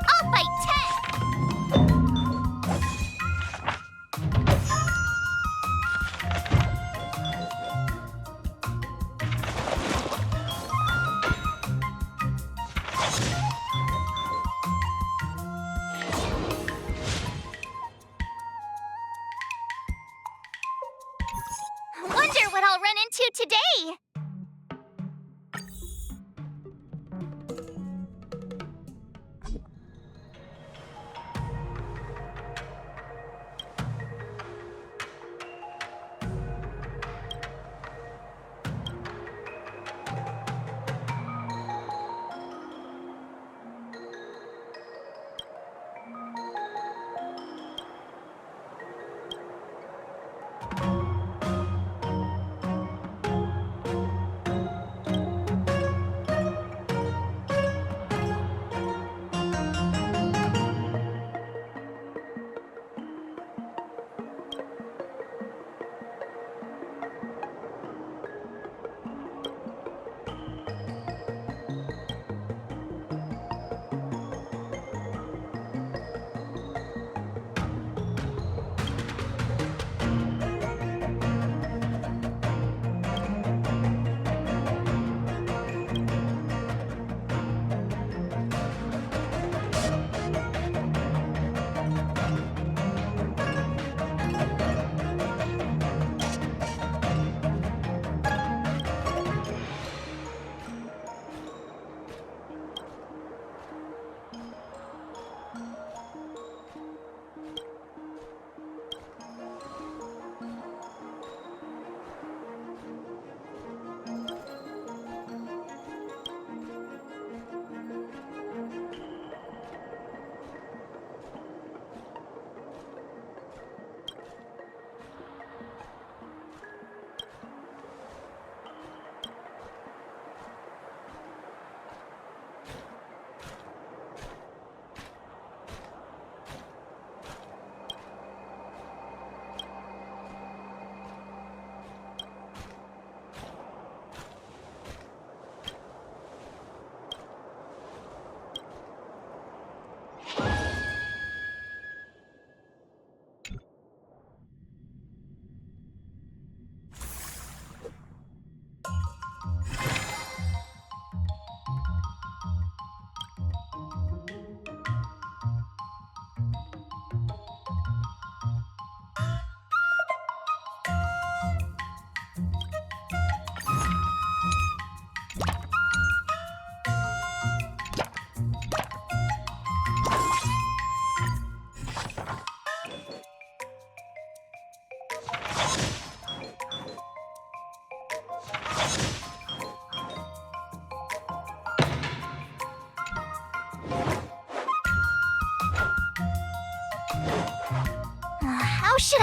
I'll fight 10! Wonder what I'll run into today!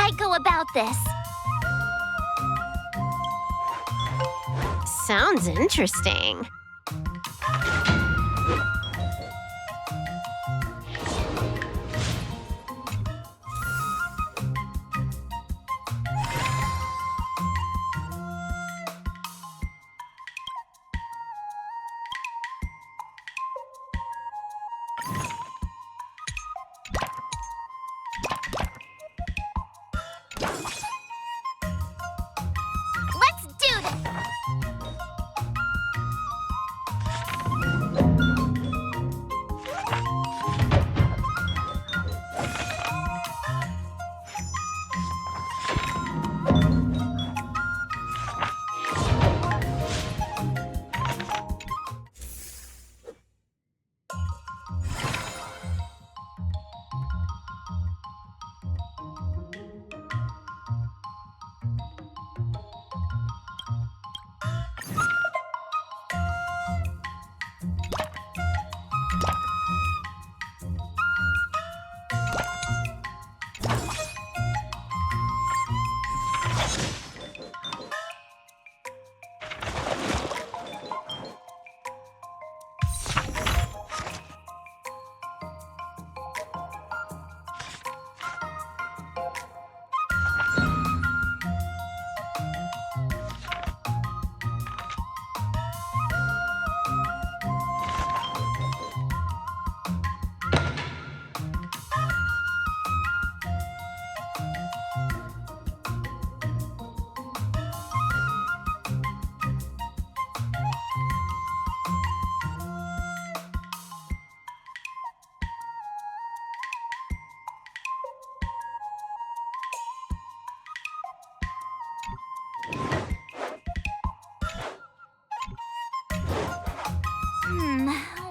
I go about this? Sounds interesting. Let's do this!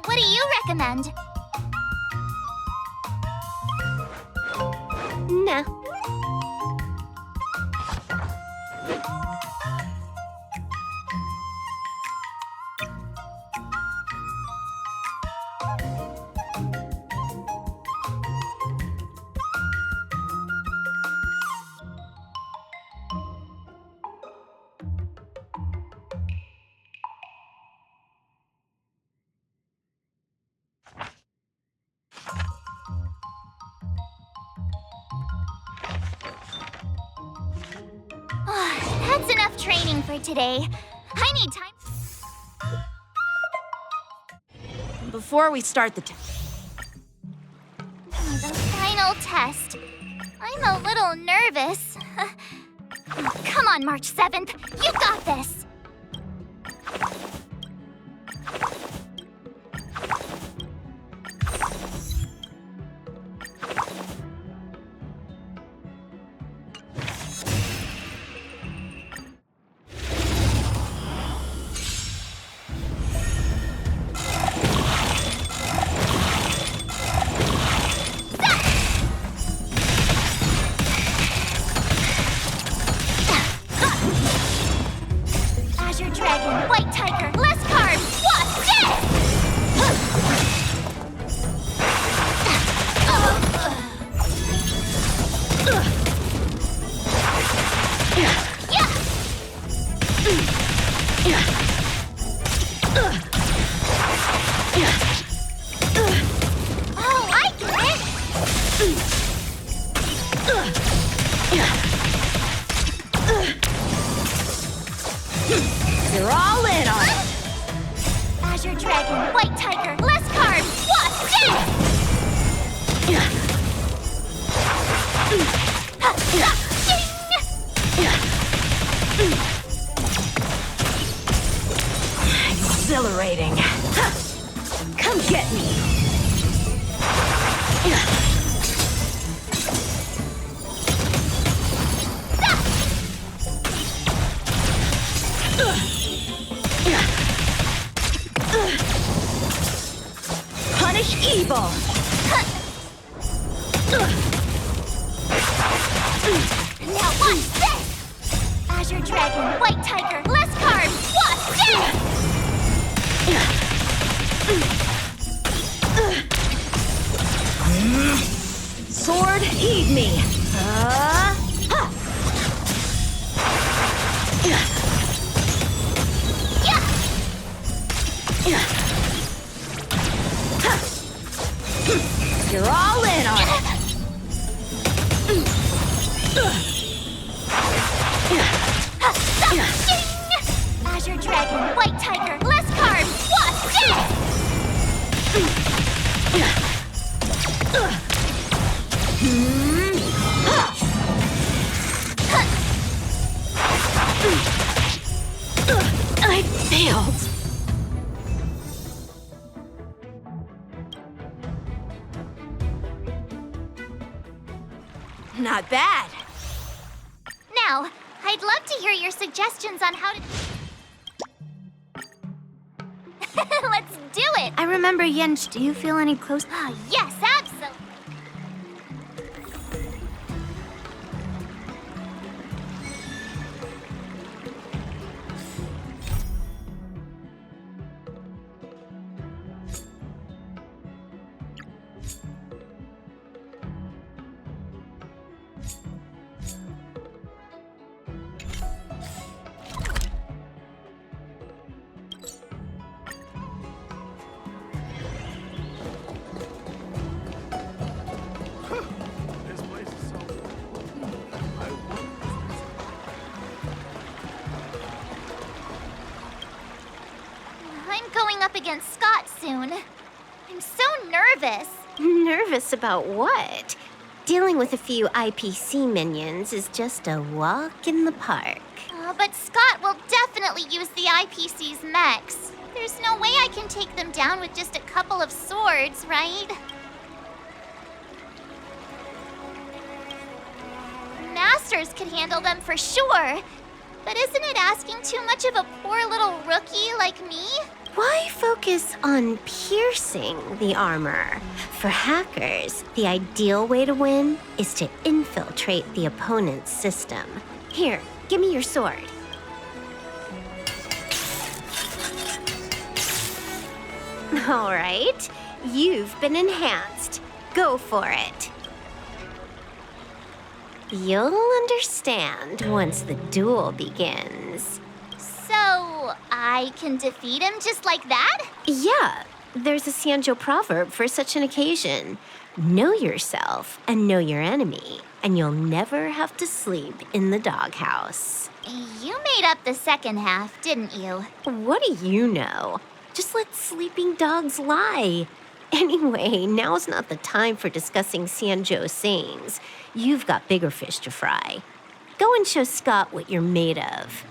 What do you recommend? Nah. That's enough training for today. I need time. Before we start the test. The final test. I'm a little nervous. Come on, March 7th. You got this. Azure Dragon, White Tiger, less carbs. What's this? Oh, I get You're all in on it. Azure Dragon, White Tiger, less carbs. What's Exhilarating. Come get me. Punish evil. Now what's this? Azure Dragon, White Tiger, less carbs. What's this? Sword, heed me. You're all in on it. Azure Dragon, White Tiger, less carbs, what's this? I failed. Not bad. Now, I'd love to hear your suggestions on how to... Let's do it! I remember, Yench, do you feel any close? Ah, yes, absolutely! This place is so I wonder. I'm going up against Skott soon. I'm so nervous. Nervous about what? Dealing with a few IPC minions is just a walk in the park. But Skott will definitely use the IPC's mechs. There's no way I can take them down with just a couple of swords, right? Masters could handle them for sure. But isn't it asking too much of a poor little rookie like me? Why focus on piercing the armor? For hackers, the ideal way to win is to infiltrate the opponent's system. Here, give me your sword. All right, you've been enhanced. Go for it. You'll understand once the duel begins. So, I can defeat him just like that? Yeah, there's a Xianzhou proverb for such an occasion. Know yourself and know your enemy, and you'll never have to sleep in the doghouse. You made up the second half, didn't you? What do you know? Just let sleeping dogs lie. Anyway, now's not the time for discussing Xianzhou sayings. You've got bigger fish to fry. Go and show Skott what you're made of.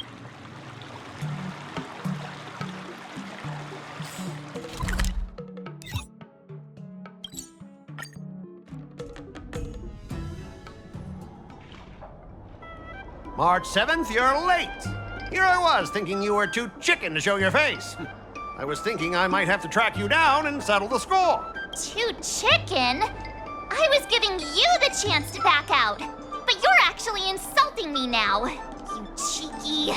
March 7th, you're late. Here I was thinking you were too chicken to show your face. I was thinking I might have to track you down and settle the score. Too chicken? I was giving you the chance to back out. But you're actually insulting me now. You cheeky...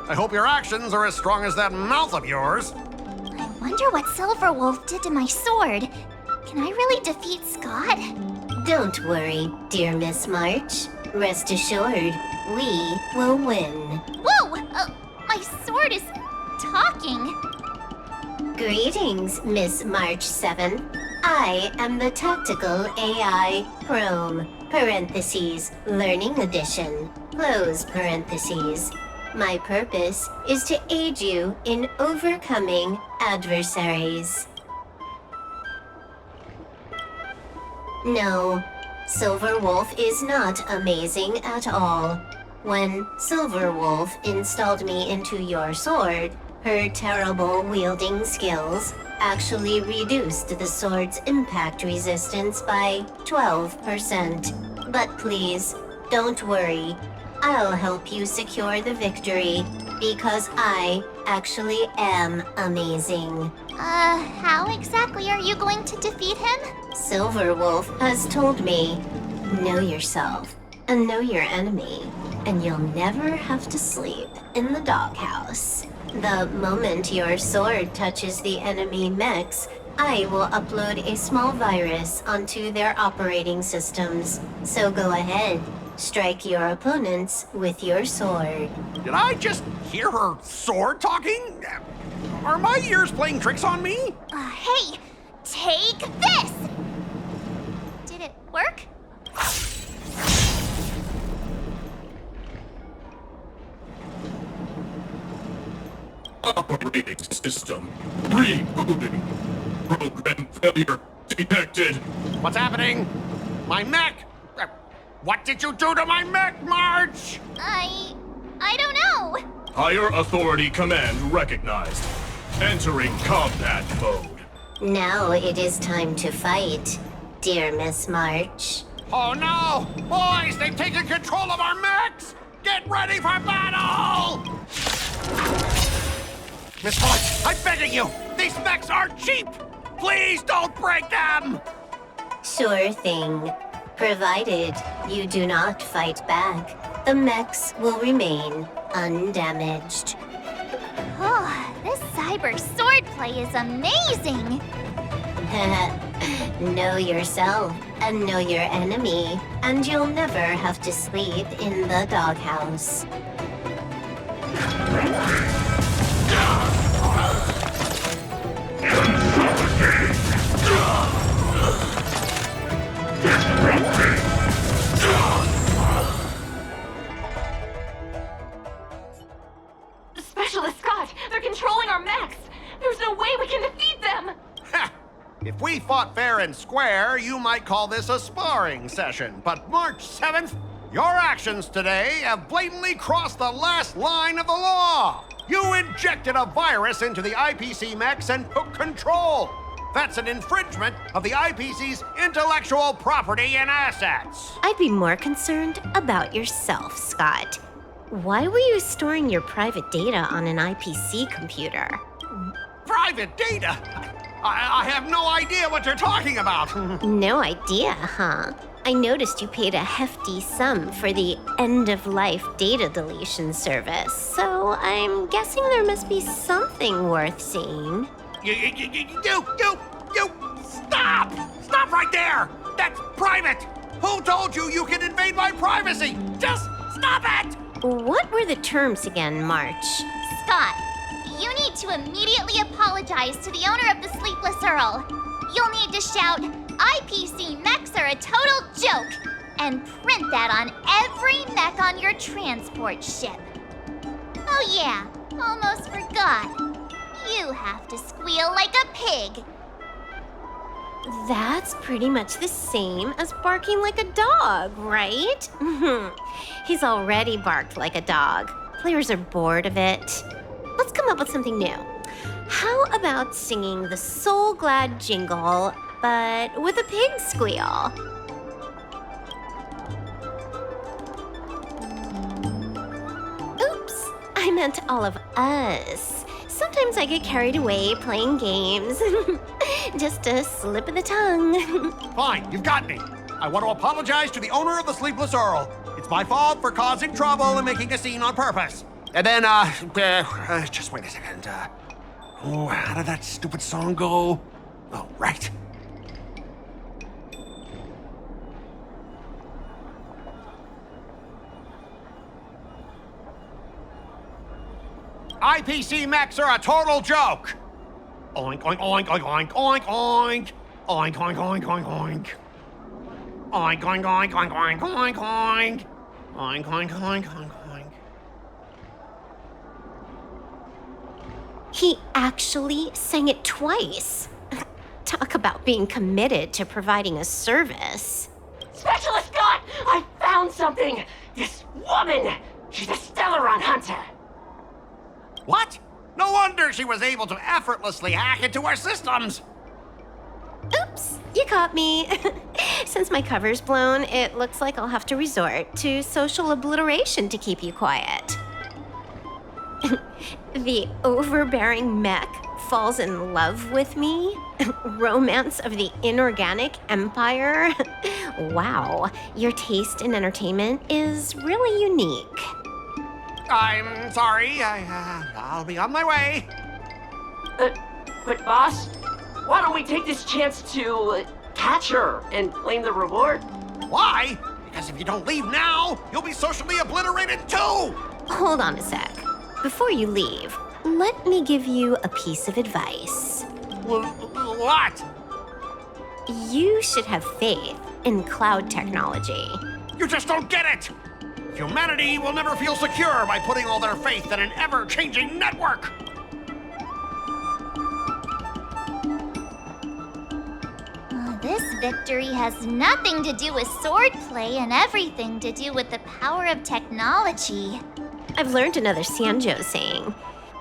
I hope your actions are as strong as that mouth of yours. I wonder what Silverwolf did to my sword. Can I really defeat Skott? Don't worry, dear Miss March. Rest assured, we will win. Whoa! My sword is talking. Greetings, Miss March 7. I am the Tactical AI Chrome, parentheses, Learning Edition, close parentheses. My purpose is to aid you in overcoming adversaries. No, Silverwolf is not amazing at all. When Silverwolf installed me into your sword, her terrible wielding skills actually reduced the sword's impact resistance by 12%. But please, don't worry. I'll help you secure the victory, because I actually am amazing. How exactly are you going to defeat him? Silverwolf has told me, know yourself and know your enemy, and you'll never have to sleep in the doghouse. The moment your sword touches the enemy mechs, I will upload a small virus onto their operating systems. So go ahead, strike your opponents with your sword. Did I just hear her sword talking? Are my ears playing tricks on me? Hey, take this! Did it work? Operating system rebooting. Program failure detected. What's happening? My mech! What did you do to my mech, March? I don't know. Higher authority command recognized. Entering combat mode. Now it is time to fight, dear Miss March. Oh no! Boys, they've taken control of our mechs! Get ready for battle! Miss March, I'm begging you! These mechs are cheap! Please don't break them! Sure thing. Provided you do not fight back, the mechs will remain undamaged. Oh, this cyber swordplay is amazing. Know yourself and know your enemy, and you'll never have to sleep in the doghouse. Specialist Skott, they're controlling our mechs. There's no way we can defeat them. If we fought fair and square, you might call this a sparring session. But March 7th, your actions today have blatantly crossed the last line of the law. You injected a virus into the IPC mechs and took control. That's an infringement of the IPC's intellectual property and assets. I'd be more concerned about yourself, Skott. Why were you storing your private data on an IPC computer? Private data? I have no idea what you're talking about. No idea, huh? I noticed you paid a hefty sum for the end-of-life data deletion service, so I'm guessing there must be something worth seeing. You, stop! Stop right there! That's private! Who told you you can invade my privacy? Just stop it! What were the terms again, March? Skott, you need to immediately apologize to the owner of the Sleepless Earl. You'll need to shout, IPC mechs are a total joke, and print that on every mech on your transport ship. Oh yeah, almost forgot. You have to squeal like a pig. That's pretty much the same as barking like a dog, right? He's already barked like a dog. Players are bored of it. Let's come up with something new. How about singing the Soul Glad jingle, but with a pig squeal? Oops, I meant all of us. Sometimes I get carried away playing games. Just a slip of the tongue. Fine, you've got me. I want to apologize to the owner of the Sleepless Earl. It's my fault for causing trouble and making a scene on purpose. And then, just wait a second. How did that stupid song go? Oh, right. IPC mechs are a total joke. Oink, oink, oink, oink, oink, oink, oink. Oink, oink, oink, oink, oink. Oink, oink, oink, oink, oink, oink, oink. Oink, oink, oink, oink, oink. He actually sang it twice. Talk about being committed to providing a service. Specialist Skott! I found something! This woman! She's a Stellaron hunter! What? No wonder she was able to effortlessly hack into our systems. Oops, you caught me. Since my cover's blown, it looks like I'll have to resort to social obliteration to keep you quiet. The overbearing mech falls in love with me? Romance of the inorganic empire? Wow, your taste in entertainment is really unique. I'm sorry. I'll be on my way. But boss, why don't we take this chance to catch her and claim the reward? Why? Because if you don't leave now, you'll be socially obliterated too! Hold on a sec. Before you leave, let me give you a piece of advice. What? You should have faith in cloud technology. You just don't get it! Humanity will never feel secure by putting all their faith in an ever-changing network! This victory has nothing to do with swordplay and everything to do with the power of technology. I've learned another Xianzhou saying,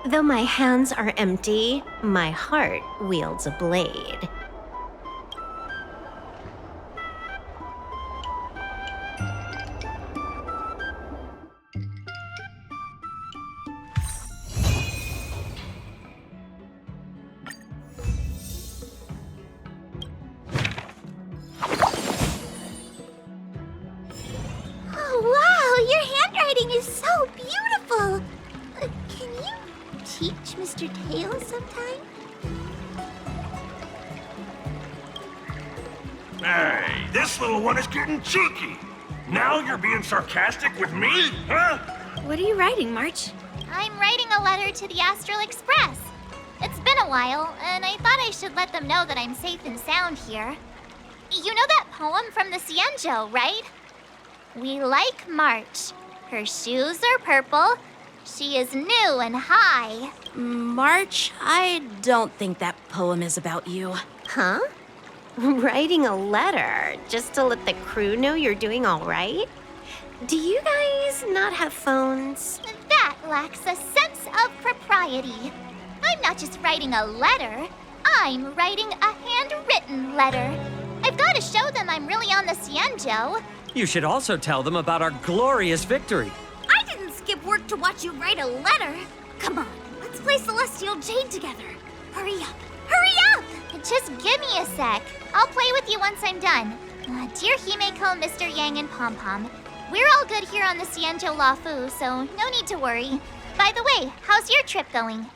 though my hands are empty, my heart wields a blade. Oh, wow, your handwriting is so beautiful. Can you teach Mr. Tails sometime? Hey, this little one is getting cheeky. Now you're being sarcastic with me, huh? What are you writing, March? I'm writing a letter to the Astral Express. It's been a while, and I thought I should let them know that I'm safe and sound here. You know that poem from the Xianzhou, right? We like March. Her shoes are purple. She is new and high. March, I don't think that poem is about you. Huh? Writing a letter just to let the crew know you're doing all right? Do you guys not have phones? That lacks a sense of propriety. I'm not just writing a letter. I'm writing a handwritten letter. I've got to show them I'm really on the Xianzhou. You should also tell them about our glorious victory. I didn't skip work to watch you write a letter. Come on, let's play Celestial Jade together. Hurry up. Hurry up! Just give me a sec. I'll play with you once I'm done. Dear Himeko, Mr. Yang, and Pom Pom, we're all good here on the Xianzhou Lafu, so no need to worry. By the way, how's your trip going?